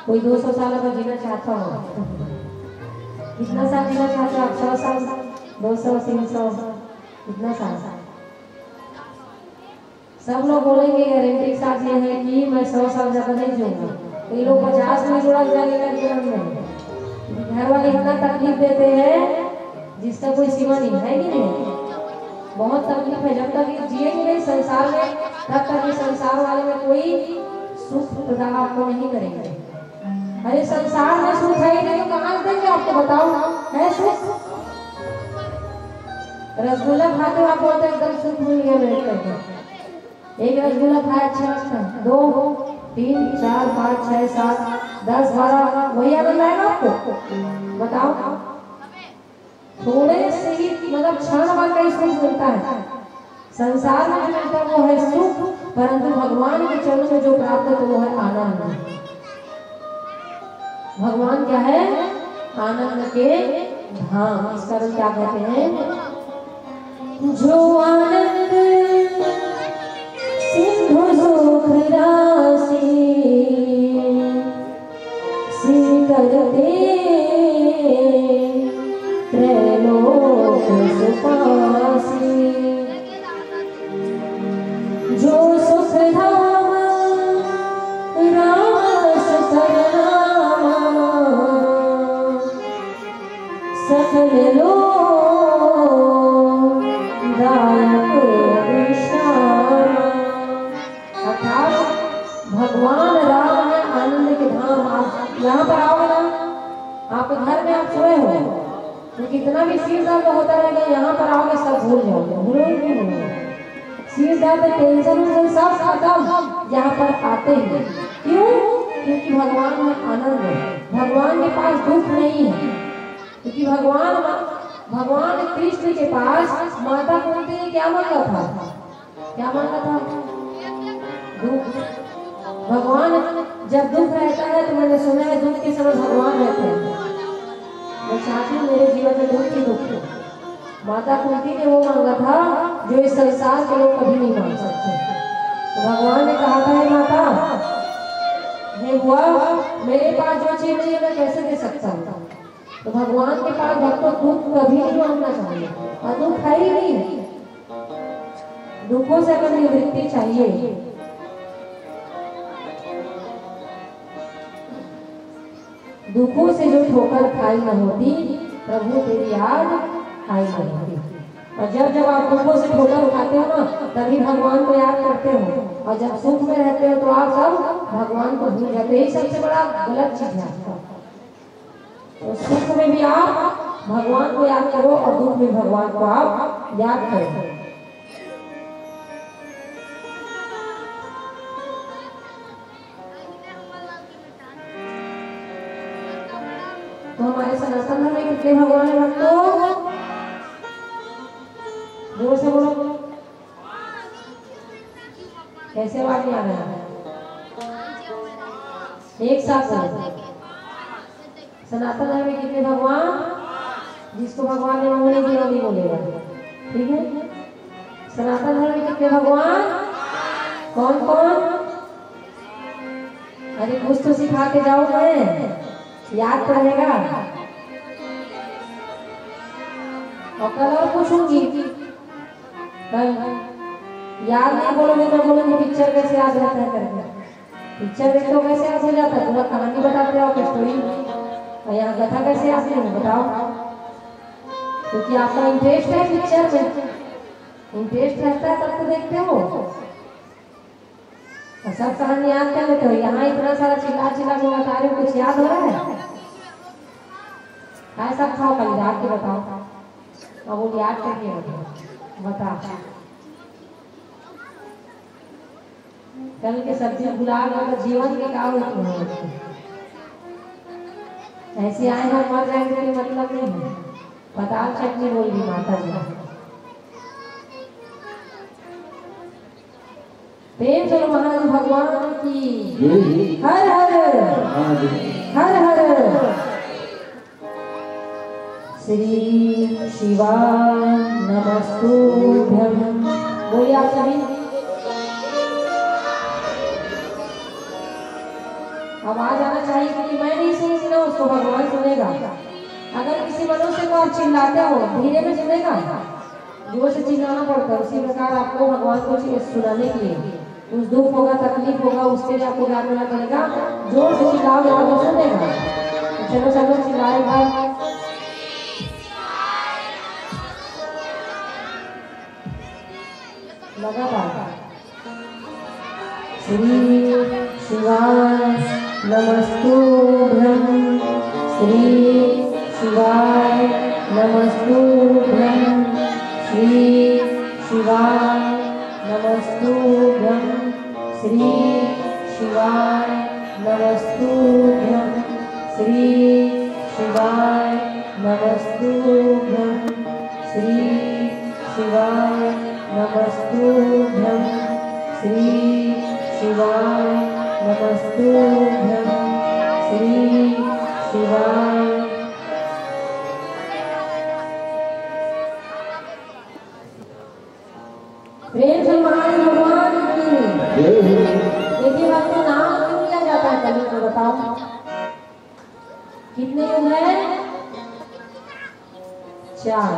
कोई 200 साल का जीना चाहता हो, कितना साल जीना चाहते हो आप? 100 साल, 200, 300, कितना साल? सब लोग बोलेंगे गारंटी के साथ ये है कि मैं 100 साल ज्यादा नहीं जीऊंगा। कई लोग 50 में जुड़ा जाएगा जीवन में। घर वाले इतना तकलीफ देते हैं जिसका कोई सीमा नहीं है कि नहीं? बहुत तकलीफ है। जब तक जिएंगे नहीं संसार में, तब तक इस संसार वाले में कोई सुख प्रदान आपको नहीं करेंगे। अरे संसार में सुख है ही नहीं, कहाँ देंगे आपको? बताओ, है सुख? रसगुल्ला खाते हो आप, बोलते एकदम सुख मिल गया मेरे को। एक रसगुल्ला खाया अच्छा लगता है, 2, 3, 4, 5, 6, 7, 10, 12, वही आनंद आएगा आपको? बताओ। थोड़े से ही मतलब क्षण भर का सुख मिलता है संसार में, मिलता वो है सुख, परंतु भगवान के चरणों में जो प्राप्त है तो वो है आनंद। भगवान क्या है? आनंद के धाम। इस कारण क्या कहते हैं? जो आनंद सिंधु सुख राशि करते त्रैलोक सुपासी, जो सुख धाम रास सरनामा सकल लोक दायक विश्राम। अर्थात भगवान राम है आनंद के धाम। आप यहाँ पर आओगे ना, आपके घर में आप सोए हो तो कितना भी सिर दर्द होता रहेगा, यहाँ पर आओगे सब भूल जाओगे। भूलोगे नहीं भूलोगे? सिर दर्द, टेंशन सब खत्म यहाँ पर आते हैं। क्यों? क्योंकि भगवान में आनंद है। भगवान के पास दुख नहीं है। क्योंकि भगवान कृष्ण के पास माता कुंती ने क्या मांगा था? क्या मांगा था? दुख। भगवान जब दुख रहता है तो मैंने सुना है दुख के समय भगवान रहते हैं। मैं चाहती हूँ मेरे जीवन में दुख ही दुख हो। माता कुंती ने वो मांगा था जो इस संसार के लोग कभी नहीं मांग सकते। तो भगवान ने कहा था, हे माता, हे बुआ, मेरे पास जो चीज नहीं है मैं कैसे दे सकता हूँ। तो भगवान के पास भक्तों दुख कभी नहीं मांगना चाहिए, और दुख है ही नहीं। दुखों से अगर निवृत्ति चाहिए, दुखों से जो ठोकर खाई न होती, प्रभु तेरी याद खाई न होती। और जब जब आप दुखों से ठोकर उठाते हो ना, तभी भगवान को याद करते हो। और जब सुख में रहते हो तो आप सब भगवान को भूल जाते हो। यही सबसे बड़ा गलत चीज है। तो सुख में भी आप भगवान को याद करो और दुख में भगवान को आप याद करो। तो हमारे सनातन धर्म में कितने भगवान है भक्तों? जोर से बोलो। कैसे बात नहीं आ रहा है? एक साथ बोलो। सनातन धर्म में कितने भगवान? जिसको भगवान ने मुंह नहीं दिया नहीं बोलेगा, ठीक है? सनातन धर्म में कितने भगवान? कौन कौन? अरे कुछ तो सिखा के जाओ, मैं याद तो रहेगा। और कल और पूछूंगी, कल याद नहीं बोलोगे मैं बोलूंगी पिक्चर कैसे याद रहता है करके। पिक्चर देखते हो कैसे याद हो जाता है? पूरा कहानी बताते हो, स्टोरी। और यहाँ कथा कैसे याद नहीं बताओ? क्योंकि आपका इंटरेस्ट है पिक्चर में, इंटरेस्ट रहता है तब तो देखते हो। और सब कहानी याद कर लेते हो। यहाँ इतना सारा चिल्ला चिल्ला के बता रहे हो, कुछ याद हो रहा है? ऐसा खाओ, कल याद के बताओ। अब वो याद करके बता। कल के सब्जी भुला गए, जीवन के क्या होती है? ऐसे आए हम मर जाएंगे कोई मतलब नहीं है। पताल चटनी बोल दी माता जी। प्रेम चलो महाराज भगवान की। हर हर हर हर श्री शिवाय नमस्तुभ्यं। बोलिए आप सभी। आवाज आना चाहिए, क्योंकि मैं नहीं सुनी ना उसको भगवान सुनेगा। अगर किसी मनुष्य को आप चिल्लाते हो, धीरे में सुनेगा, जोर से चिल्लाना पड़ता है। उसी प्रकार आपको भगवान को सुनाने के लिए कुछ दुख होगा, तकलीफ होगा, उसके लिए आपको क्या करना पड़ेगा? जोर से चिल्लाओगे तो सुनेगा। तो चलो चलो चिल्लाए भाई। लगातार श्री शिवाय नमस्तुभ्यं। श्री शिवाय नमस्तुभ्यं। श्री शिवाय नमस्तुभ्यं। श्री शिवाय नमस्तुभ्यं। श्री शिवाय नमस्तुभ्यं। श्री शिवाय नमस्तुभ्यं। श्री शिवाय नमस्तुभ्यं। श्री शिवाय। प्रेम से महान भगवान की। देखिए आपको नाम क्यों लिया जाता है कभी तो बताओ? कितने युग है? 4।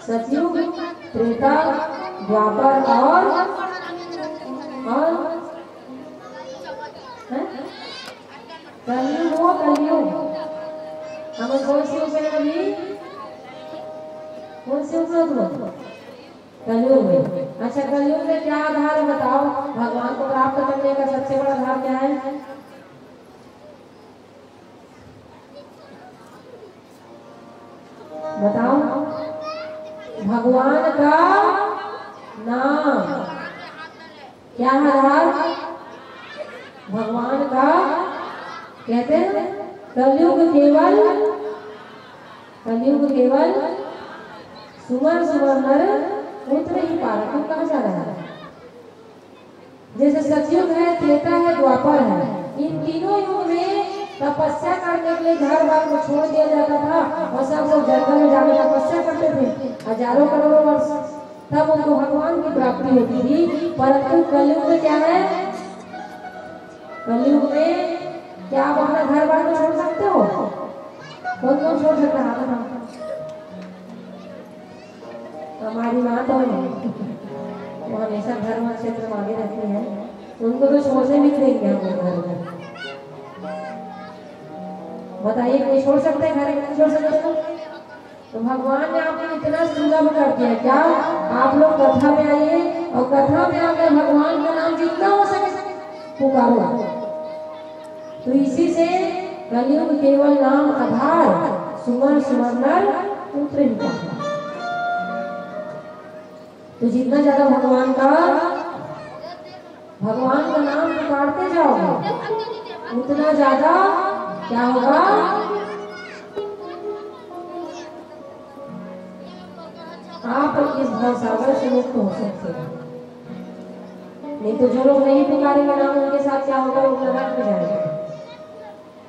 सतयुग, त्रेता, द्वापर और कलयुग। वो कलयुग हम कौन से युग में अभी? कौन से युग में? कलयुग में। अच्छा, कलयुग में क्या आधार है बताओ? भगवान को प्राप्त करने का सबसे बड़ा आधार क्या है? बताओ। भगवान का नाम। क्या आधार? भगवान का कहते हैं कलयुग केवल सुमन सुमन पुत्र ही पारा। क्यों कहा जा रहा है? जैसे सतयुग है, त्रेता है, द्वापर है। इन तीनों युग में तपस्या करने के लिए घर बार को छोड़ दिया जाता था और सब लोग जंगल में जाकर तपस्या करते थे हजारों करोड़ों वर्ष, तब उनको भगवान की प्राप्ति होती थी। परंतु कलयुग में क्या है, कलयुग में क्या आप अपना घर बार को छोड़ सकते हो? कौन कौन छोड़ सकता है? हमारी माँ तो वो हमेशा धर्म क्षेत्र में आगे रहती है, उनको तो छोड़ने भी नहीं देंगे हम घर में। बताइए कोई छोड़ सकते हैं घर, नहीं छोड़ सकते? तो भगवान ने आपको इतना सुलभ कर दिया, क्या आप लोग कथा में आइए और कथा में आकर भगवान का नाम जितना हो सके पुकारो। तो इसी से कलयुग केवल नाम आधार, सुमर सुमरनर पुत्र ही कहता। तो जितना ज्यादा भगवान का नाम पुकारते जाओगे उतना ज्यादा क्या होगा, आप इस भवसागर से मुक्त हो सकते हैं। नहीं तो जो लोग नहीं पुकारेंगे नाम, उनके साथ क्या होगा, वो नरक में जाएगा।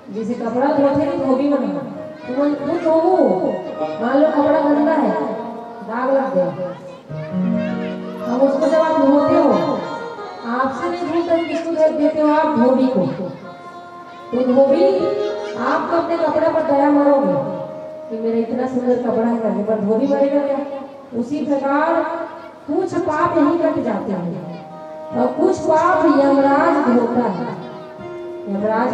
जैसे कपड़ा धोते नहीं धोबी बना, तुम खुद धोवो, मान लो कपड़ा गंदा है, दाग लग गया, अब उसको जब आप धोते हो, आपसे नहीं धोते, किसको देते हो आप? धोबी को। तो धोबी आप तो अपने कपड़े पर दया मरोगे कि मेरा इतना सुंदर कपड़ा है करने पर, धोबी मरेगा क्या? उसी प्रकार कुछ पाप यही कट जाते हैं और कुछ पाप यमराज धोता है। यमराज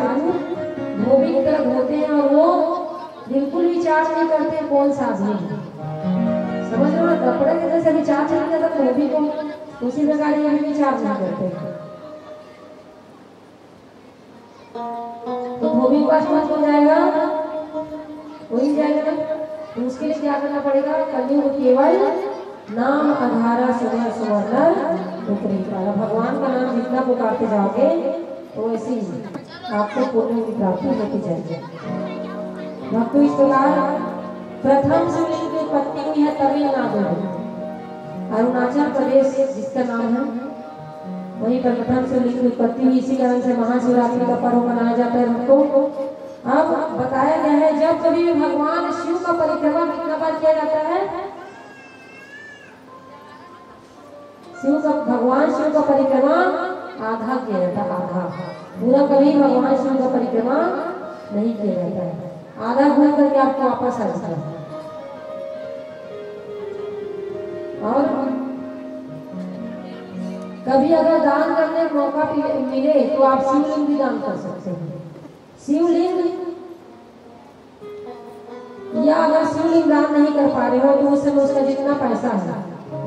धोबी की तरह धोते हैं और वो बिल्कुल विचार नहीं करते कौन सा आदमी है। समझ लो ना, कपड़े के जैसे विचार नहीं करता धोबी को, उसी प्रकार ये भी विचार नहीं करते। तो धोबी के पास कौन जाएगा? वही जाएगा। तो उसके लिए क्या करना पड़ेगा? कलयुग केवल नाम आधारा सुमर सुमरनर ऊपरी वाला। भगवान का नाम जितना पुकारते जाओगे तो वैसे ही आपको पुण्य की प्राप्ति होती जाएगी। भक्तों, इस प्रकार प्रथम शिवलिंग की उत्पत्ति हुई है तमिलनाडु में, अरुणाचल प्रदेश जिसका नाम है, वहीं पर प्रथम शिवलिंग की उत्पत्ति हुई। इसी कारण से महाशिवरात्रि का पर्व मनाया जाता है भक्तों। अब बताया गया है जब कभी भी भगवान शिव का परिक्रमा कितना बार किया जाता है? भगवान शिव का परिक्रमा आधा किया जाता है, आधा। पूरा कभी भगवान शिव का परिक्रमा नहीं किया जाता है, आधा घूम करके आपको वापस आ जाता है। और कभी अगर दान करने का मौका मिले तो आप शिवलिंग भी दान कर सकते हैं। शिवलिंग, या अगर शिवलिंग दान नहीं कर पा रहे हो तो उस समय उसका जितना पैसा है,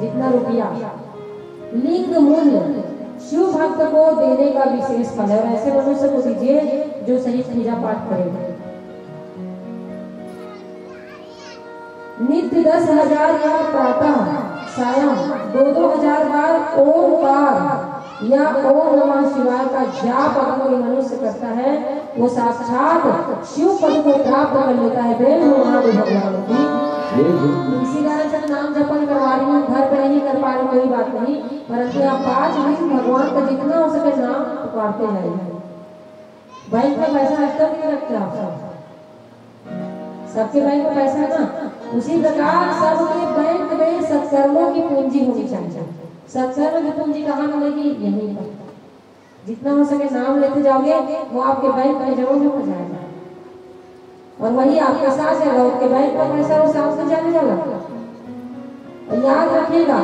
जितना रुपया, लिंग मूल्य शिव भक्त को देने का विशेष फल है। और ऐसे मनुष्य को दीजिए जो सही पूजा पाठ करेगा। नित्य 10,000 या प्रातः सायं 2,000 बार ओमकार या ओम नमः शिवाय का जाप अगर कोई मनुष्य करता है वो साक्षात शिव पद को प्राप्त कर लेता है। प्रेम हो महादेव भगवान की। इसी कारण से नाम जपन करवा रही हूँ, घर पे नहीं कर पा रही कोई बात नहीं, परंतु आप 5 मिनट भगवान का जितना हो सके नाम पुकारते जाइए। बैंक में पैसा रखते नहीं रखते आप सब? सबके बैंक में पैसा है ना, उसी प्रकार सबके बैंक में सत्कर्मों की पूंजी होनी चाहिए। सत्कर्म की पूंजी कहाँ मिलेगी? यहीं पर। जितना हो सके नाम लेते जाओगे वो आपके बैंक में जरूर हो जाएगा और वही आपके साथ जाएगा। उसके बैंक का पैसा वो साथ में जाने वाला। और याद रखिएगा,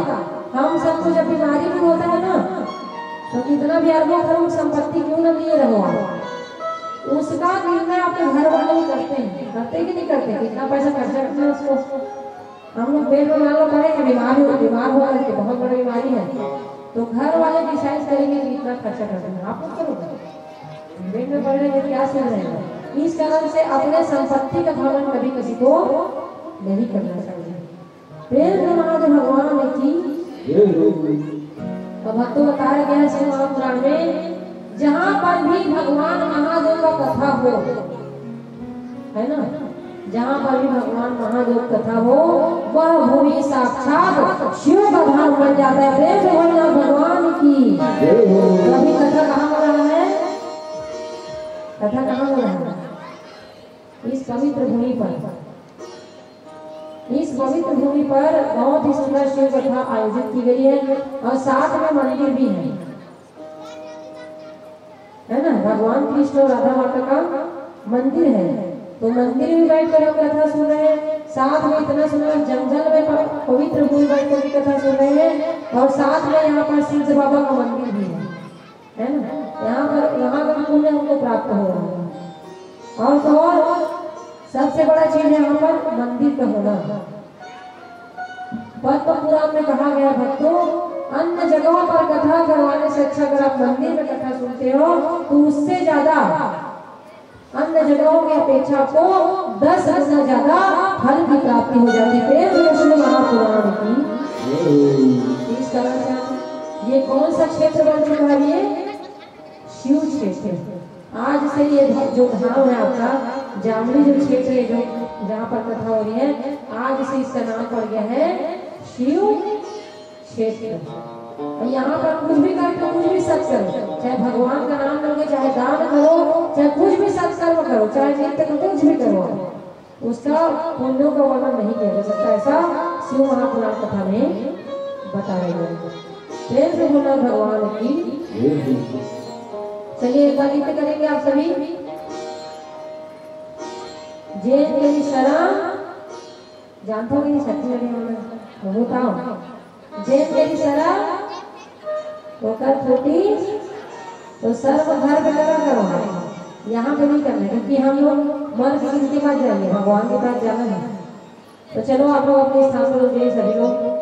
हम सबको जब बीमारी भी होता है ना तो कितना भी अरबों करोड़ संपत्ति क्यों न लिए रहो आप, उसका निर्णय आपके घर वाले ही करते हैं। करते कि नहीं करते? कितना पैसा खर्चा करते हैं उसको। हम लोग पेट में मान लो पड़े हैं, बीमार हो करके बहुत बड़ी बीमारी है तो घर वाले डिसाइड करेंगे कि इतना खर्चा करते हैं, आप लोग करोगे। पेट में पड़ रहे हैं क्या सुन रहे हैं। इस कारण से अपने संपत्ति का भ्रमण कभी किसी को नहीं करना चाहिए। प्रेम महादेव भगवान की। तो भक्तों बताया गया है श्री महापुराण में, जहाँ पर भी भगवान महादेव का कथा हो, है ना, जहाँ पर भी भगवान महादेव कथा हो वह भूमि साक्षात शिव का धाम बन जाता है। प्रेम भगवान भगवान की। अभी कथा कहाँ हो रहा है? कथा कहाँ हो रहा है? पवित्र भूमि पर बहुत ही सुंदर शिव कथा आयोजित की गई है और साथ में मंदिर भी है ना। भगवान कृष्ण और राधा माता का मंदिर है, तो मंदिर में बैठ कर हम कथा सुन रहे हैं, साथ में इतना सुंदर जंगल में पवित्र भूमि बैठ कर कथा सुन रहे हैं और साथ में यहाँ पर सिद्ध बाबा का मंदिर भी है ना। यहाँ का पुण्य हमको प्राप्त हो रहा है। और तो और सबसे बड़ा चीज है यहाँ पर मंदिर का होना। पद्म पुराण में कहा गया, भक्तों अन्य जगहों पर कथा करवाने से अच्छा अगर आप मंदिर में कथा सुनते हो तो उससे ज्यादा अन्य जगहों की अपेक्षा को 10 गुना ज्यादा फल की प्राप्ति हो जाती है। महापुराण की इस तरह से ये कौन सा क्षेत्र बन चुका है? ये शिव क्षेत्र। आज से ये जो धाम है आपका जामली जो क्षेत्र है, जो जहाँ पर कथा हो रही है, आज से इसका नाम पड़ गया है शिव क्षेत्र। यहाँ पर कुछ भी करके कुछ भी सत्कर्म, चाहे भगवान का नाम लोगे, चाहे दान करो, चाहे कुछ भी सत्कर्म करो, चाहे नित्य कुछ भी करो, उसका पुण्यों का वर्णन नहीं किया जा सकता। ऐसा शिव महापुराण कथा में बताया गया है। प्रेम से बोलना भगवान की। चलिए एक बार नित्य करेंगे आप सभी। जैन मेरी शरण, जानते हो कि शक्ति लगे बताओ। जैन मेरी शरण होकर फूटी तो सर्व घर पे लगा करो, यहाँ पे नहीं करना, क्योंकि हम लोग मर के किसके पास जाएंगे? भगवान के पास जाना है। तो चलो आप लोग अपने स्थान पर उठिए सभी लोग।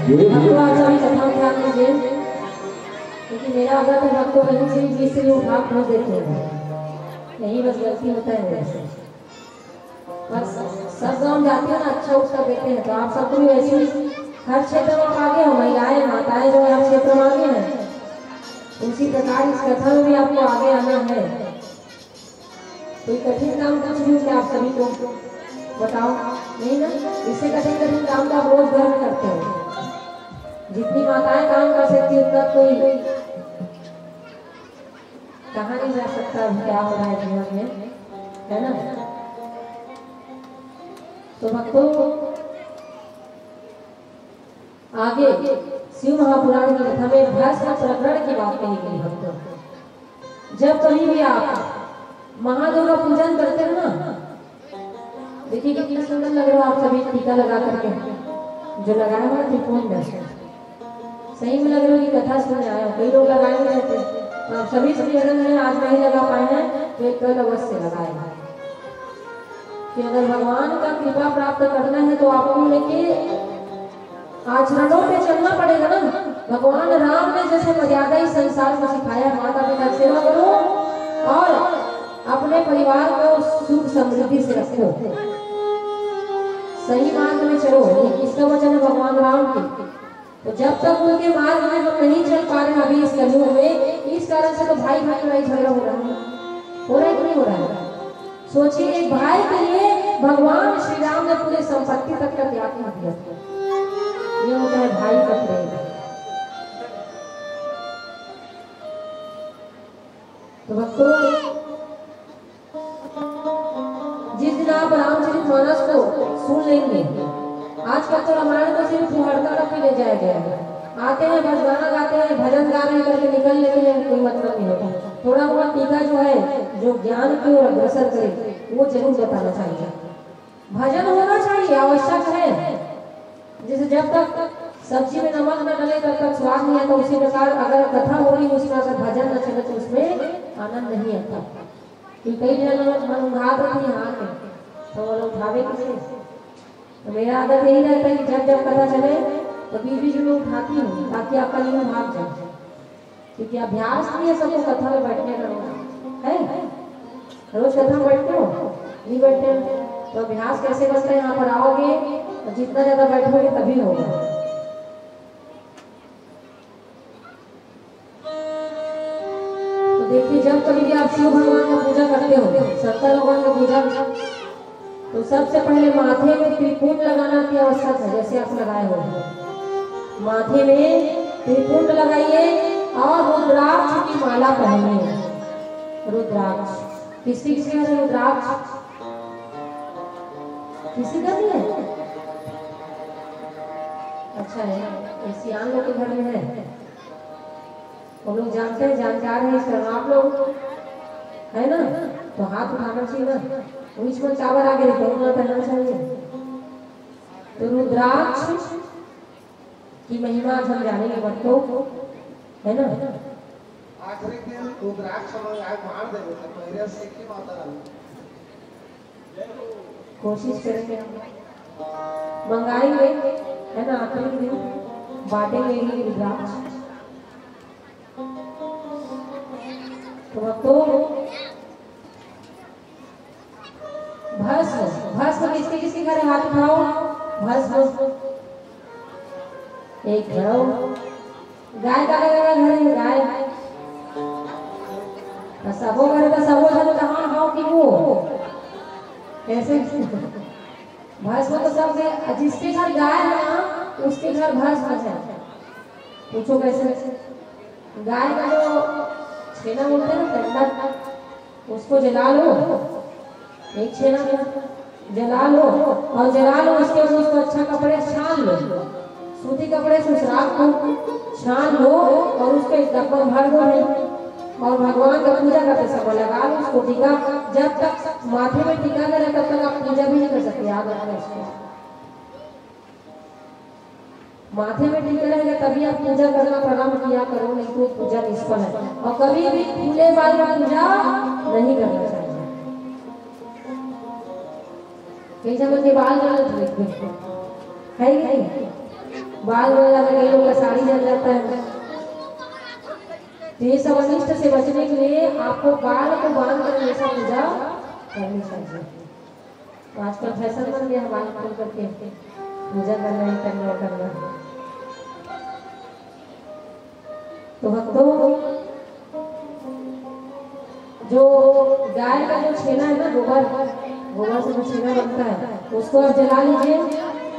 भक्तों आप सभी कथा में ध्यान दीजिए, क्योंकि मेरा अगर तो भक्तों कहीं से बीच से वो भाग खोज देते हैं, यही बस गलती होता है मेरे से। पर सब गाँव जाते हैं ना, अच्छा उत्तर देते हैं, तो आप सबको भी वैसे ही हर क्षेत्र में आगे हो, महिलाएं माताएं जो हर क्षेत्र में आगे हैं, उसी प्रकार इस कथा में भी आपको आगे आना है। कोई कठिन काम कुछ भी क्या आप सभी को बताओ, नहीं ना? इससे कठिन काम तो आप रोज घर में करते हो। जितनी माताएं काम कर सकती उतना कोई कहाँ नहीं जा सकता क्या हो रहा है जीवन में, है ना? तो भक्तों आगे शिव महापुराण की कथा में भस्म प्रकरण की बात कही गई। भक्तों जब कभी भी आप महादेव का पूजन करते हो ना, देखिए कितना सुंदर लग रहा है आप सभी टीका लगा करके, जो लगाया हुआ त्रिकोण में सही में लग रहा है कि कथा सुनने आए हो। कई लोग लगाए नहीं रहते, तो आप सभी निवेदन है आज नहीं लगा पाए हैं तो एक कल अवश्य लगाए कि अगर भगवान का कृपा प्राप्त करना है तो आपको लेके आचरणों पे चलना पड़ेगा ना। भगवान राम ने जैसे मर्यादा ही संसार को सिखाया, माता पिता की सेवा करो और अपने परिवार को सुख समृद्धि से रखो, सही मार्ग में चलो, ये किसका वचन है? भगवान राम की। तो जब तक उनके मार्ग में हम नहीं चल पा रहे अभी इस कलयुग में, इस कारण से तो भाई भाई लड़ाई झगड़ा हो रहा है कि नहीं हो रहा है? सोचिए एक भाई के लिए भगवान श्री राम ने पूरे संपत्ति तक का त्याग कर दिया, ये होता है भाई का प्रेम। तो भक्तों जिस दिन आप रामचरितमानस को सुन लेंगे, आजकल तो रामायण को सिर्फ फुहारता रख के ले जाया गया है, आते हैं बस गाना गाते हैं, भजन गा रहे करके निकल लेते हैं, कोई मतलब नहीं होता। थोड़ा बहुत टीका जो है जो ज्ञान की ओर अग्रसर करे वो जरूर बताना चाहिए। भजन होना चाहिए, आवश्यक है। जैसे जब तक सब्जी में नमक न डले तब तक स्वाद नहीं आता, उसी प्रकार अगर कथा हो रही उसमें अगर भजन न चले तो उसमें आनंद नहीं आता। कि कई जन मन उघात रहती है हाथ में, तो वो लोग उठावे किसे? तो मेरा आदत यही रहता है कि जब जब कथा चले तो बीच में उठाती हूँ ताकि आपका जीवन भाग जाए, क्योंकि अभ्यास नहीं है सबको कथा में बैठने का है। रोज कथा में बैठते हो नहीं बैठते, तो अभ्यास कैसे बनता है? यहाँ पर आओगे तो जितना ज्यादा बैठोगे तभी होगा। तो देखिए जब कभी भी आप शिव भगवान का पूजा करते हो, शंकर भगवान का पूजा, तो सबसे पहले माथे में त्रिपुंड लगाना की आवश्यक है। जैसे आप लगाए हो माथे में त्रिपुंड लगाइए और रुद्राक्ष की माला पहनिए। रुद्राक्ष किसी किसी का रुद्राक्ष किसी का नहीं है? अच्छा है, सियान लोग के घर में है, वो लोग जानते हैं, जानकार है इसका। आप लोग है ना, तो हाथ उठाना चाहिए ना, बीच में चावल आगे रखना पहनना चाहिए। तो रुद्राक्ष की महिमा आज हम जानेंगे भक्तों, है ना? आखिरी दिन रुद्राक्ष मार देंगे तो पहले से की माता रानी कोशिश करेंगे, मंगाएंगे, है ना? आखिरी दिन बांटेंगे ही रुद्राक्ष। तो भक्तों भस्म किसके किसके घर हाथ उठाओ? भस्म एक घड़ो, गाय का लगेगा घर में गाय, सबो घर का सबो जन कहाँ हाओ कि वो कैसे? भस्म तो सब जिसके घर गाय है ना उसके घर भस्म है। पूछो कैसे? गाय का जो छेना बोलते हैं ना, कंडा, उसको जला लो, एक छेना जला लो और जला लो, उसके बाद उसको अच्छा कपड़े छान लो, सूती कपड़े से उस राख को छान लो और उसको एक डब्बा भर दो और भगवान का पूजा करते समय लगा लो उसको टीका। जब तक माथे में टीका करे तब तक आप पूजा भी नहीं कर सकते, याद रखना इसको। माथे में टीका रहेगा तभी आप पूजा करना प्रारंभ किया करो, नहीं तो पूजा निष्फल है। और कभी भी खुले बाल में पूजा नहीं करना चाहिए। कई जगह के बाल गलत है कि नहीं? बाल में लगा कई लोग का साड़ी जल जाता है। तो ये सब अनिष्ट से बचने के लिए आपको बाल को बांध कर हमेशा पूजा करनी चाहिए। तो आजकल फैशन बन गया बाल खोल करके पूजा करना ही करना। तो भक्तों, जो गाय का जो छेना है ना, गोबर से जो छेना बनता है, उसको आप जला लीजिए,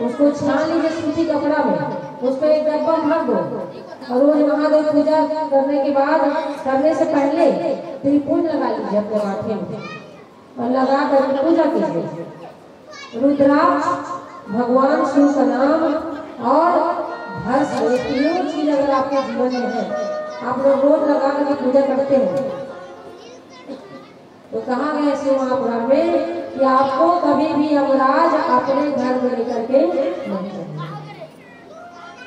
उसको छान लीजिए सूती कपड़ा में, उसको एक डब्बा भर दो और रोज महादेव पूजा करने के बाद, करने से पहले त्रिपुंड लगा लीजिए अपने माथे में और लगा कर पूजा कीजिए। रुद्राक्ष, भगवान शिव का नाम और भस्म, ये तीनों चीज अगर आपके जीवन में है, आप लोग रोज लगा करके पूजा करते हो, तो कहा गया शिव महापुराण में कि आपको कभी भी यमराज अपने घर में लेकर के नहीं जाएंगे,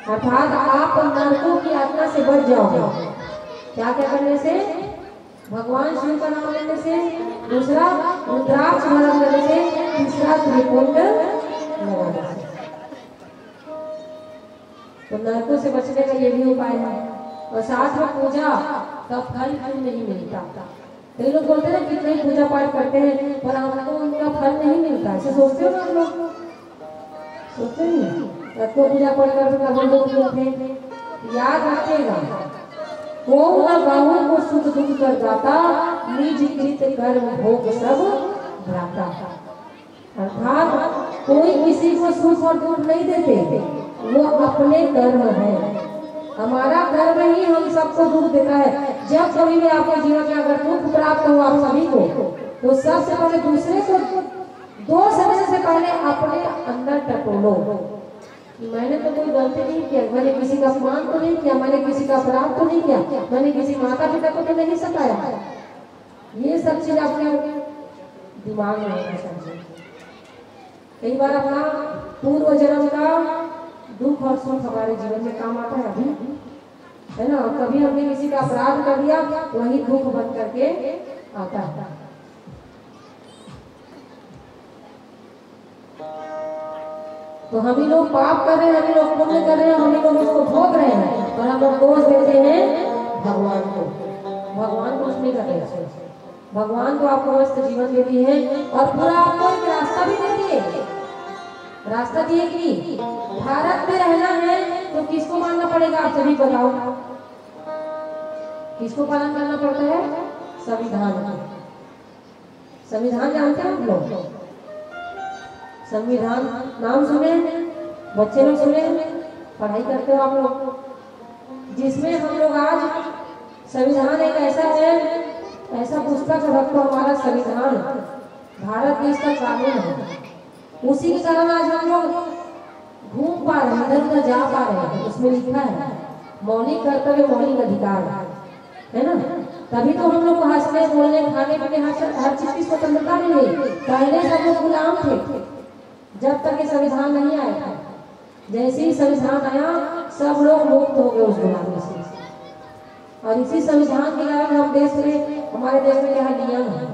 अर्थात आप नरकों की यातना से बच जाओगे। क्या क्या करने से? भगवान शिव का नाम लेने से, दूसरा रुद्राक्ष धारण करने से, तीसरा त्रिपुंड लगाने से। तो नरकों से बचने का ये भी उपाय है। और साथ में पूजा का फल क्यों नहीं मिलता? कई लोग बोलते हैं कितने पूजा पाठ करते हैं पर हमको उनका फल नहीं मिलता, ऐसे सोचते हो ना आप लोग? सोचते नहीं? तो पूजा पाठ करते हम लोग थे। याद रखिएगा, को न गाँव को सुख दुख कर जाता, निज कृत कर्म भोग सब भ्राता। अर्थात कोई किसी को सुख और दुख नहीं देते, वो अपने कर्म है। हमारा कर्म ही हम सबको दुख देता है। जब कभी भी आपके जीवन में अगर दुख प्राप्त हो आप सभी को, तो सबसे पहले दूसरे को दोष देने से पहले अपने अंदर टटोलो। मैंने तो कोई गलती नहीं किया, मैंने किसी का अपमान तो नहीं किया, मैंने किसी का अपराध तो नहीं किया, मैंने किसी माता पिता को तो नहीं सताया। ये सब चीज अपने दिमाग में होना चाहिए। कई बार अपना पूर्व जन्म का दुख और सुख हमारे जीवन में काम आता है अभी, है ना। कभी हमने किसी का अपराध कर दिया, वही दुख बन करके आता है। तो हम ही लोग पाप कर रहे हैं, हम ही लोग पुण्य कर रहे हैं, हम ही लोग उसको भोग रहे हैं और हम लोग दोष देते हैं भगवान को। भगवान कुछ नहीं कर रहे। भगवान तो आपको मस्त जीवन देती है और पूरा आपको एक रास्ता भी देती है। रास्ता दिए कि भारत में रहना है तो किसको मानना पड़ेगा? आप सभी बताओ, किसको पालन करना पड़ता है? संविधान। संविधान जानते हैं आप लोग? संविधान नाम सुने? बच्चे लोग सुने? पढ़ाई करते हो आप लोग? जिसमें हम लोग आज संविधान एक ऐसा है, ऐसा पुस्तक रखो हमारा संविधान, भारत देश का कानून है। उसी के कारण आज हम लोग घूम पा रहे हैं, इधर उधर जा पा रहे हैं। उसमें लिखा है मौलिक कर्तव्य मौलिक अधिकार, है ना। तभी तो हम लोग को हंसने बोलने खाने पीने हर चीज की स्वतंत्रता मिली। पहले सब लोग गुलाम थे जब तक ये संविधान नहीं आया था। जैसे ही संविधान आया सब लोग मुक्त हो गए उस गुलामी से। और इसी संविधान के कारण हम देश में, हमारे देश में क्या नियम है,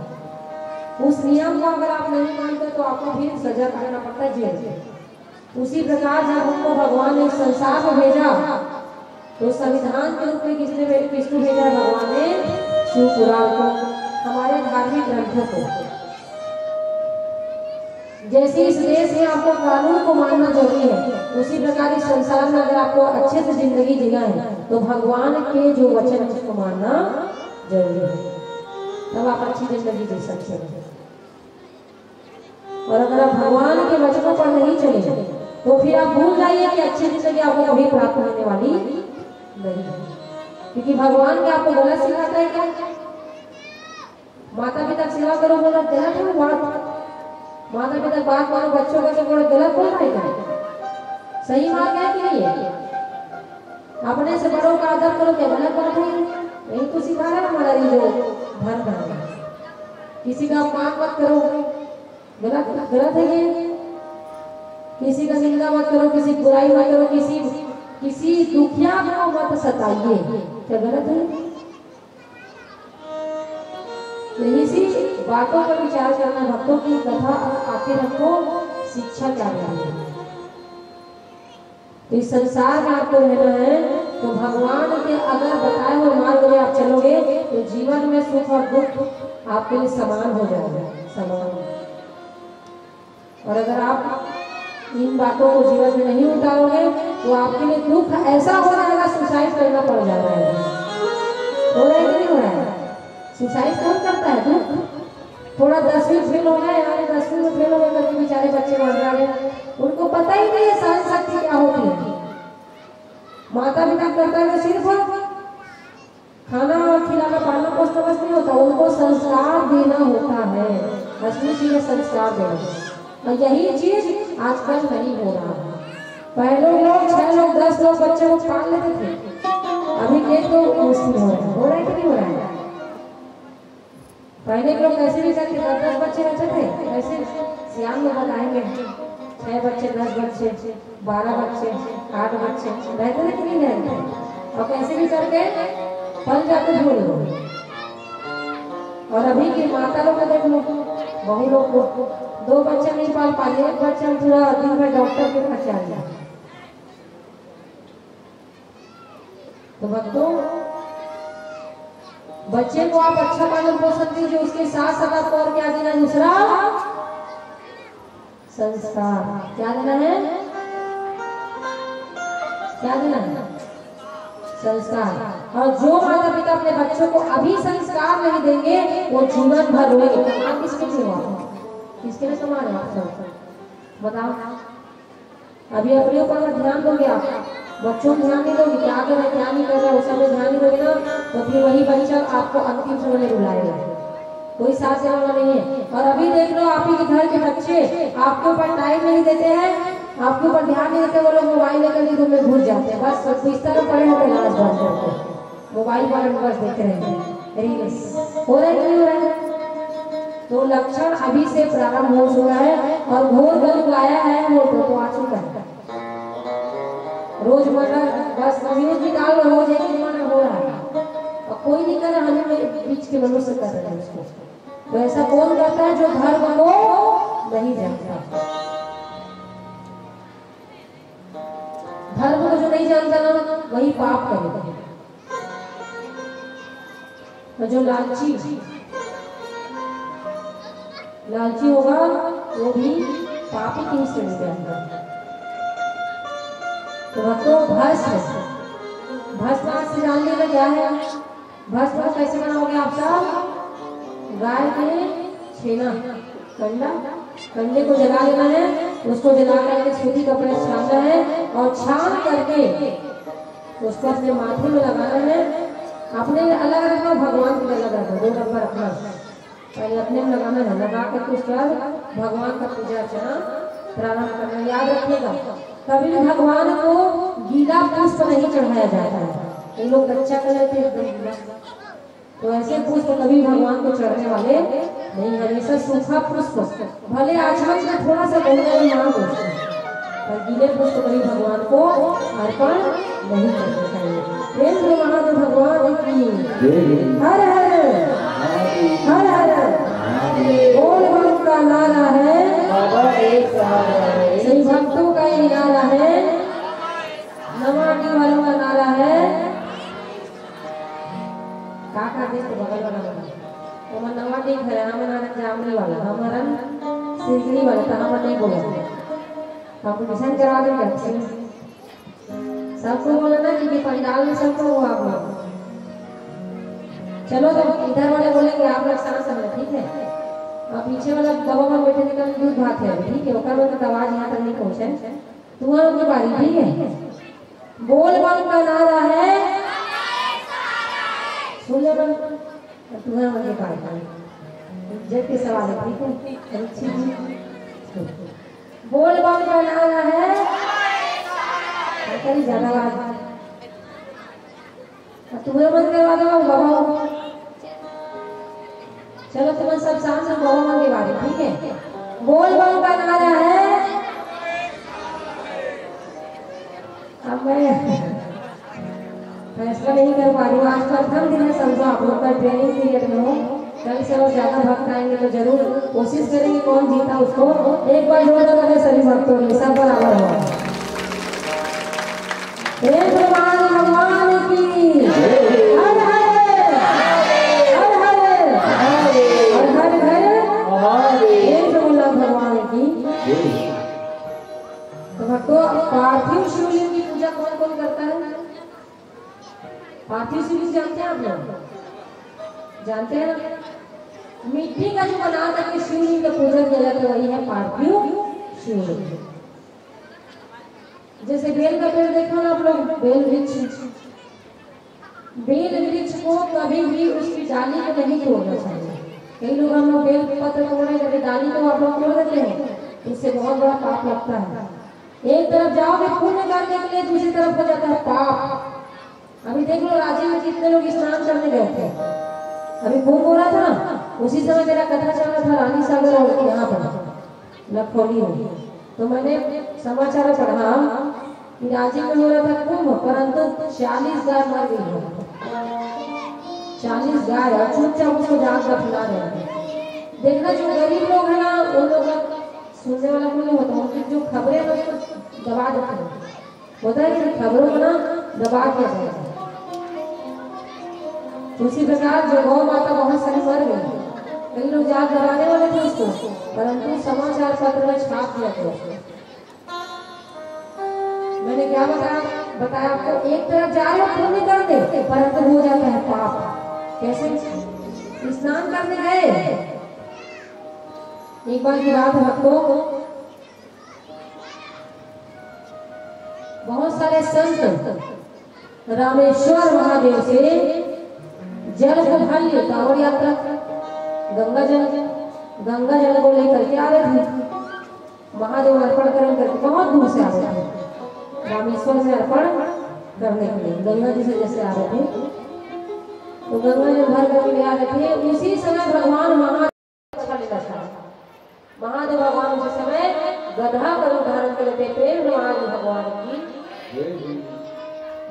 उस नियम को अगर आप नहीं मानते तो आपको फिर सजा करना पड़ता है, जेल। उसी प्रकार जब हमको भगवान ने संसार में भेजा तो संविधान के रूप में किसको भेजा है? भगवान ने शिव पुराण को, हमारे धार्मिक ग्रंथों को। जैसे इस देश में आपको कानून को मानना जरूरी है, उसी प्रकार इस संसार में अगर आपको अच्छे से जिंदगी जीना है तो भगवान के जो वचन है उसको मानना जरूरी है, तब आप अच्छी जिंदगी जी सकते हैं। और अगर आप भगवान के वचनों पर नहीं चले तो फिर आप भूल जाइए कि अच्छी जिंदगी आपको कभी प्राप्त होने वाली नहीं है। क्योंकि भगवान क्या आपको गलत सिखाता है क्या? माता पिता सेवा करो बोला गलत है बात? माता पिता बात मानो बच्चों का तो बोला गलत बोल रहा है क्या? सही बात है कि नहीं है? अपने से बड़ों का आदर करो, क्या गलत बात है? यही तो सिखा रहा है हमारा ये जो धर्म है। किसी का अपमान मत करो, गलत है ये। किसी का निंदा मत करो, किसी बुराई मत करो, किसी दुखिया को मत सताइए, क्या गलत है? इसी बातों पर विचार करना। भक्तों की कथा आके रखो, शिक्षा क्या है। तो इस संसार में आपको रहना है तो भगवान के अगर बताए हुए मार्ग में आप चलोगे तो जीवन में सुख और दुख आपके लिए समान हो जाएगा, समान। और अगर आप इन बातों को जीवन में नहीं उतारोगे तो आपके लिए दुख ऐसा हो जाएगा, सुसाइड करना पड़ जाएगा। हो रहा है कि नहीं हो रहा है? सुसाइड कौन करता है? दुख। थोड़ा 10वीं फेल हो गए, 10वीं में फेल हो गए करके बेचारे बच्चे मर रहे, उनको पता ही नहीं है सहन शक्ति क्या होती है। माता पिता करता है सिर्फ खाना खिलाना पालना पोषना बस नहीं होता, उनको संस्कार देना होता है। असली चीज है संस्कार देना, और यही चीज आजकल नहीं हो रहा है। पहले लोग 6 लोग 10 लोग बच्चे को पाल लेते थे, अभी एक तो मुश्किल हो रहा है कि नहीं हो रहा है? पहले के लोग कैसे भी करते 10 बच्चे रहते थे, कैसे सियाम में बताएंगे 6 बच्चे 10 बच्चे 12 बच्चे 8 बच्चे रहते थे कि नहीं रहते, और कैसे भी करके पल जाते थे लोग। और अभी की माता लोग देख लो, बहु लोग को 2 बच्चे नहीं पाल पाए, 1 बच्चा पूरा दिन भर डॉक्टर के पास चल जाए। तो भक्तों, बच्चे को आप अच्छा पालन पोषण दीजिए, उसके साथ साथ आपको और क्या देना है? दूसरा संस्कार। क्या देना है? क्या देना है? संस्कार। और जो माता पिता अपने बच्चों को अभी संस्कार नहीं देंगे वो जीवन भर रोएंगे। कमा किसके लिए हुआ? किसके लिए कमा रहे आप? बताओ। अभी अपने ऊपर ध्यान दोगे आप, बच्चों को ध्यान नहीं दोगे, क्या कर रहे हैं क्या नहीं कर रहे हैं, उस समय ध्यान नहीं दोगे ना, तो फिर वही बच्चा आपको अंतिम समय में रुलाएगा, कोई साथ देने वाला नहीं है। और अभी देख लो आप ही के घर के बच्चे आपके ऊपर टाइम नहीं देते हैं, आपके ऊपर ध्यान नहीं देते, वो लोग मोबाइल लेकर के रूम में घुस जाते हैं, बस बिस्तर में पड़े होते लाश बंद करके मोबाइल पर बस देख रहे हैं रील्स। हो रहा है कि नहीं हो रहा है? तो लक्षण अभी से प्रारंभ हो चुका है और घोर गल आया है, वो तो आ चुका है। रोजमर्रा बस न्यूज निकाल लो, रोज एक जमाना हो रहा है और कोई नहीं कर रहा, हमें बीच के मनुष्य कर रहे हैं उसको। तो ऐसा कौन करता है? जो धर्म को नहीं जानता, धर्म को जो नहीं जानता ना वही पाप करेगा। और जो लालची होगा वो भी पापी की श्रेणी में आएगा। तो भस्म से जान लेना क्या है? भस्म कैसे बनाओगे आप सब? गाय के छेना कंडे को जला लेना है, उसको जला करके सूती कपड़े छानना है और छान करके उसको अपने माथे में लगाना है। अपने अलग रखना, भगवान को अलग रखना, 2 डब्बा रखना। पहले अपने में लगाना है, लगा करके उसके बाद भगवान का पूजा अर्चना प्रारंभ करना। याद रखिएगा, कभी भी भगवान को गीला पुष्प नहीं चढ़ाया जाता है। ये लोग कच्चा कलर के गीला, तो ऐसे पुष्प कभी भगवान को चढ़ने वाले नहीं, हमेशा सूखा पुष्प, भले आचमन में थोड़ा सा गंगा मान दो, पर गीले पुष्प कभी भगवान को अर्पण नहीं करना चाहिए। प्रेम से महादेव भगवान की हर हर हर हर बोल बम का नारा है, सही भक्तों का ये नारा है, नमाटी वालों का नारा है। काका देश के बगल वाला तो मैं नवाटी है, हम नारा जामनी वाला, हमारा सिगड़ी वाला, तो हम नहीं बोला कंपटीशन करा देंगे सबको बोला ना कि पंडाल में सबको हुआ आप लोग। चलो तो इधर वाले बोलेंगे आप लोग शांत रहो, ठीक है? और पीछे वाला दवा में बैठे निकल दूध भात है, ठीक है? ओकर में तो आवाज यहाँ तक नहीं पहुँचे, तुम्हारा की बारी, ठीक है? बोल बम का नारा है, सुन ले बम, तुम्हारा मन की बारी, इज्जत के सवाल है, ठीक है? अच्छी बोल बम का नारा है, कहीं ज्यादा बात तुम्हें मन करवा दो बाबा। चलो तुम्हें सब सामने बाबा की बारी, ठीक है? बोल बम का नारा है। अब मैं फैसला नहीं कर पा रही हूँ, आज प्रथम दिन है, समझो आप लोग का ट्रेनिंग पीरियड में हो, कल से और ज्यादा भक्त आएंगे तो जरूर कोशिश करेंगे कौन जीता उसको एक बार जोर लगाए सभी भक्तों ने, सब बराबर हो। प्रेम से महादेव भगवान की हर हर हर हर हर हर हर प्रेम से बोला भगवान की। तो भक्तों, पार्थिव शिवलिंग की पूजा कौन कौन करता है? पार्थिव शिवलिंग जानते हैं आप लोग? जानते हैं ना? मिट्टी का जो बना करके शिवलिंग का पूजा किया जाता है वही है पार्थिव शिवलिंग। जैसे बेल का पेड़ देखो ना आप लोग, बेल वृक्ष, बेल वृक्ष को कभी भी उसकी डाली को नहीं तोड़ना चाहिए। कई लोग हम लोग बेल पत्र तोड़ने करके डाली को आप लोग तोड़ देते हैं, इससे बहुत बड़ा पाप लगता है। एक तरफ जाओगे पुण्य करने के लिए, दूसरी तरफ हो जाता है पाप। अभी देख लो राज्य में कितने लोग स्नान करने गए थे, अभी कुंभ हो रहा था ना, उसी समय मेरा कथा चल रहा था रानी सागर और यहाँ पर लखोली में। तो मैंने समाचार पढ़ा कि राज्य में हो रहा था कुंभ, परंतु 40 गाय मर गई है। 40 गाय और चुपचाप उसको जाग कर खिला रहे हैं। देखना जो गरीब लोग हैं ना, वो लोग सुनने वाला कोई नहीं होता, उनकी जो खबरें हैं उसको दबा देते हैं। होता है कि खबरों को ना दबा दिया जाता है। उसी प्रकार जो गौ माता बहुत सारी मर गई, कई लोग जाग दबाने वाले थे उसको, परंतु समाचार पत्र में छाप दिया गया उसको। मैंने क्या बताया आपको, एक तरफ जा रहे हो पुण्य करते, परंतु हो जाता है पाप। कैसे? स्नान करने गए, एक बार की बात है आपको, बहुत सारे संत रामेश्वर महादेव से जल को भर लिए, कांवड़ यात्रा गंगा जल को लेकर के आ रहे थे। महादेव अर्पण करके बहुत दूर से आ रहे थे, रामेश्वर में अर्पण करने के लिए गंगा जी से जैसे आ रहे थे, तो गंगा जल भर करके आ रहे थे। उसी समय भगवान महादेव भगवान उसी समय गधा का रूप धारण कर लेते। प्रेम महादेव भगवान की।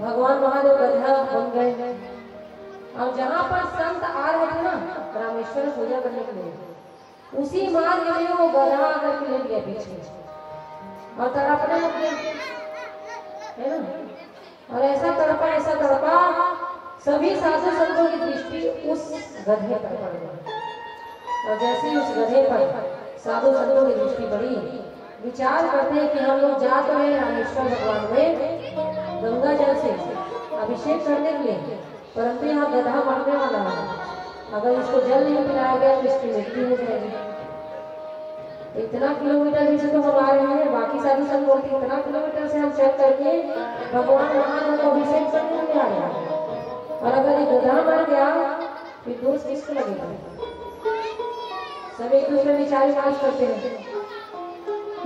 भगवान महादेव गधा बन गए। और जहाँ पर संत आ रहे थे ना रामेश्वर पूजा करने के लिए, उसी मार्ग में वो गधा आकर के लेट गया पीछे और तड़पने लगे, है ना। और ऐसा तड़पा सभी साधु संतों की दृष्टि उस गधे पर पड़ गई। और जैसे ही उस गधे पर साधु संतों की दृष्टि पड़ी, विचार करते हैं कि हम लोग जा तो रहे रामेश्वर भगवान में गंगा जल से अभिषेक करने के लिए, परंतु यहाँ गधा मरने वाला है। अगर इसको जल नहीं पिलाया गया तो इसकी मृत्यु हो जाएगी। इतना किलोमीटर से तो हम आ रहे हैं, बाकी सारी संत बोलती इतना किलोमीटर से हम चल करके भगवान महादेव को अभिषेक करने के लिए आ रहे हैं, और अगर ये गधा मर गया फिर दोष किसको लगेगा? सब एक दूसरे विचार विमर्श करते हैं।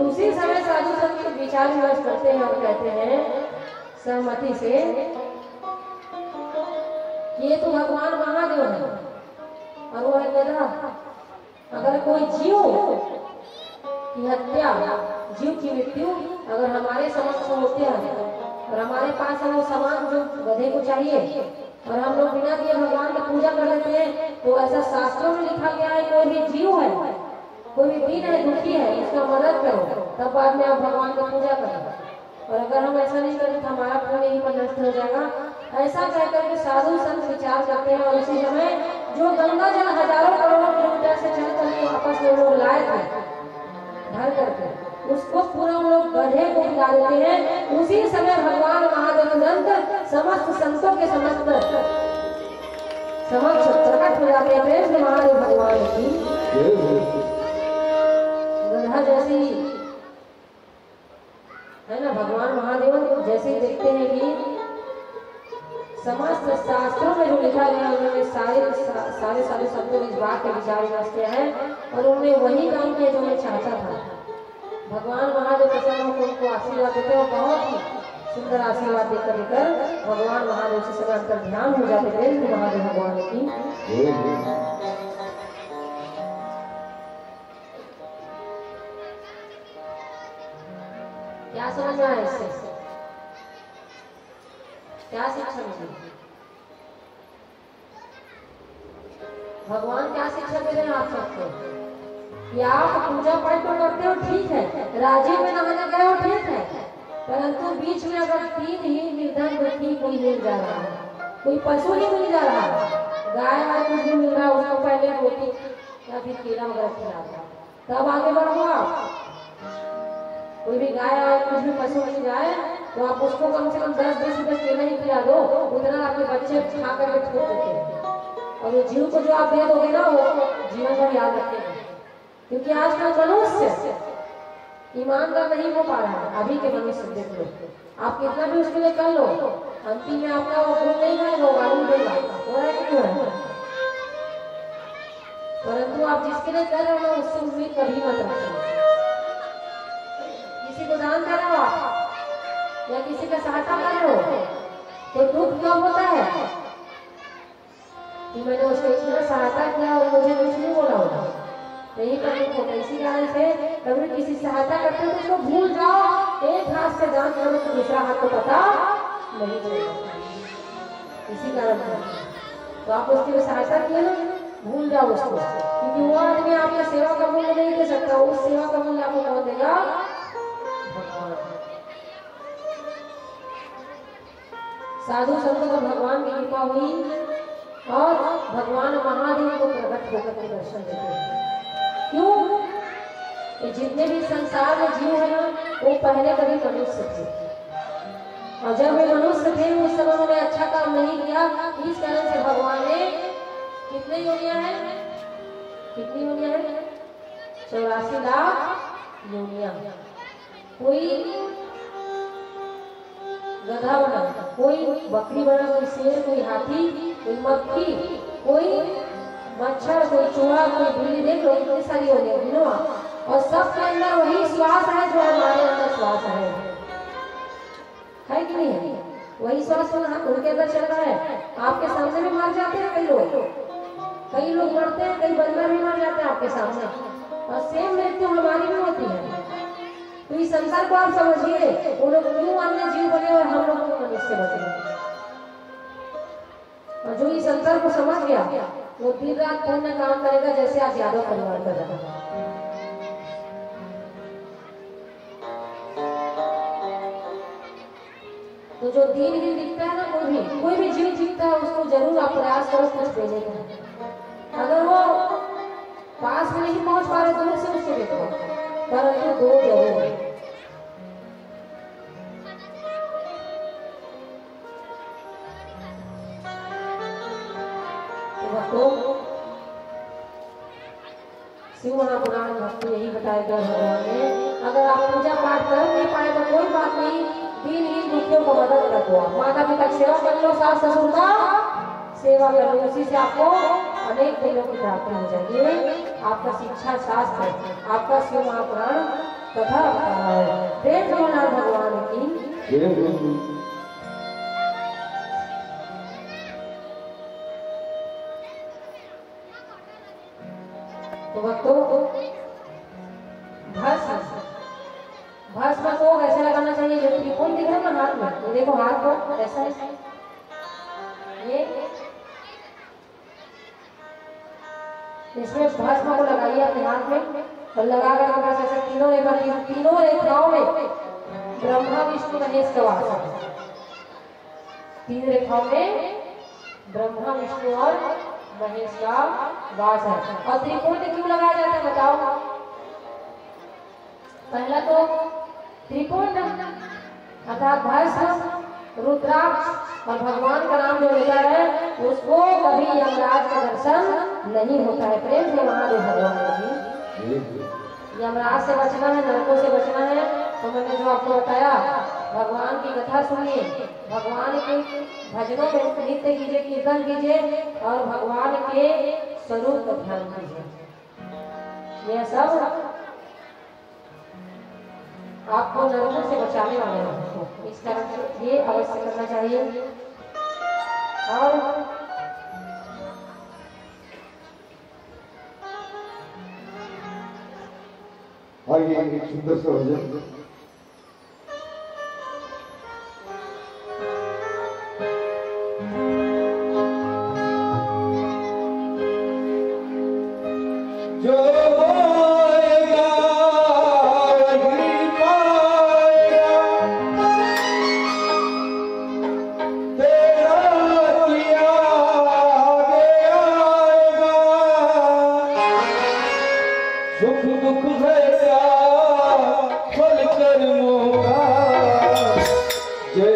उसी समय साधु संत विचार विमर्श करते हैं और कहते हैं सहमति से, ये तो भगवान महादेव है और वो है गधा। अगर कोई जीव की हत्या, जीव की मृत्यु अगर हमारे समक्ष होते हैं और हमारे पास है वो सामान जो गधे को चाहिए, और हम लोग बिना दिए भगवान की पूजा कर लेते हैं, तो ऐसा शास्त्रों में लिखा गया है कोई भी जीव है, कोई भी दीन है, दुखी है, उसका मदद करो, तब बाद में आप भगवान की पूजा करें। और अगर हम ऐसा नहीं करें तो हमारा पुण्य यहीं पर नष्ट हो जाएगा। ऐसा कहकर के साधु संत विचार करते हैं। और उसी समय जो गंगा जल हजारों करोड़ों किलोमीटर से चल करके आपस में लोग लाए थे भर करके, उसको पूरा लोग गधे को खिला देते हैं। उसी समय भगवान महादेव नंद समस्त संतों के समस्त समक्ष प्रकट हो जाते हैं। प्रेम से महादेव भगवान की। गधा जैसी है ना, भगवान महादेव जैसे देखते हैं कि समस्त शास्त्रों में जो लिखा गया उन्होंने सारे साधु संतों ने इस बात पे विचार विमर्श किया है और उन्होंने वही काम किया जो मैं चाहता था। भगवान महादेव प्रसन्न होकर उनको आशीर्वाद देते और बहुत ही सुंदर आशीर्वाद देकर भगवान महादेव से समय अंतर ध्यान हो जाते थे महादेव भगवान की। क्या समझना है इससे? क्या शिक्षा मिली? भगवान क्या शिक्षा दे रहे हैं आप सबको कि आप पूजा पाठ तो करते हो, ठीक है, राज्य में नहाने गए हो, ठीक है, परंतु बीच में अगर 3 ही निर्धन व्यक्ति कोई मिल जा रहा है, कोई पशु ही मिल जा रहा है, गाय वाय कुछ भी मिल रहा है, उसको पहले रोटी या फिर केला वगैरह खिला दो, तब आगे बढ़ो आप। कोई भी गाय और कुछ भी पशु मिल जाए तो आप उसको कम से कम 10-10 रुपए केला ही खिला दो, उतना आपके बच्चे खा कर के छोड़ देते हैं। और वो जीव को जो आप दे दोगे ना, वो जीवन भर याद रखेंगे। क्योंकि आजकल मनुष्य ईमानदार नहीं हो पा रहा है। अभी के मनुष्य देख लो, आप कितना भी उसके लिए कर लो, अंतिम में आपका वो गुण नहीं है, वो गाली देगा। हो रहा है कि नहीं हो रहा है? परंतु आप जिसके लिए कर रहे हो ना, उससे उम्मीद कभी मत रखो। किसी को दान कर रहे हो आप या किसी का सहायता कर रहे हो, तो दुख कब होता है कि मैंने उसको इतना सहायता किया और मुझे कुछ नहीं बोला होगा, यही पर दुख होता है। इसी कारण से कभी किसी सहायता करते हो तो उसको भूल जाओ, एक हाथ से दान करो तो दूसरा हाथ को पता नहीं चलेगा। इसी कारण से तो आप उसकी सहायता किए ना, भूल जाओ उसको, क्योंकि वो आदमी आपका सेवा का मूल्य नहीं दे सकता। उस सेवा का मूल्य आपको कौन देगा? भगवान। साधु संतों को भगवान की कृपा हुई और भगवान महादेव को प्रकट होकर के दर्शन देते हैं। क्यों? ये जितने भी संसार में जीव है ना, वो पहले कभी मनुष्य थे, और जब वे मनुष्य थे उस समय उन्होंने अच्छा काम नहीं किया। इस कारण से भगवान ने कितने योनियां हैं? कितनी योनियां हैं? 84 लाख योनियां। कोई गधा बना, कोई बकरी बना, कोई शेर, कोई हाथी, कोई मक्खी, कोई मच्छर, कोई चूहा, कोई बिल्ली। देख लो कितनी सारी योनियां गिनो आप, और सबके अंदर वही श्वास है जो हमारे अंदर श्वास है कि नहीं है? वही श्वास उनके अंदर चल रहा है। आपके सामने भी मर जाते हैं कई लोग मरते हैं, कई बंदर भी मर जाते हैं आपके सामने, और सेम मृत्यु हमारी भी होती है। तो इस संसार को आप समझिए, वो लोग क्यों अन्य जीव बने और हम लोग क्यों मनुष्य बने। और जो इस संसार को समझ गया वो दिन रात पुण्य काम करेगा, जैसे आज यादव परिवार कर रहा है। तो जो दीन ही दिखता है ना, कोई भी जीव दिखता है, उसको जरूर आप प्रयास करो कुछ देने का। अगर वो पास में नहीं पहुंच पा रहे, दूर से उससे देखो, परंतु दो जरूर। तो शिव महापुराण भक्ति यही बताया गया भगवान ने। अगर आप पूजा पाठ कर नहीं पाए तो कोई बात नहीं, दीनहीन दुखियों को मदद कर दो। माता पिता की सेवा कर लो, सास ससुर का सेवा कर लो, उसी से आपको अनेक दिनों की प्राप्ति हो जाएगी। आपका शिक्षा शास्त्र, आपका शिव महापुराण कथा बता रहा है। प्रेम जगन्नाथ भगवान की। तो भक्तों, भस्म को ऐसे लगाना चाहिए, जो त्रिकोण दिख रहा है ना हाथ में, ये देखो हाथ को ऐसा है, ये इसमें भस्म को लगाइए अपने हाथ में, और लगा कर बस ऐसे तीनों रेखाओं में ब्रह्मा विष्णु महेश का वास है। 3 रेखाओं में ब्रह्मा विष्णु और महेश का वास है। और त्रिकोण क्यों लगाया जाता है बताओ? पहला तो त्रिकोण अर्थात भस्म, रुद्राक्ष और भगवान का नाम जो लेता है उसको कभी यमराज का दर्शन नहीं होता है। प्रेम से महादेव भगवान की। यमराज से बचना है, नरकों से बचना है, तो मैंने जो आपको बताया, भगवान की कथा सुनिए, भगवान के भजनों में नृत्य कीजिए, कीर्तन कीजिए, और भगवान के स्वरूप का ध्यान कीजिए। यह सब आपको नरकों से बचाने वाले हैं। इस कारण से ये अवश्य करना चाहिए। और आइए एक सुंदर सा भजन। जो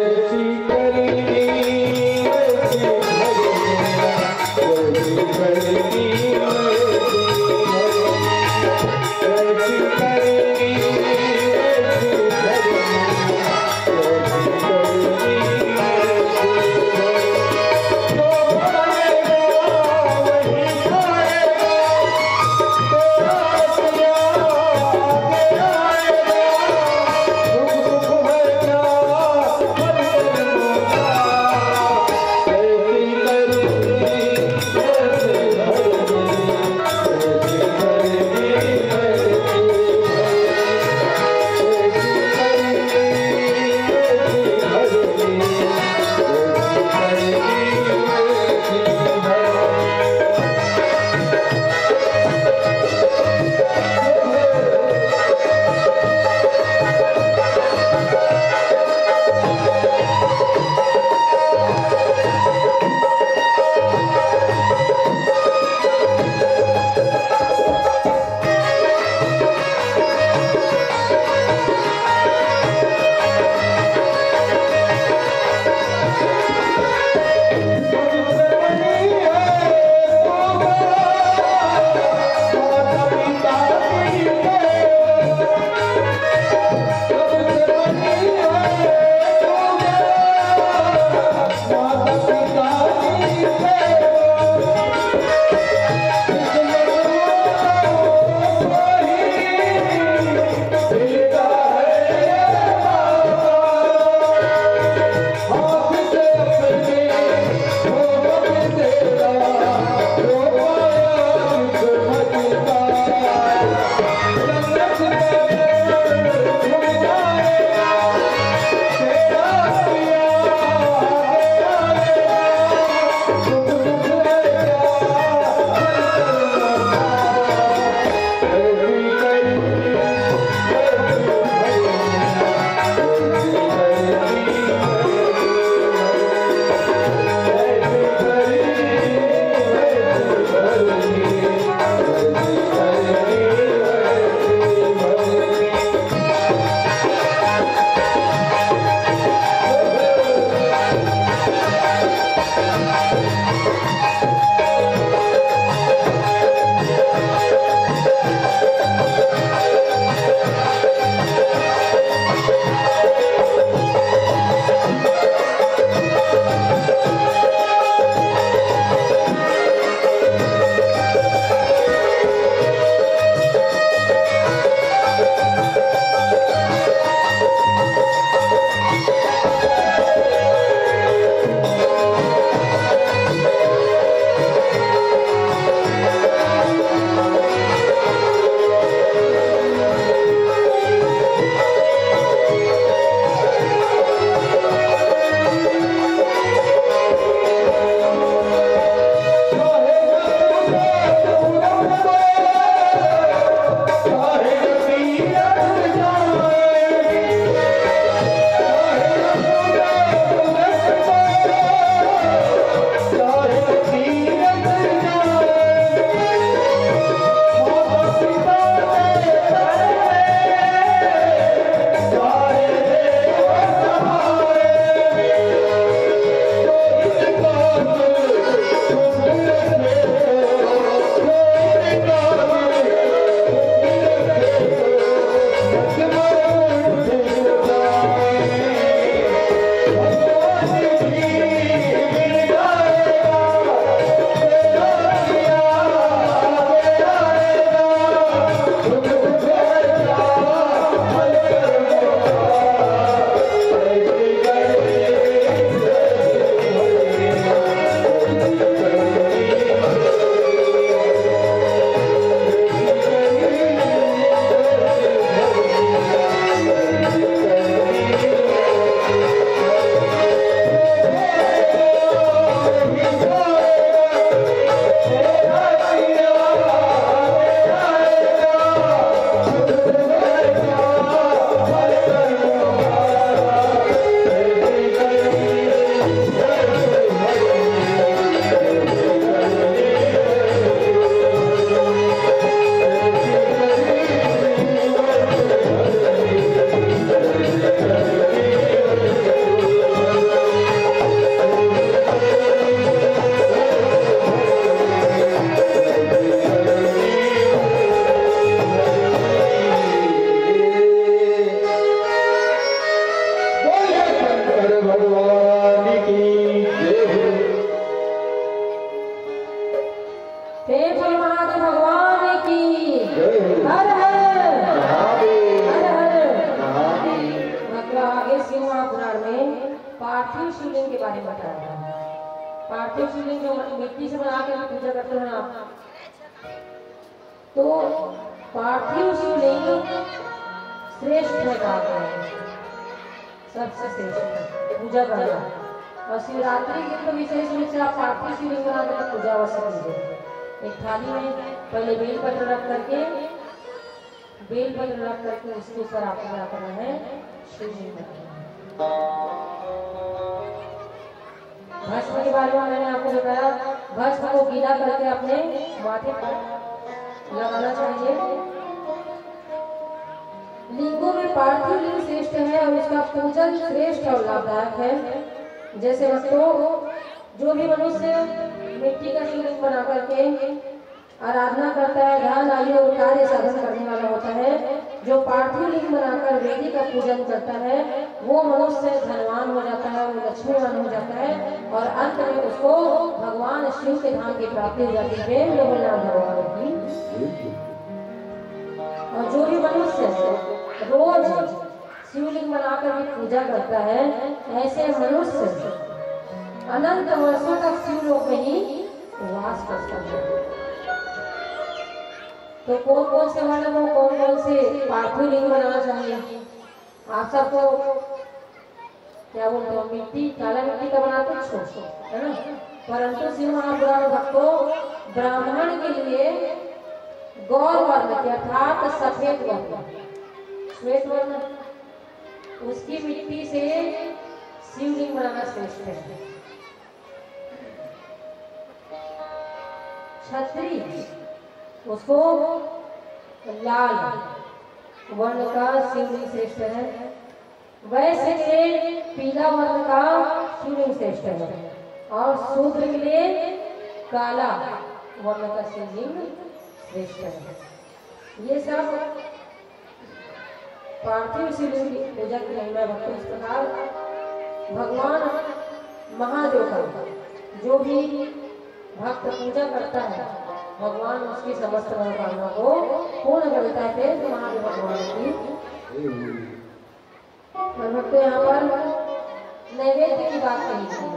ऐसी करनी ऐसे शिवलिंग के बारे में बताया है। पार्थिव शिवलिंग जो मिट्टी से बना के पूजा करते हैं आप, तो पार्थिव शिवलिंग श्रेष्ठ है, कहा गया है सबसे श्रेष्ठ पूजा करना। और शिवरात्रि के तो विशेष रूप से आप पार्थिव शिवलिंग बना कर पूजा अवश्य कीजिए। एक थाली में पहले बेलपत्र रख करके उसके ऊपर आपको क्या करना है, शिवलिंग बनाना। भस्म के बारे में मैंने आपको बताया, भस्म को गीला करके अपने माथे पर लगाना चाहिए। लिंगों में पार्थिव लिंग श्रेष्ठ है और इसका पूजन श्रेष्ठ और लाभदायक है। जैसे भक्तों, जो भी मनुष्य मिट्टी का शिवलिंग बना करके आराधना करता है, ध्यान आयु और कार्य साधन करने वाला होता है, जो पार्थिव लिंग बनाकर वेदी का पूजन करता है, वो मनुष्य धनवान हो जाता है, वो लक्ष्मीवान हो जाता है और अंत में उसको भगवान शिव के धाम की प्राप्ति हो जाती है। भगवान की। और जो भी मनुष्य रोज शिवलिंग बनाकर भी पूजा करता है, ऐसे मनुष्य अनंत वर्षों तक शिवलोक में ही वास करता है। तो कौन कौन से वाले को कौन कौन से पार्थिव लिंग बनाना चाहिए? आप सबको क्या बोलते हो, मिट्टी, काला मिट्टी का बनाते है ना, परंतु शिव महापुराण भक्तों ब्राह्मण के लिए गौर वर्ण के अर्थात सफेद वर्ण, श्वेत वर्ण, उसकी मिट्टी से शिवलिंग बनाना श्रेष्ठ है। क्षत्रिय उसको लाल वर्ण का शिवलिंग श्रेष्ठ है। वैश्य के लिए पीला वर्ण का शिवलिंग श्रेष्ठ है और शूद्र के लिए काला वर्ण का शिवलिंग श्रेष्ठ है। ये सब पार्थिव शिवलिंग की पूजा की महिमा भक्तों इस प्रकार भगवान महादेव का जो भी भक्त पूजा करता है, भगवान उसकी समस्त मनोकामना को पूर्ण करता है। तो महादेव भगवान की और भक्तों यहाँ पर नैवेद्य की बात कही थी।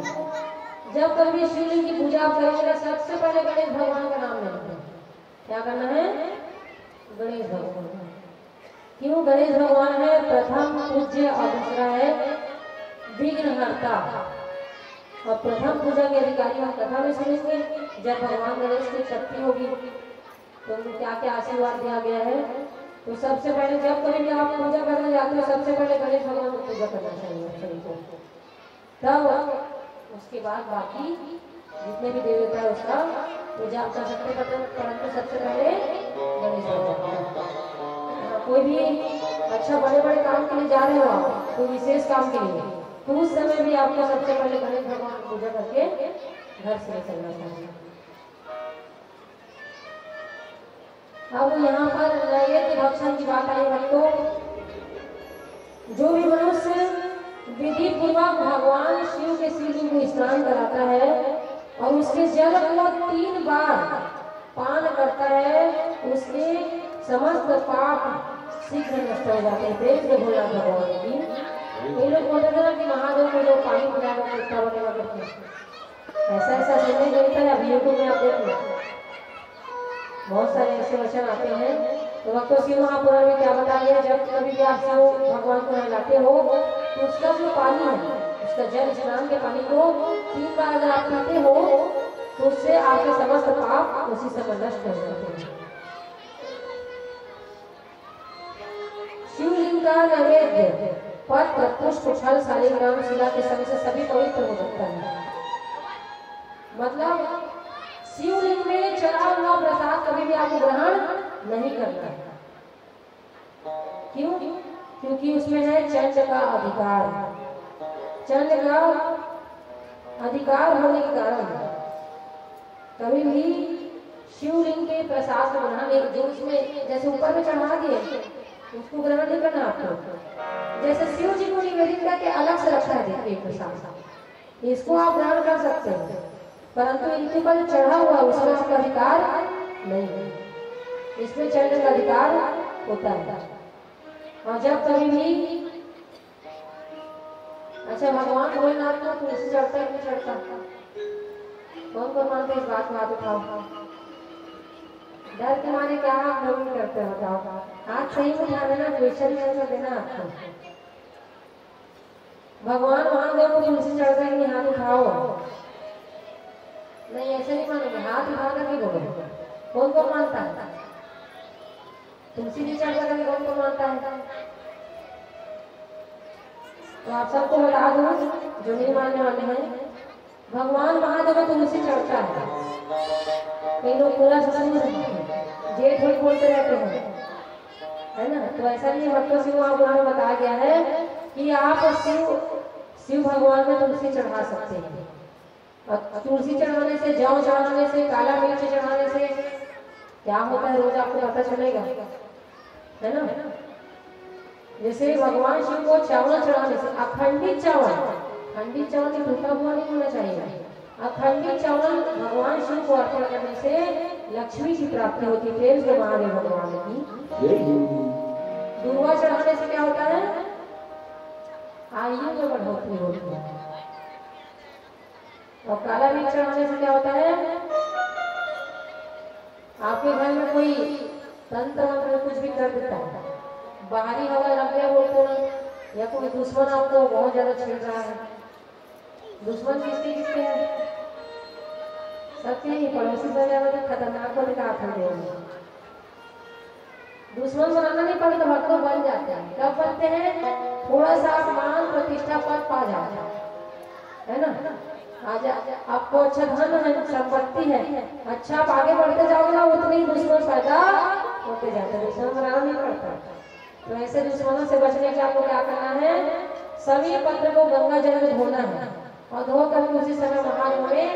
जब कभी शिवलिंग की पूजा आप करेंगे, सबसे पहले गणेश भगवान का नाम लेंगे। क्या करना है? गणेश भगवान। क्यों गणेश भगवान है प्रथम पूज्य और दूसरा है विघ्नहर्ता। और प्रथम पूजा के अधिकारी हम कथा में सुनेंगे, जब भगवान गणेश की शक्ति होगी तो उनको क्या क्या आशीर्वाद दिया गया है। तो सबसे पहले जब कभी भी आप पूजा करने जाते हो, सबसे पहले गणेश भगवान की पूजा करना चाहिए सभी को, तब उसके बाद बाकी जितने भी देवता है उसका पूजा आप कर सकते हैं। परंतु सबसे पहले गणेश भगवान। कोई भी अच्छा बड़े बड़े काम के लिए जा रहे हो आप, कोई विशेष काम के लिए, तो उस समय भी आपको सबसे पहले गणेश भगवान की पूजा करके घर से निकलना चाहिए। अब यहाँ पर नैवेद्य भक्षण की बात आई भक्तों। जो भी मनुष्य विधि पूर्वक भगवान शिव के शिवलिंग को स्नान कराता है और उसके जल को 3 बार पान करता है, उसके समस्त पाप शीघ्र नष्ट हो जाते हैं। प्रेम से भोला भगवान की। ये लोग बोलते थे ना कि महादेव को जो पानी पिलाएगा कुत्ता बनेगा करके, ऐसा ऐसा सुनने को मिलता है। अभी यूट्यूब में आप देख लो, बहुत सारे ऐसे वचन आते हैं। तो भक्तों शिव महापुराण में क्या बता गया, जब कभी भी आप शिव भगवान को नहलाते हो तो उसका जो पानी है, उसका जल स्नान के पानी को 3 बार अगर आप पीते हो तो उससे आपके समस्त पाप उसी समय नष्ट हो जाते हैं। शिवलिंग का नैवेद्य पत्र, पुष्प, फल, शालिग्राम, शिला के संग से सभी पवित्र हो सकता है। मतलब शिवलिंग में चढ़ा हुआ प्रसाद कभी भी आपको ग्रहण नहीं करना है। क्यों? क्योंकि उसमें है चंड का अधिकार। चंड का अधिकार होने के कारण कभी भी शिवलिंग के प्रसाद को ग्रहण नहीं, जो उसमें जैसे ऊपर में चढ़ा दिए उसको ग्रहण नहीं करना आपको। जैसे शिव जी को निवेदित करके अलग से रखा है देखिए प्रसाद, इसको आप ग्रहण कर सकते हैं, परंतु इनके ऊपर चढ़ा हुआ उसमें आपका अधिकार नहीं है। इसमें चढ़ने का अधिकार होता है। और जब कभी भी अच्छा भगवान भोलेनाथ को तुलसी चढ़ता है नहीं चढ़ता? कौन कौन मानते इस बात को? हाथ उठाओ। डर के मारे क्या आप लोग नहीं करते हो? बताओ। हाथ सही में उठा देना, क्वेश्चन में आंसर देना आपको। भगवान महादेव को तुलसी चढ़ता है कि नहीं? हाथ उठाओ। नहीं ऐसे नहीं मानोगे, हाथ उठा करके बोलो। कौन कौन मानता है? तुलसी नहीं चढ़ता करके कौन कौन मानता है? तो आप सबको बता दूं जो नहीं मानने वाले हैं, भगवान महादेव को तुलसी चढ़ता है। कई लोग पूरा ससुर जेठ होठ बोलते रहते हैं, है ना? तो ऐसा नहीं, भक्तों शिव महापुराण में बताया गया है कि आप शिव भगवान में तुलसी चढ़ा सकते हैं। और तुलसी चढ़ाने से, जौ चढ़ाने से, काला मिर्च चढ़ाने से क्या होता है रोज आपको पता चलेगा, है ना? जैसे भगवान शिव को चावल चढ़ाने से, अखंडित चावल, खंडित चावल की टूटा हुआ नहीं होना चाहिए, अखंडित चावल भगवान शिव को अर्पण करने से लक्ष्मी की प्राप्ति होती है। प्रेम से महादेव भगवान की। दूर्वा चढ़ाने से क्या होता है? आयु में बढ़ोतरी होती है। और काला मिर्च चढ़ाने से क्या होता है? आपके घर में कोई तंत्र मंत्र कुछ भी कर देता है, बाहरी हवा लग गया बोलते हैं, या कोई दुश्मन आपको बहुत ज्यादा छेड़ रहा है। दुश्मन किसके किसके हैं? सबके ही। पड़ोसी से ज्यादा तो खतरनाक होने का आखिर देंगे। दुश्मन बनाना नहीं पड़ता, भक्त बन जाते हैं। कब बनते हैं? थोड़ा सा मान प्रतिष्ठा पद पा जाता है ना? आजा आपको अच्छा धन है, संपत्ति है, अच्छा आप आगे बढ़ते जाओगे ना, उतने ही दुश्मन पैदा होते जाते हैं। दुश्मन बनाना नहीं पड़ता। तो ऐसे दुश्मनों से बचने के आपको क्या करना है? सभी पत्र को गंगा जल में धोना है और धो करके उसी समय महादेव में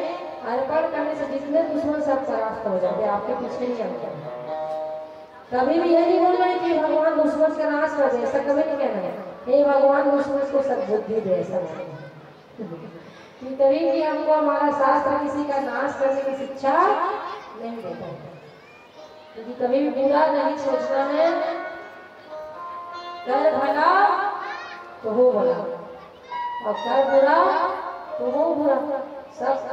अर्पण करने से जितने दुश्मन सब परास्त हो जाते हैं, आपके पीछे नहीं आते। कभी भी यह नहीं बोलना है कि भगवान दुश्मन का नाश कर दे, ऐसा कभी नहीं कहना है। हे भगवान दुश्मन को सद्बुद्धि दे, ऐसा कि कभी भी हमको हमारा शास्त्र किसी का नाश करने की शिक्षा नहीं देता है। क्योंकि कभी भी बुरा नहीं सोचना है, कर भला तो हो भला और कर बुरा तो हो बुरा। सब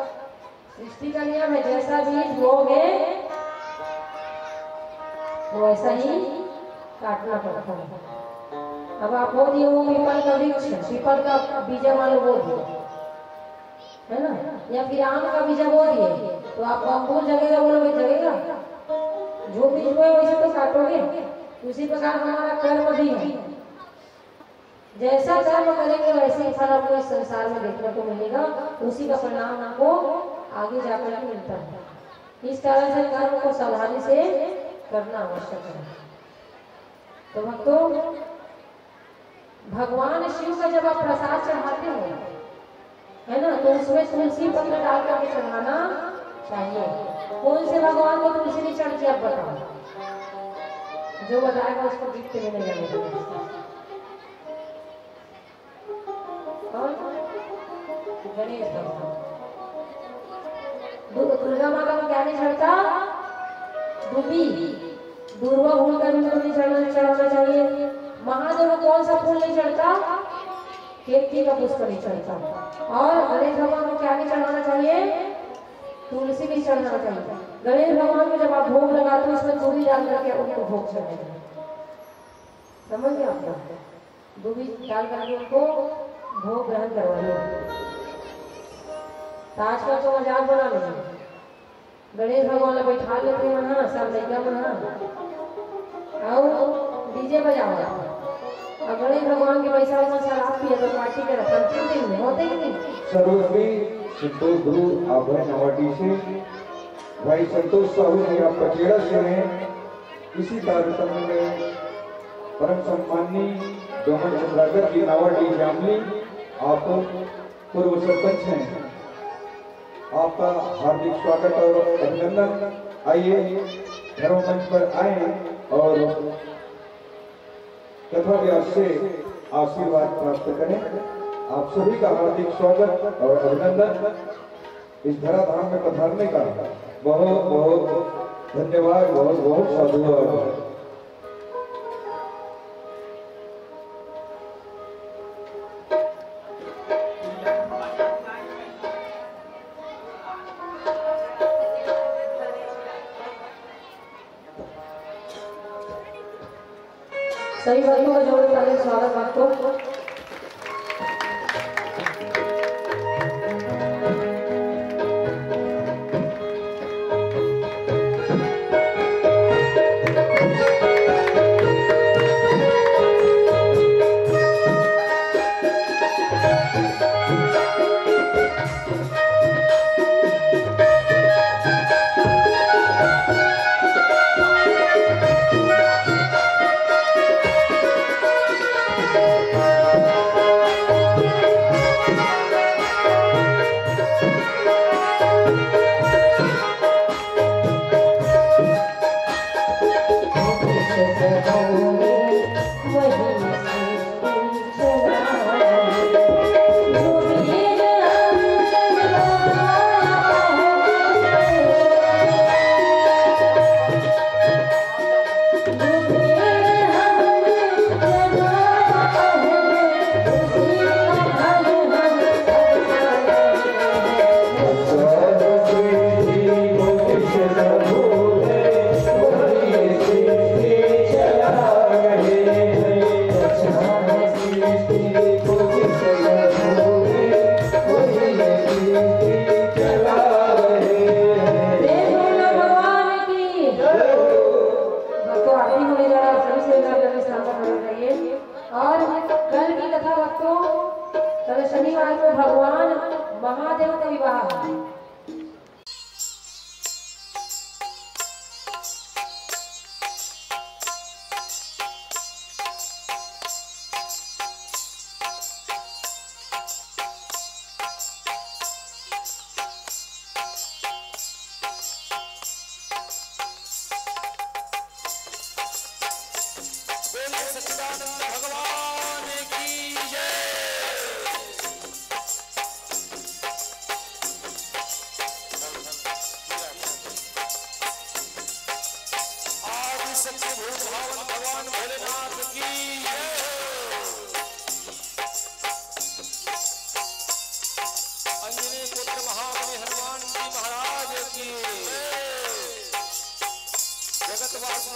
सृष्टि का नियम है, जैसा बीज बोओगे वो ऐसा ही काटना पड़ता है। अब आप बो दिए वो पीपल का वृक्ष, पीपल का बीजा मान लो बो दिए, है ना? या फिर आम का बीजा बो दिए, तो आप अंगूर जगेगा बोलोगे, जगेगा? जो बीज बोए वैसे तो काटोगे। उसी प्रकार हमारा कर्म भी है, जैसा कर्म करेंगे वैसे ही फल आपको इस संसार में देखने को मिलेगा। उसी का परिणाम आपको आगे जाकर के मिलता है। इस कारण से कर्म को सावधानी से करना आवश्यक है। तो भक्तों, भगवान शिव का जब आप प्रसाद चढ़ाते हो, है ना, तो उसमें तुलसी पत्र डाल करके चढ़ाना चाहिए। कौन से भगवान को तुलसी नहीं चढ़ती आप बताओ? जो बताएगा उसको गिफ्ट में नहीं जाएगा। गणेश भगवान, दुर्गा माता को क्या नहीं चढ़ता? दुबी, दूर्वा फूल का भी नहीं चढ़ाना चाहिए। महादेव को कौन सा फूल नहीं चढ़ता? केतकी का पुष्प नहीं चढ़ता। और गणेश भगवान को क्या नहीं चढ़ाना चाहिए? तुलसी भी चढ़ाना चाहिए। गणेश भगवान को जब आप भोग लगाते हो उसमें दूबी डाल करके उनको भोग चढ़ाना, समझ गए आप? दूबी डाल करके उनको भोग ग्रहण करवाइए। आजकल तो मजाक बना लेंगे, गणेश भगवान को बैठा लेते हैं ना, सब लड़का बना और डीजे बजाओ और गणेश भगवान के पैसा में शराब पिए तो पार्टी के रखते दिन में होते ही नहीं। सर्वश्री संतोष ध्रुव आभा नवाटी से भाई संतोष साहू जी आप पचेड़ा से हैं। इसी कार्यक्रम में परम सम्मानी डोमन चंद्राकर जी नावाटी फैमिली, आप पूर्व सरपंच हैं, आपका हार्दिक स्वागत और अभिनंदन। आइए धर्म मंच पर आए और कथा व्यास से आशीर्वाद प्राप्त करें। आप सभी का हार्दिक स्वागत और अभिनंदन। इस धराधाम में पधारने का बहुत बहुत धन्यवाद, बहुत बहुत साधुवाद। सभी भक्तों का जोड़ ताली से स्वागत आपको। शनिवार को भगवान महादेव का विवाह है।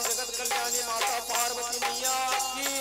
जगत कल्याणी माता पार्वती मैया की।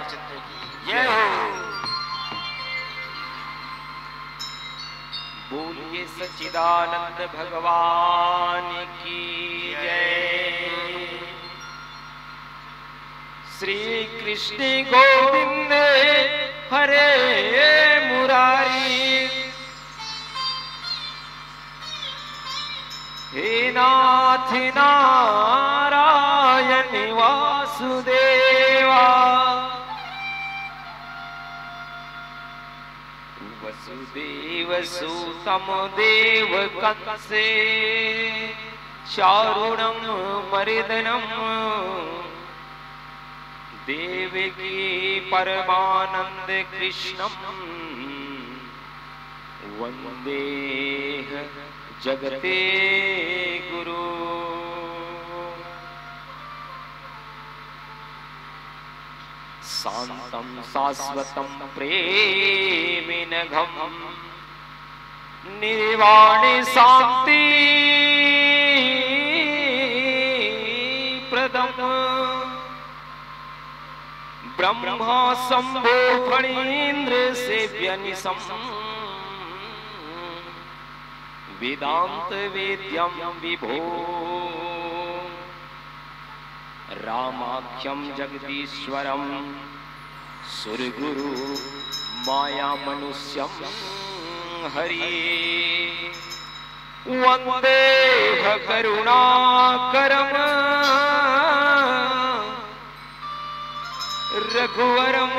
रामचंद्र की जय हो। बोलिए सच्चिदानंद भगवान की जय। श्री कृष्ण गोविंद हरे मुरारी, हे नाथ नारायण वासुदेवा। वसुदेव सुतम देव कंसे चारुणं मर्दनम, देवकी परमानंद कृष्णं वंदे जगते गुरु। शांतं शाश्वतं प्रेमिनघं, निर्वाणे शांति प्रदम, ब्रह्मा शंभो फणीन्द्र सेव्यनिशं, वेदांत वेद्यं विभो। रामाख्यं जगदीश्वरं सुरगुरु माया मनुष्यं हरि, वंदे करुणाकरं रघुवरं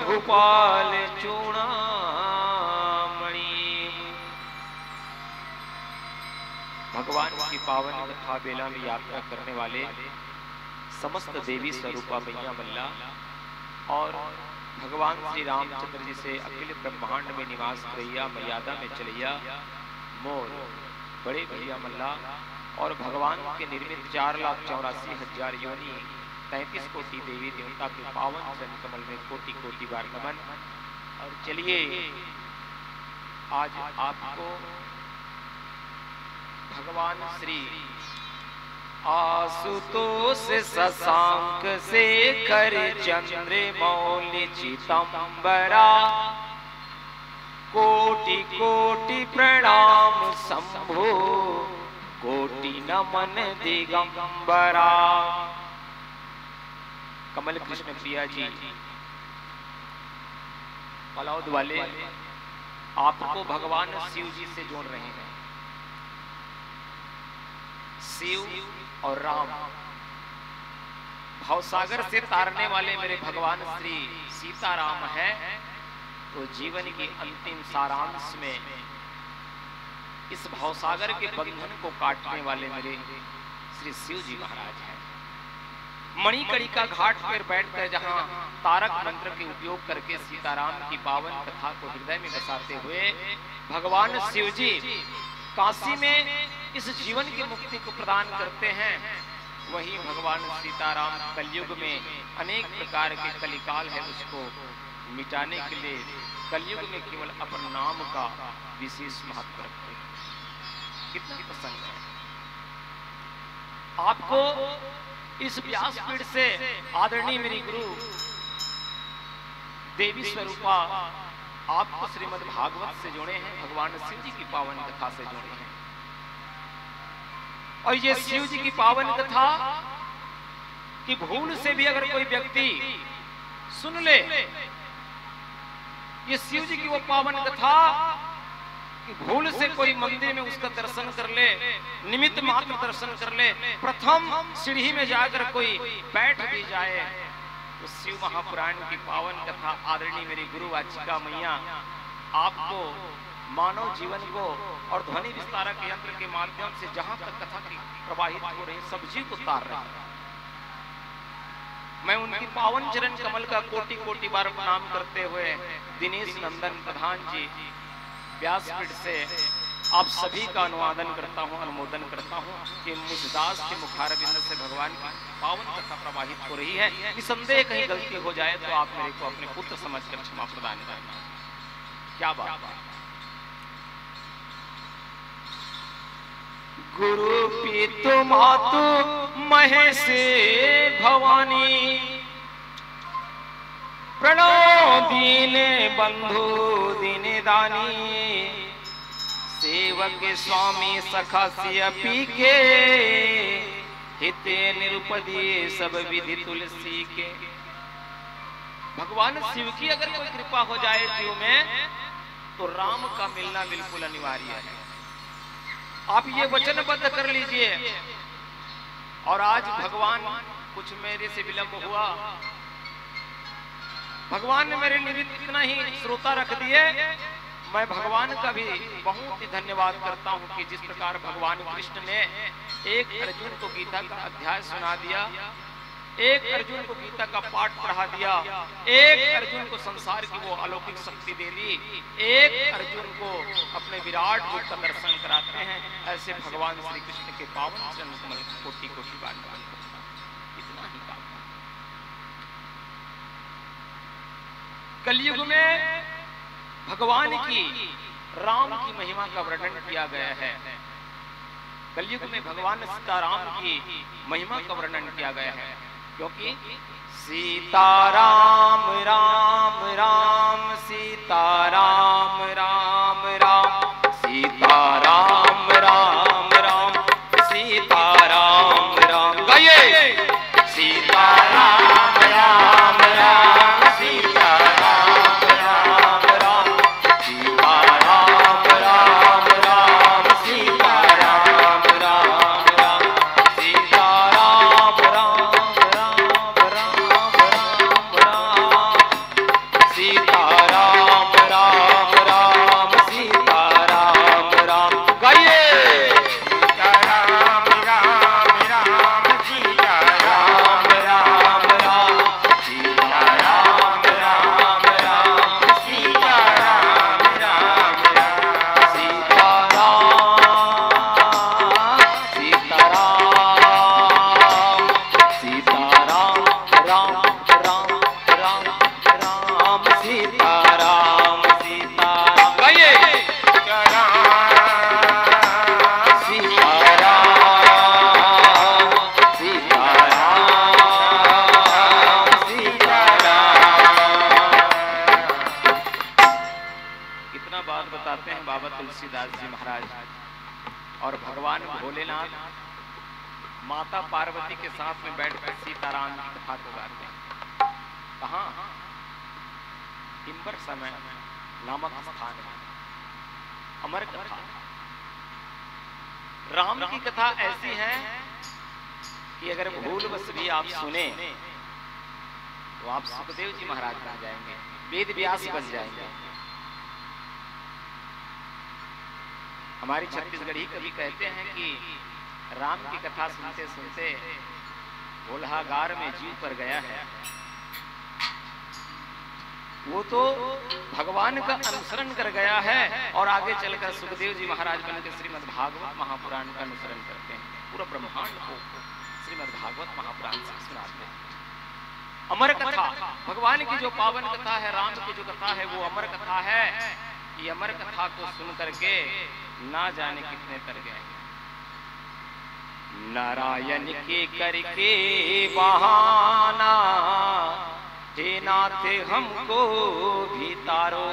भूपाल चूड़ामणि। भगवान की पावन कथा बेला में यात्रा करने वाले समस्त देवी स्वरूपा मैया मल्ला और भगवान श्री रामचंद्र जी से अखिल ब्रह्मांड में निवास करैया, मर्यादा में चलैया मोर बड़े भैया मल्ला और भगवान के निर्मित 4,84,000 योनि 33 कोटि देवी देवता के पावन चरण कमल में कोटि कोटि बार नमन। और चलिए आज आपको भगवान श्री आशुतोष शशांक शेखर चंद्र मौलि चितंबरा, कोटि कोटि प्रणाम शंभो कोटि नमन दिगंबरा। कमल कृष्ण प्रिया जी पलौद वाले आपको भगवान शिव जी से जोड़ रहे हैं। शिव और राम भवसागर से तारने वाले मेरे भगवान श्री सीताराम है, तो जीवन की अंतिम सारांश में इस भवसागर के बंधन को काटने वाले मेरे श्री शिव जी महाराज हैं। मणिकर्णिका घाट पर बैठकर जहां तारक मंत्र के उपयोग करके सीताराम की पावन कथा को हृदय में बसाते हुए भगवान शिव जी काशी में इस जीवन की मुक्ति को प्रदान करते हैं, वहीं भगवान सीताराम कलयुग में अनेक प्रकार के कलिकाल है उसको मिटाने के लिए कलयुग में केवल अपने नाम का विशेष महत्व रखते हैं। कितना प्रसंग है। आपको इस व्यासपीठ से आदरणीय मेरी गुरु देवी स्वरूपा आपको श्रीमद् भागवत से जोड़े हैं, भगवान शिव जी की पावन कथा से जोड़े हैं। और ये शिव जी की पावन कथा कि भूल से भी अगर कोई व्यक्ति सुन ले, ये शिव जी की वो पावन कथा कि भूल से कोई मंदिर में उसका दर्शन कर ले, निमित्त मात्र दर्शन कर ले, प्रथम सीढ़ी में जाकर कोई बैठ भी जाए, तो शिव महापुराण की पावन कथा आदरणीय मेरी गुरु वाचिका मैया आपको मानव जीवन को और ध्वनि विस्तारक यंत्र के माध्यम से जहां तक कथा की प्रवाहित हो रही सब जीव को तार रहे हैं। मैं उनकी पावन चरण कमल का कोटि कोटि बार प्रणाम करते हुए दिनेश नंदन प्रधान जी व्यासपीठ से आप सभी का अनुवादन करता हूं, अनुमोदन करता हूं कि मुझदास के मुखारबिंद से भगवान की पावन कथा प्रवाहित हो रही है। निसंदेह कहीं गलती हो जाए तो आप मेरे को अपने पुत्र समझकर क्षमा प्रदान करना। क्या बात है। गुरु पितु मातु महेश भवानी, प्रणो दीन बंधु दीन दानी, सेवक स्वामी सखा सियपी के, हिते निरुपदी सब विधि तुलसी के। भगवान शिव की अगर कोई कृपा हो जाए जीव में तो राम का मिलना बिल्कुल अनिवार्य है। आप ये वचनबद्ध कर लीजिए। और आज भगवान, कुछ मेरे से विलंब हुआ, भगवान ने मेरे निमित्त इतना ही श्रोता रख दिए। मैं भगवान का भी बहुत ही धन्यवाद करता हूं कि जिस प्रकार भगवान कृष्ण ने एक अर्जुन को गीता का अध्याय सुना दिया, एक अर्जुन को गीता का पाठ पढ़ा दिया, एक अर्जुन को संसार की वो अलौकिक शक्ति दे दी, एक अर्जुन को अपने विराट रूप का दर्शन कराते हैं। ऐसे भगवान श्री कृष्ण के पावन चरण कमल कोटि कोटि बार इतना ही काम। कलयुग में भगवान की, राम की महिमा का वर्णन किया गया है। कलयुग में भगवान सीताराम की महिमा का वर्णन किया गया है, क्योंकि सीताराम राम राम सीताराम राम राम सीताराम राम राम सीताराम राम। गाइए सीताराम राम राम सीताराम राम राम सीताराम राम राम सीताराम राम राम सीताराम राम राम राम राम सीताराम राम राम सीताराम राम। गाइए सीताराम राम राम सीताराम राम राम सीताराम राम राम सीताराम राम राम सीताराम सीताराम राम राम राम राम सीताराम सीताराम। गाइए सीताराम सीताराम सीताराम। कितना बात बताते हैं बाबा तुलसीदास जी महाराज। और भगवान भोलेनाथ माता पार्वती के साथ में बैठकर सीताराम की कथा को गाते हैं। कहाँ? हिम्बर समय नामक स्थान में अमर कथा। राम की कथा ऐसी है कि अगर भूलवश भी आप सुने तो आप सुखदेव जी महाराज बन जाएंगे, वेद व्यास बन जाएंगे। हमारी छत्तीसगढ़ी कवि कहते हैं कि राम की कथा सुनते सुनते भोलागार में जीव पर गया है। वो तो भगवान का अनुसरण कर गया है और आगे चलकर सुखदेव जी महाराज बनकर श्रीमद् भागवत महापुराण का अनुसरण करते हैं। पूरा ब्रह्मांड को श्रीमद् भागवत महापुराण से सुनाते हैं। अमर कथा, भगवान की जो पावन कथा है, राम की जो कथा है वो अमर कथा है। ये अमर कथा को सुन करके ना जाने कितने तर गए। नारायण के करके बहाना, हे नाथ हमको भी तारो,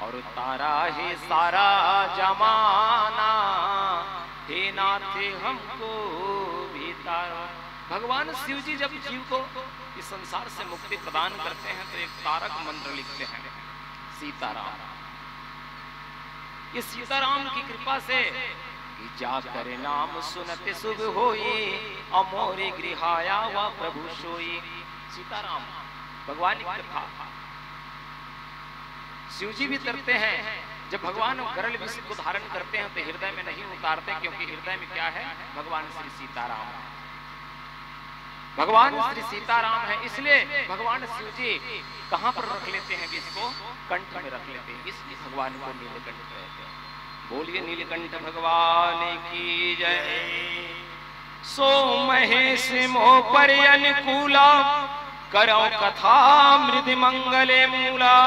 और तारा है सारा जमाना, हे नाथ हमको भी तारो। भगवान शिव जी जब जीव को इस संसार से मुक्ति प्रदान करते हैं तो एक तारक मंत्र लिखते हैं, सीताराम। इस सीताराम की कृपा से जाकर नाम सुनते शुभ होई, अमोरे गृहाया व प्रभु सोई। सीताराम भगवान की कथा शिव जी भी करते हैं। जब भगवान गरल विष को धारण करते हैं तो हृदय में नहीं उतारते, क्योंकि हृदय में क्या है? भगवान श्री सीताराम। भगवान श्री सीताराम है, इसलिए भगवान शिव जी कहां पर रख लेते हैं? विष को कंठ में रख लेते हैं, इसलिए भगवान को नीलकंठ कहते हैं। बोलिए नीलकंठ भगवान की जय। सो महेश मोह पर अनुकूला, करो कथा मृदि मंगले मूला।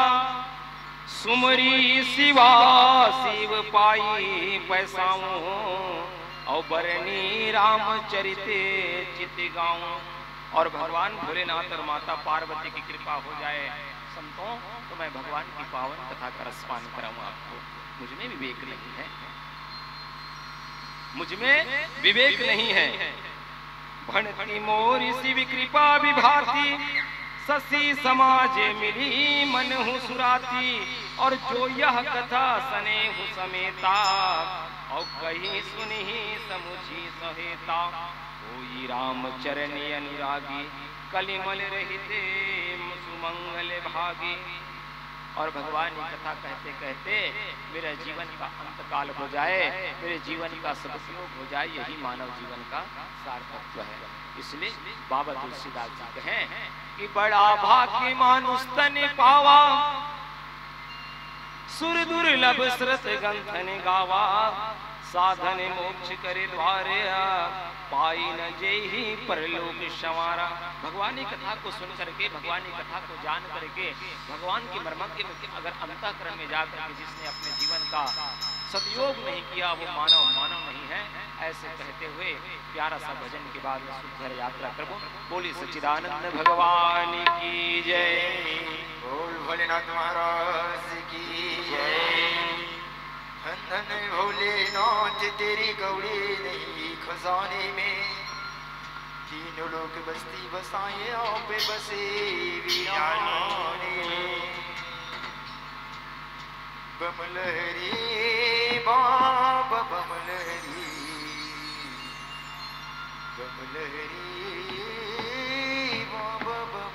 सुमरी शिवा शिव पाई पैसाऊं, और बरनी रामचरिते चित गाऊं। और भगवान भोलेनाथ और माता पार्वती की कृपा हो जाए संतों तो मैं भगवान की पावन कथा का रसपान कराऊं आपको। मुझमें विवेक नहीं है, मुझमें विवेक नहीं है। भणति मोरी शिव कृपा विभाती, ससी समाज मिली मन हूँ सुराती। और जो यह कथा सने हूँ समेता, और कहीं सुनी समुझी सहेता। कोई राम चरणी अनुरागी, कलिमल रहते सुमंगल भागी। और भगवान की कथा कहते कहते मेरे जीवन का अंतकाल हो जाए, मेरे जीवन का सदुपयोग हो जाए, यही मानव जीवन का सार्थकत्व है। इसलिए बाबा तुलसीदास जी कहें कि बड़ा भाग्य मानुष तन पावा, सुर दुर्लभ श्रत गंथन गावा। साधन मोक्ष करे द्वारे, पाई न जेहि परलोक संवारा। भगवान की कथा को सुन करके, भगवान की कथा को जान करके, भगवान की मर्मज्ञ अगर अंतःकरण में जाकर के जिसने अपने जीवन का सदयोग नहीं किया वो मानव नहीं है। ऐसे कहते हुए प्यारा सा भजन के बाद सुंदर यात्रा करो। बोली सच्चिदानंद भगवान की जय, बोल भोलेनाथ महाराज की जय। धन धन भोलेनाथ तेरी गौड़ी नहीं खजाने में, तीनों लोग बस्ती बसाए आप बसे वीराने में। बमलहरी बाबा बमलहरी, बमलहरी बाबा बमलहरी।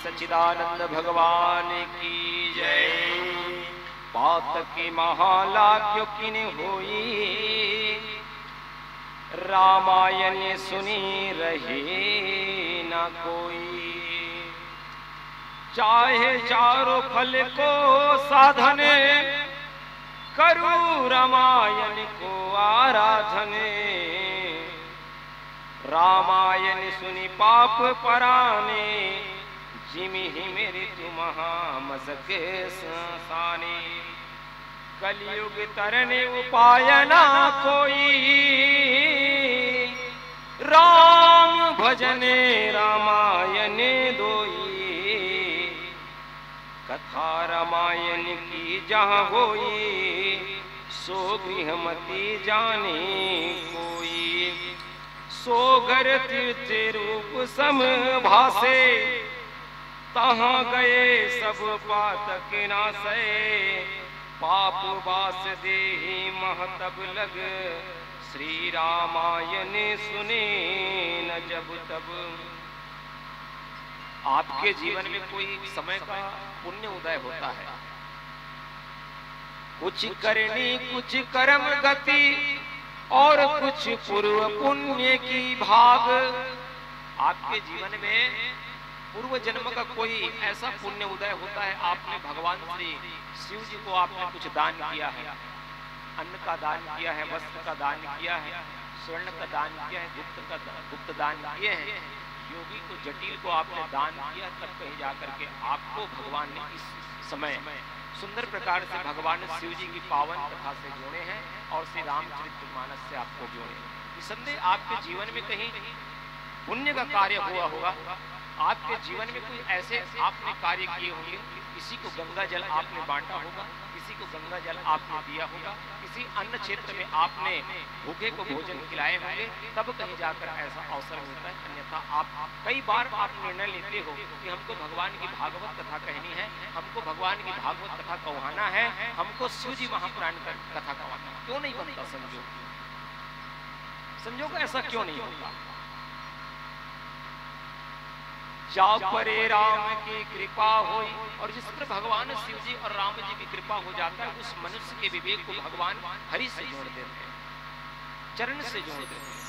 सच्चिदानंद भगवान की जय। बात की महाला क्यों किन होई, रामायण सुनी रहे न कोई। चाहे चारों फल को साधन, करूं रामायण को आराधन। रामायण सुनी पाप पराने, जिमि ही मेरी महामसक संसाने। कलयुग तरने उपाय ना कोई, राम भजने रामायण दोई। कथा रामायण की जहाँ होई, सो गृहमती जाने कोई। सो घर तीर्थ रूप सम भासे, तहाँ गए सब पातक नासे। पाप वास देहि महतब लग, श्री रामायण सुने न जब तब। आपके जीवन में कोई समय का पुण्य उदय होता है, कुछ करनी कुछ कर्म गति, और कुछ पूर्व पुण्य की भाग। आपके जीवन में पूर्व जन्म का कोई ऐसा पुण्य उदय होता है, आपने भगवान श्री शिव जी को आपने कुछ दान किया है, अन्न का दान किया है, वस्त्र का दान किया है, स्वर्ण का दान किया है, गुप्त दान किए हैं। योगी को जटिल को आपने दान किया, तब कहीं जाकर के आपको भगवान ने इस समय सुंदर प्रकार से भगवान शिव जी की पावन कथा से जोड़े हैं और श्री रामचरितमानस से आपको जोड़े। निसंदेह आपके जीवन में कहीं पुण्य का कार्य हुआ होगा, आपके जीवन में कोई ऐसे आपने कार्य किए होंगे। किसी को गंगा जल आपने बांटा होगा, किसी को गंगा जल आपने दिया होगा, किसी अन्य क्षेत्र में आपने भूखे को भोजन खिलाए होंगे, तब कहीं जाकर ऐसा अवसर मिलता है। अन्यथा आप कई बार आप निर्णय लेते हो कि हमको भगवान की भागवत कथा कहनी है, हमको भगवान की भागवत कथा कहवाना है, हमको शिव जी महापुराण की कथा कहवाना है। क्यों नहीं बनता संजोग ऐसा क्यों नहीं होता? जाओ परे राम की कृपा होई, और जिस पर भगवान शिव जी और राम जी की कृपा हो जाता है, उस मनुष्य के विवेक को भगवान हरि से जोड़ देते हैं, चरण से जोड़ देते हैं।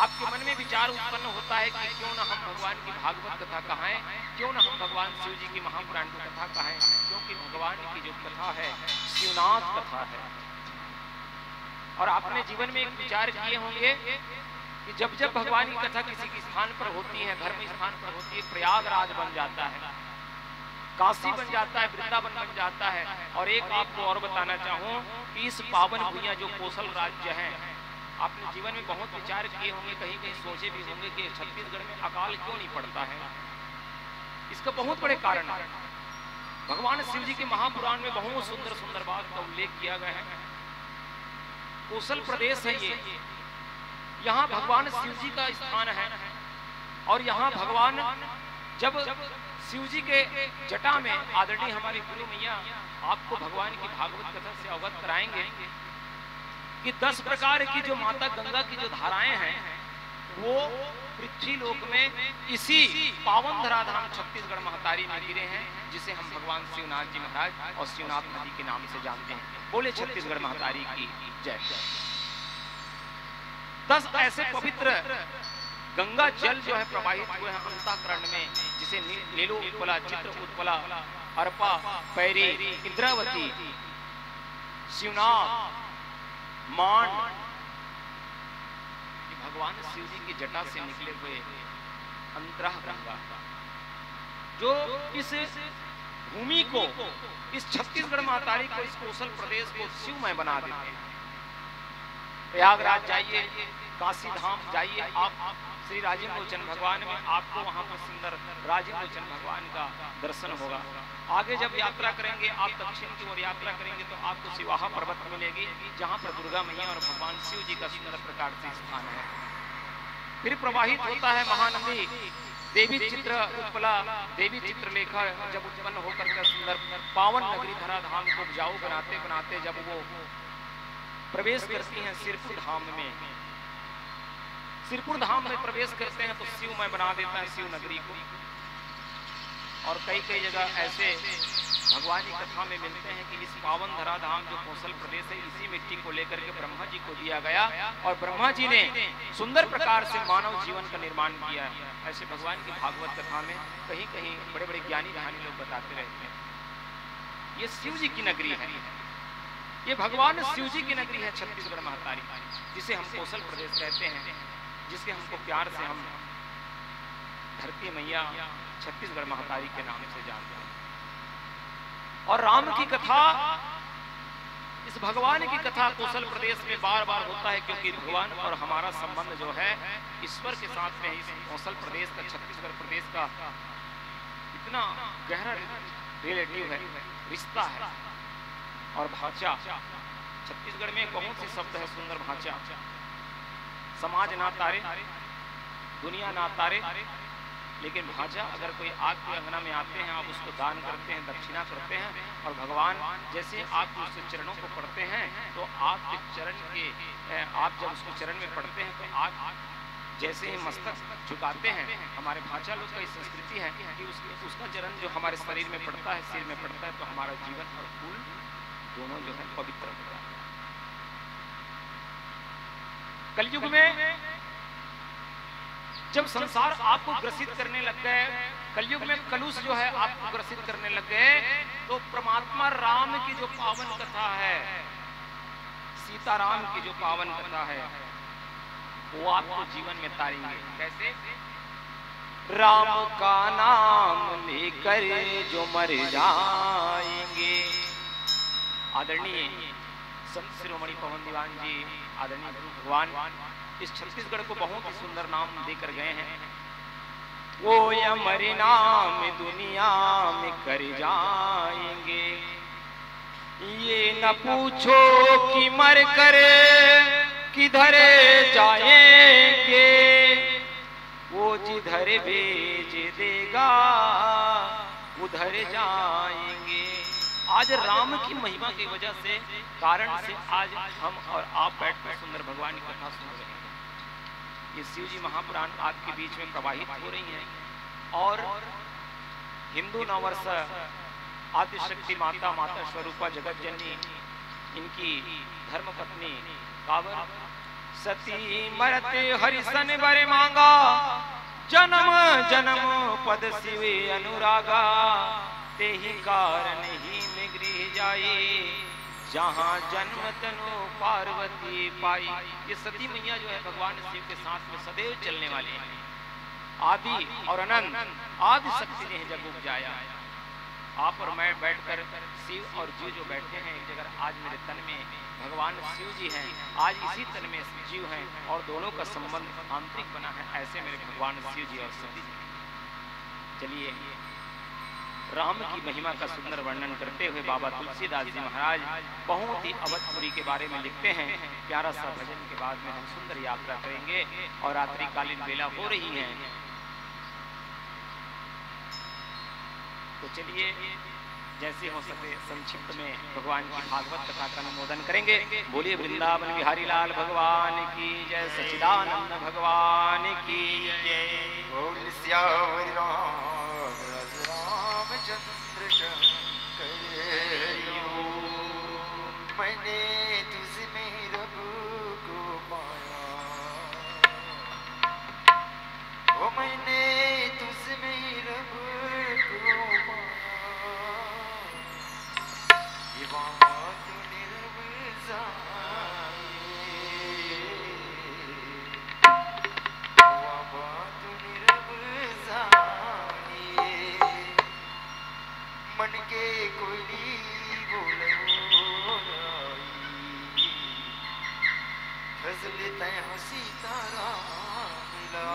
आपके मन में विचार उत्पन्न होता है कि क्यों ना हम भगवान की भागवत कथा कहाएं, क्यों ना हम भगवान शिव जी की महापुराण की कथा कहाएं, क्योंकि भगवान की जो कथा है शिवनाथ कथा है। और आपने जीवन में एक विचार किए होंगे कि जब जब भगवान की कथा किसी के स्थान पर होती है, धर्म स्थान पर होती है, प्रयागराज बन जाता है, काशी बन जाता है, वृंदावन बन जाता है। और एक आपको और बताना चाहूं कि इस पावन भूमिया जो कौशल राज्य है, आपने जीवन में बहुत विचार किए होंगे, कहीं कहीं सोचे भी होंगे कि छत्तीसगढ़ में अकाल क्यों नहीं पड़ता है। इसका बहुत बड़े कारण है। भगवान शिव जी के महापुराण में बहुत सुंदर सुंदर बात का उल्लेख किया गया है। कौशल प्रदेश है ये, यहाँ भगवान शिव जी का स्थान है। और यहाँ भगवान जब शिव जी के जटा में आदरणीय हमारी गुरु मैया आपको भगवान की भागवत कथा से अवगत कराएंगे कि 10 प्रकार की जो माता गंगा की जो धाराएं हैं, वो पृथ्वी लोक में इसी पावन धराधाम छत्तीसगढ़ महतारी में गिरे हैं, जिसे हम भगवान शिवनाथ जी महाराज और शिवनाथ नदी के नाम से जानते हैं। बोले छत्तीसगढ़ महतारी की जय। 10 ऐसे पवित्र गंगा जल जो है प्रवाहित हुए हैं अंतःकरण में, जिसे नीलो उत्पला, चित्र उत्पला, अर्पा, पैरी, इंद्रावती, शिवनाथ, मान, भगवान शिव जी की जटा से निकले हुए अंतराह गंगा, जो इस भूमि को, इस छत्तीसगढ़ महतारी को, इस कौशल प्रदेश को शिवमय बना देते हैं। प्रयागराज जाइए, काशी धाम जाइए, आप श्री राजेंद्र लोचन भगवान में आपको वहां पर सुंदर राजेंद्र लोचन भगवान का दर्शन होगा। आगे जब यात्रा करेंगे, आप दक्षिण की ओर यात्रा करेंगे तो आपको शिवाहा पर्वत मिलेगी, जहां पर दुर्गा मैया और भगवान शिव जी का सुंदर प्रकार से स्थान है। फिर प्रवाहित होता है महानदी, देवी चित्र उत्पला, देवी चित्रलेखा जब उत्पन्न होकर के सुंदर पावन नगरी धराधाम को उपजाऊ बनाते बनाते जब वो प्रवेश करती हैं सिरपुर धाम में, सिरपुर धाम में प्रवेश करते हैं तो शिवमय बना देता है शिव नगरी को। और कई कई जगह ऐसे भगवान की कथा में मिलते हैं कि इस पावन धराधाम जो कौशल प्रदेश है, इसी मिट्टी को लेकर के ब्रह्मा जी को दिया गया और ब्रह्मा जी ने सुंदर प्रकार से मानव जीवन का निर्माण किया है। ऐसे भगवान की भागवत कथा में कहीं कहीं बड़े बड़े ज्ञानी ध्यानी लोग बताते रहते हैं। ये शिव जी की नगरी है, ये भगवान शिव जी की नगरी है छत्तीसगढ़ महतारी, जिसे हम कौशल प्रदेश कहते हैं, जिसके हमको प्यार से हम धरती मैया छत्तीसगढ़ महतारी के नाम से जानते हैं। और राम की कथा, इस भगवान की कथा कौशल प्रदेश में बार बार होता है, क्योंकि भगवान और हमारा संबंध जो है ईश्वर के साथ में इस कौशल प्रदेश का, छत्तीसगढ़ प्रदेश का इतना गहरा रिलेटिव है, रिश्ता है। और भाषा, छत्तीसगढ़ में बहुत से शब्द है सुंदर भाषा। समाज ना तारे, दुनिया ना तारे, लेकिन भाषा अगर कोई आग के अंगना में आते हैं, आप उसको दान करते हैं, दक्षिणा करते हैं, और भगवान जैसे आप उसके चरणों को पढ़ते हैं तो आपके चरण के, आप जब उसको चरण में पढ़ते हैं तो आप जैसे ही मस्तक झुकाते हैं, हमारे भाषा लोग का संस्कृति है कि उसका चरण जो हमारे शरीर में पड़ता है, सिर में पड़ता है, तो हमारा जीवन और फूल दोनों जो है पवित्र होता है। कलयुग में जब संसार आपको ग्रसित करने लग गए, कलयुग में कलुष जो है आपको ग्रसित करने लग गए, तो परमात्मा राम की जो पावन कथा है, सीताराम की जो पावन कथा है, वो आपको जीवन में तारेंगे। कैसे? राम का नाम लेकर जो मर जाएंगे। आदरणीय संत शिरोमणि पवन दीवान जी, आदरणीय भगवान इस छत्तीसगढ़ को बहुत ही सुंदर नाम देकर गए हैं। वो अमर नाम दुनिया में कर जाएंगे, ये न पूछो कि मर कर किधर जाएंगे, वो जिधर भेज देगा उधर जाएंगे। आज राम की महिमा की वजह से, कारण से आज हम और आप बैठकर सुंदर भगवान की कथा सुन रहे हैं। ये शिव जी महापुराण आपके बीच में प्रवाहित हो रही हैं और हिंदू नववर्ष आदिशक्ति माता, माता स्वरूपा जगत जननी, इनकी धर्मपत्नी कावर सती मरते हरिसन बर मांगा, जन्म जन्म पद शिव अनुरागा, ते ही कारण ही में गृह जाई, जहाँ जन्म तनु पार्वती पाई। ये सती मैया जो है भगवान शिव के साथ में सदैव चलने वाले हैं। आदि और अनंत आदि शक्ति ने जग उपजाया। आप और मैं बैठकर शिव और जीव जो बैठे हैं एक जगह, आज मेरे तन में भगवान शिव जी हैं, आज इसी तन में जीव हैं, और दोनों का संबंध आंतरिक बना है। ऐसे मेरे भगवान शिव जी और सती जी। चलिए राम की महिमा का सुंदर वर्णन करते हुए बाबा तुलसीदास जी महाराज बहुत ही अवधपुरी के बारे में लिखते हैं। प्यारा सा भजन के बाद में हम सुंदर यात्रा करेंगे और रात्रिकालीन बेला हो रही है, तो चलिए जैसे हो सके संक्षिप्त में भगवान की भागवत कथा का अनुमोदन करेंगे। बोलिए वृंदावन बिहारी लाल भगवान की जय, सच्चिदानंद भगवान की जय। बोल श्याम रामचंद्र शंकर हरिओ, मैंने तुझ में रब को पाया, ओ मैंने तुझ में रब को पाया, ये बात निर्भय जाए, वो बात निर्भय जाए, मन के कोयली बोलो फजल तय सीताराम मिला,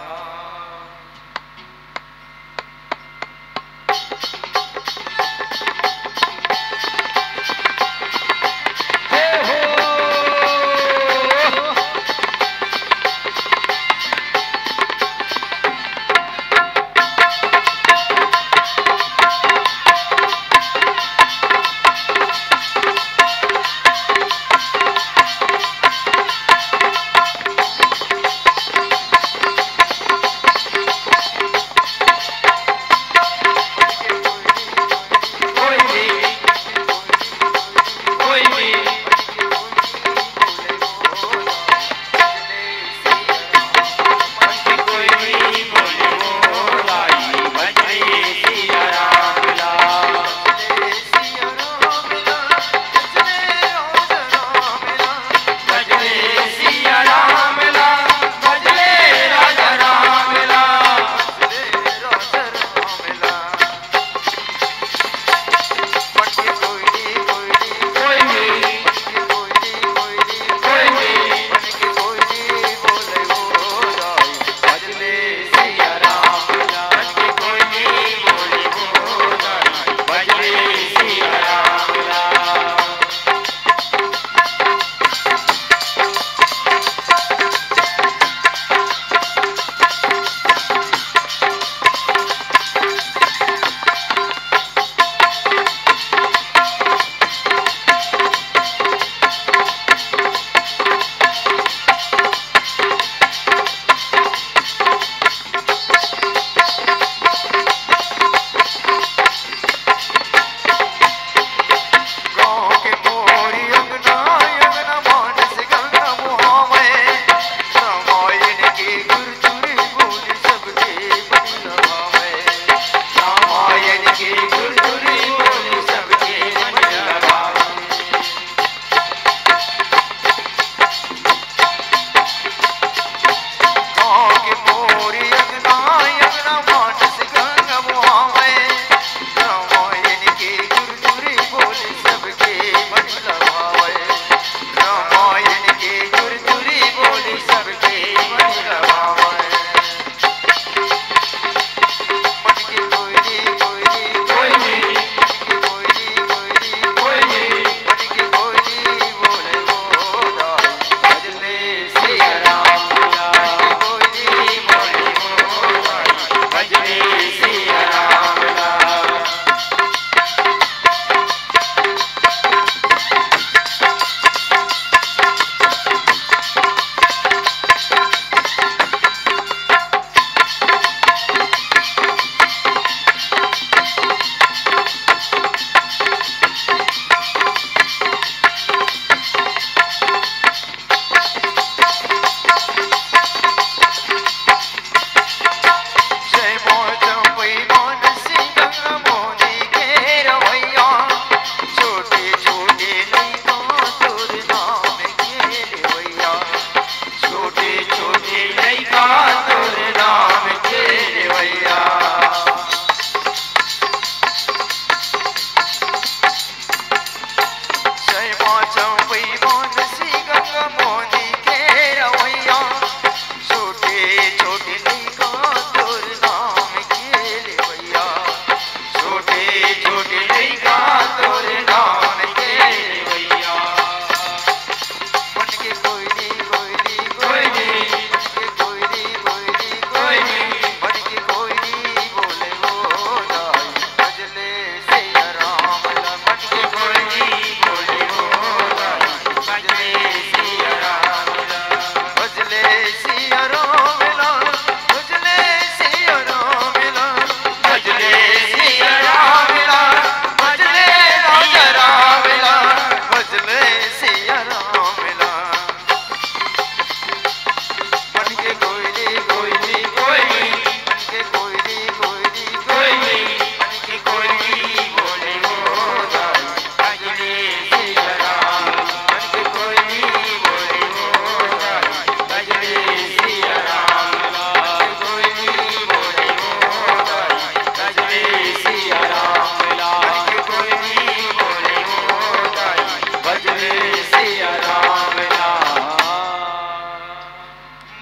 सिया राम लाल।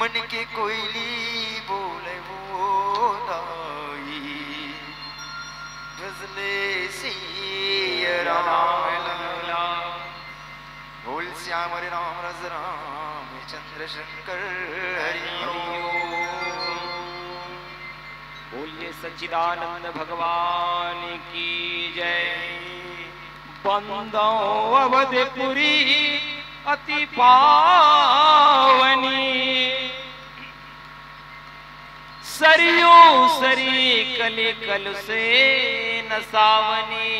मन के कोयली बोले वो दाई, भजले सिया राम लाल। बोल श्याम हरे राम रज राम चंद्र शंकर हरि ओम। बोलिए सच्चिदानंद भगवान की जय। बंदो अवधपुरी अति पावनी, सरियों सरी कले कल से नसावनी।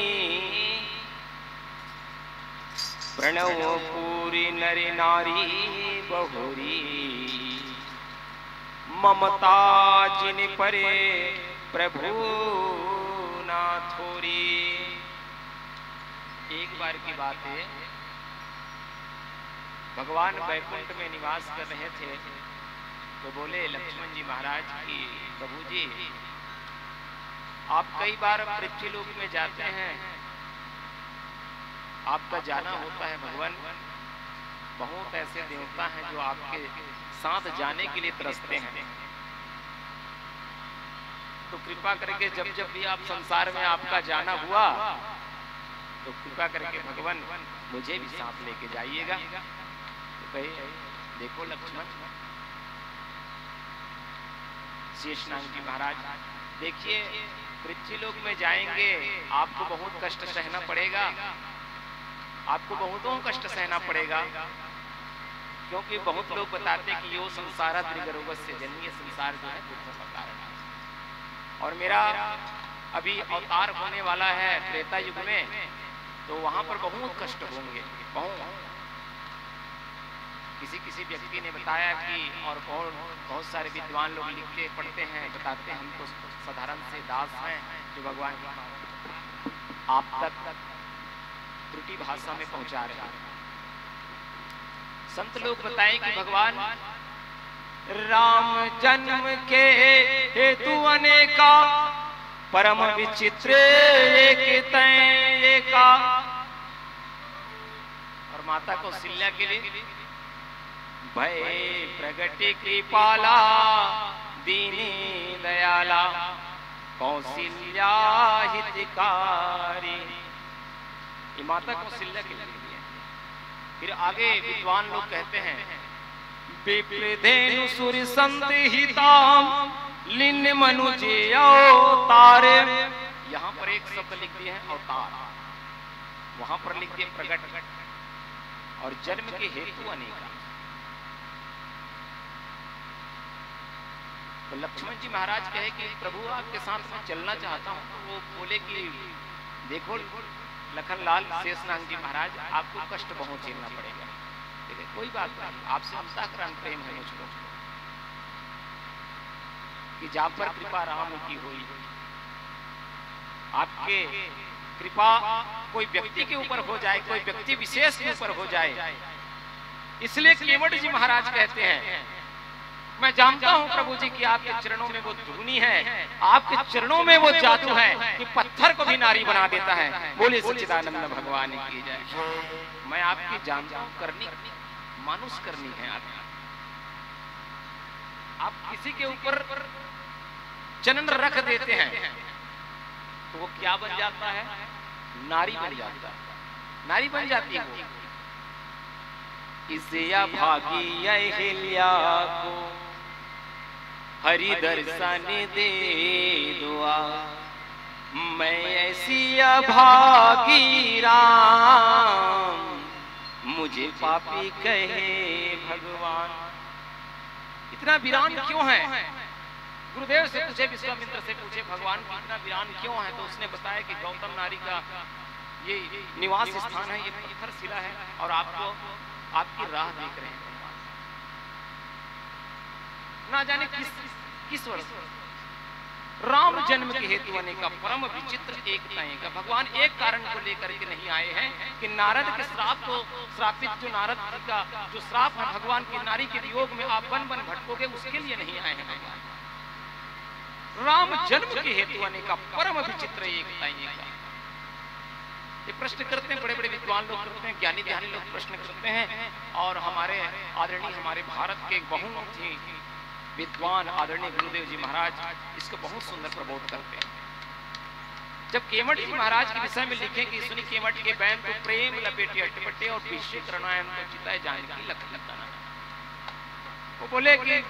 प्रणव पूरी नरी नारी बहुरी, ममता जिन परे प्रभु ना थोरी। एक बार की बात है, भगवान वैकुंठ में निवास कर रहे थे तो बोले लक्ष्मण जी महाराज की प्रभु जी आप कई बार पृथ्वीलोक में जाते हैं, आपका जाना होता है भगवान, बहुत ऐसे देवता हैं जो आपके साथ जाने के लिए तरसते हैं, तो कृपा करके जब जब भी आप संसार में आपका जाना हुआ तो कृपा करके भगवान मुझे भी साथ लेके जाइएगा। तो कहे देखो लक्ष्मण, शेषनाग जी महाराज देखिए पृथ्वीलोक में जाएंगे आपको बहुत कष्ट सहना पड़ेगा, आपको बहुतों कष्ट सहना पड़ेगा, क्योंकि बहुत लोग बताते हैं कि यो संसार त्रिगर्भस्य जन्य, संसार जो है दुखों का कारण है। और मेरा अभी अवतार होने वाला है त्रेता युग में, तो वहां पर बहुत कष्ट होंगे, बहुत। किसी व्यक्ति ने बताया कि और बहुत सारे विद्वान लोग लिखते पढ़ते हैं, बताते हैं हम तो साधारण से दास हैं जो भगवान आप तक त्रुटि भाषा में पहुंचा रहे हैं। संत लोग बताएं कि भगवान राम जन्म के हेतु अनेका, परम विचित्र एक तय का। और माता कौशल्या के लिए भय प्रगति कृपाला दीनी दयाला, कौशल्या हितकारी। ये माता कौशल्या के लिए है। फिर आगे विद्वान लोग कहते हैं विप्रधेनु सूर्य संत हिताम लिन मनुजे अवतार। यहाँ पर एक शब्द लिख दिए हैं अवतार, वहां पर लिख दिए प्रगट, और जन्म के हेतु अनेका। तो लक्ष्मण जी महाराज कहे कि प्रभु आपके साथ मैं चलना चाहता हूँ। तो वो बोले कि देखो लखनलाल शेषनाग जी महाराज आपको कष्ट बहुत झेलना पड़ेगा, ठीक है कोई बात नहीं, आपसे अंतःकरण प्रेम है मुझको कि जा पर कृपा राम की हुई। आपके कृपा कोई व्यक्ति के ऊपर हो जाए, कोई व्यक्ति विशेष के ऊपर हो जाए, इसलिए केवट जी महाराज कहते हैं मैं जानता हूं प्रभु जी कि आपके चरणों में वो धुनी है, आपके चरणों में वो जादू है कि पत्थर को भी नारी बना देता है। बोले सच्चिदानंद भगवान की जय। मैं आपकी जानता हूं करनी मानुष करनी है। आप किसी के ऊपर चरण रख देते हैं तो वो क्या बन जाता है? नारी बन जाता है, नारी बन जाती है वो। इसे भागी अहिल्या को हरि दर्शन दे दुआ, मैं ऐसी अभागी राम मुझे पापी कहे भगवान। इतना वीरान क्यों है? गुरुदेव से पूछे, विश्वामित्र से पूछे भगवान की इतना वीरान क्यों है? तो उसने बताया कि गौतम नारी का ये निवास स्थान है, ये पत्थर शिला है और आपको आपकी राह देख रहे हैं। ना जाने किस वर्ष राम जन्म के हेतु आने का परम विचित्र एक का भगवान एक कारण को लेकर के नहीं आए हैं कि नारद के श्राप को श्रापित जो नारद जी का जो श्राप है भगवान की नारी के वियोग में आप बन बन भटकोगे, उसके लिए नहीं आए हैं भगवान। राम जन्म के हेतु आने का परम विचित्र एक का ये प्रश्न करते हैं, बड़े बड़े विद्वान लोग करते हैं, ज्ञानी ध्यानी लोग प्रश्न करते हैं। और हमारे आदरणीय हमारे भारत के बहुत ही विद्वान आदरणीय गुरुदेव जी महाराज इसको बहुत सुंदर प्रबोध करते हैं। जब केवट जी महाराज के विषय में लिखे कि सुनी केवट के बैन तो प्रेम लपेटे अटपटे और विश्व करनायन तो चिताए जानकी लख लखना। वो बोले कि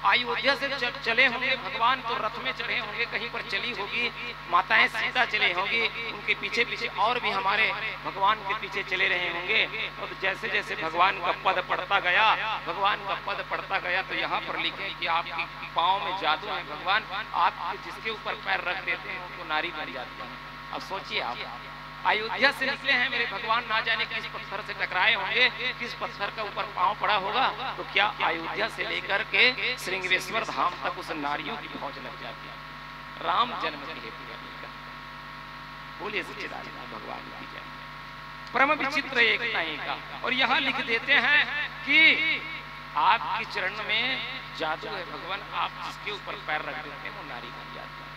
अयोध्या से चले होंगे भगवान तो रथ में चले होंगे, कहीं पर चली होगी माताएं सीता चले होंगी, उनके पीछे पीछे और भी हमारे भगवान के पीछे चले रहे होंगे। और जैसे जैसे भगवान का पद पड़ता गया, भगवान का पद पड़ता गया तो यहाँ पर लिखे कि आपके पाँव में जादू है भगवान, आप जिसके ऊपर पैर रख देते हैं उनको नारी बन जाती है। अब सोचिए आप अयोध्या से निकले हैं मेरे भगवान, ना जाने किस पत्थर से टकराए होंगे, किस पत्थर का ऊपर पांव पड़ा होगा, तो क्या अयोध्या से लेकर के श्रृंगेश्वर धाम तक उस नारियों की फौज लग जाती है राम जन्म के हेतु। बोलिए सच्चिदानंद भगवान की जय। परम विचित्र एकता एका। और यहाँ लिख देते हैं कि आपके चरण में जादू है भगवान, आप जिसके ऊपर पैर रख देते हैं वो नारी बन जाती है।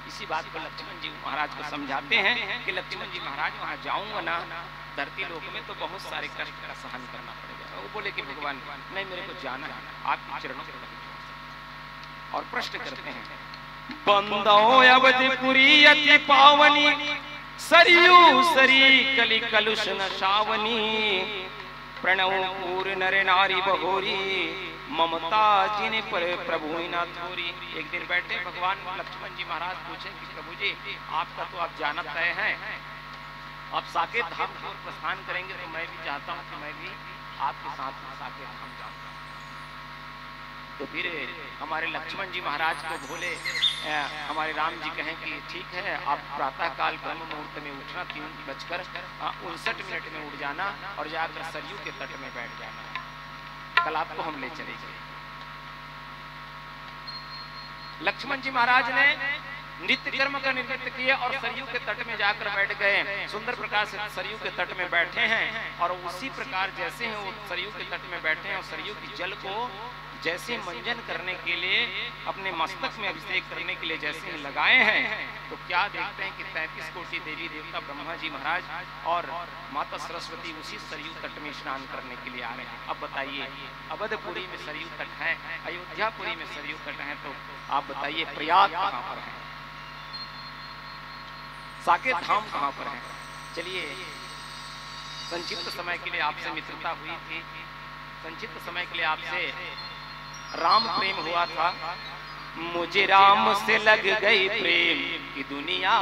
इसी बात को लक्ष्मण जी महाराज को समझाते हैं कि लक्ष्मण जी महाराज वहां जाऊंगा ना धरती लोक में तो बहुत सारे कष्ट का सहन करना पड़ेगा। वो बोले कि भगवान नहीं, मेरे को जाना है आपके चरणों को नहीं छोड़ सकता। और प्रश्न करते हैं बंदो अवधिपुरी अति पावनी सरयू सरी कलि कलुष न शावनी प्रणव पूर नर नारी बहोरी ममता जिन पर प्रभु ना थोरी। एक दिन बैठे भगवान लक्ष्मण जी महाराज पूछे कि प्रभु जी आपका तो आप जाना तय है, आप साकेत धाम की ओर प्रस्थान करेंगे तो मैं भी चाहता हूँ कि मैं भी आपके साथ साकेत धाम जाऊँ। तो फिर हमारे लक्ष्मण जी महाराज को बोले हमारे राम जी कहें कि ठीक है आप प्रातः काल ब्रह्म मुहूर्त में उठना, 3:59 में उठ जाना और जाकर सरयू के तट में बैठ जाना, कल आपको हम ले चलेंगे। लक्ष्मण जी महाराज ने नित्य कर्म का निवृत्त किए और सरयू के तट में जाकर बैठ गए। सुंदर प्रकार से सरयू के तट में बैठे हैं और उसी प्रकार जैसे हैं वो सरयू के तट में बैठे हैं और सरयू की जल को जैसे मंजन करने के लिए अपने मस्तक में अभिषेक करने के लिए जैसे ही लगाए हैं तो क्या देखते हैं कि 33 कोटि देवी देवता ब्रह्मा जी महाराज और माता सरस्वती उसी सरयू तट में स्नान करने के लिए आ रहे हैं। अब बताइए अवधपुरी में सरयू तट है, अयोध्यापुरी में सरयू तट है, तो आप बताइए प्रयाग कहाँ पर है, साकेत धाम कहाँ पर है। चलिए संक्षिप्त समय के लिए आपसे मित्रता हुई थी, संक्षिप्त समय के लिए आपसे राम प्रेम हुआ था। मुझे राम से लग गई प्रेम की दुनिया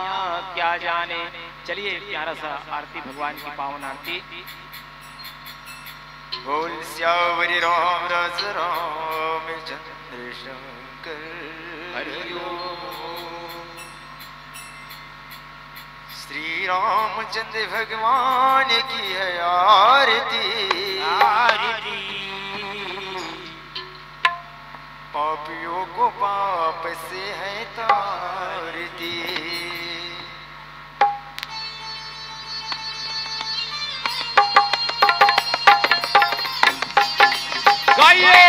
क्या जाने। चलिए प्यारा सा आरती भगवान की पावन आरती। बोल श्यावरी राम रस राम चंद्र शंकर हरिओम। श्री रामचंद्र भगवान की है आरती आरती। पापियों को पाप से है तारती। गाइए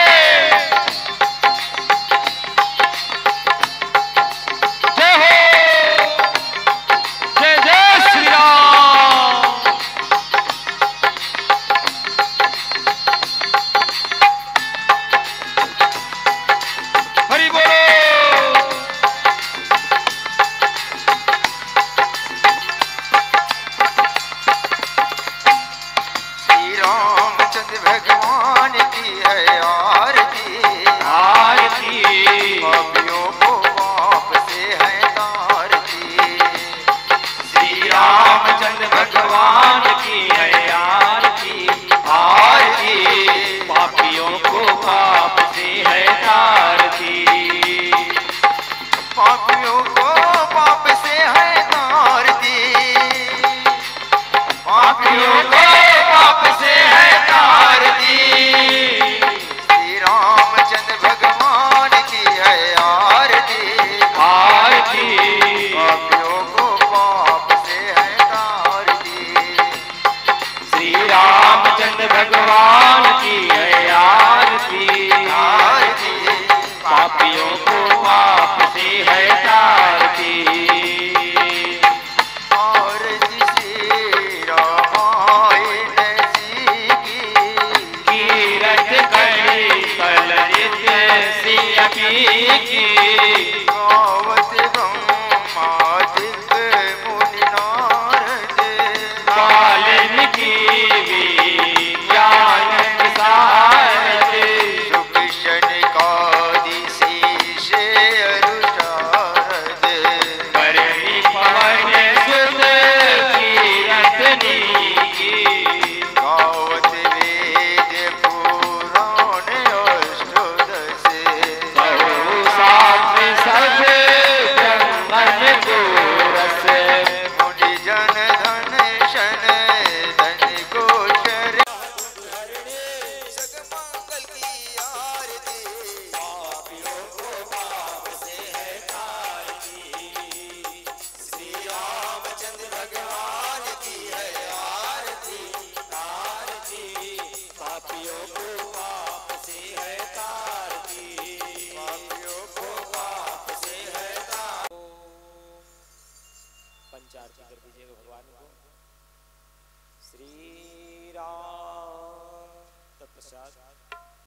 जय हो, जय जय श्री राम। हरि बोलो। श्री रामचंद्र भगवान की है आरती आरती। पापियों को पाप से है तारती। श्री रामचंद्र भगवान की है आरती आरती। पापियों को पाप से है तारती। पापियों को पाप से है तारती। पापियों को पाप से है तारती। श्री रामचंद्र भगवान की है आरती आरती। पापियों को पाप से है तारती। श्री रामचंद्र भगवान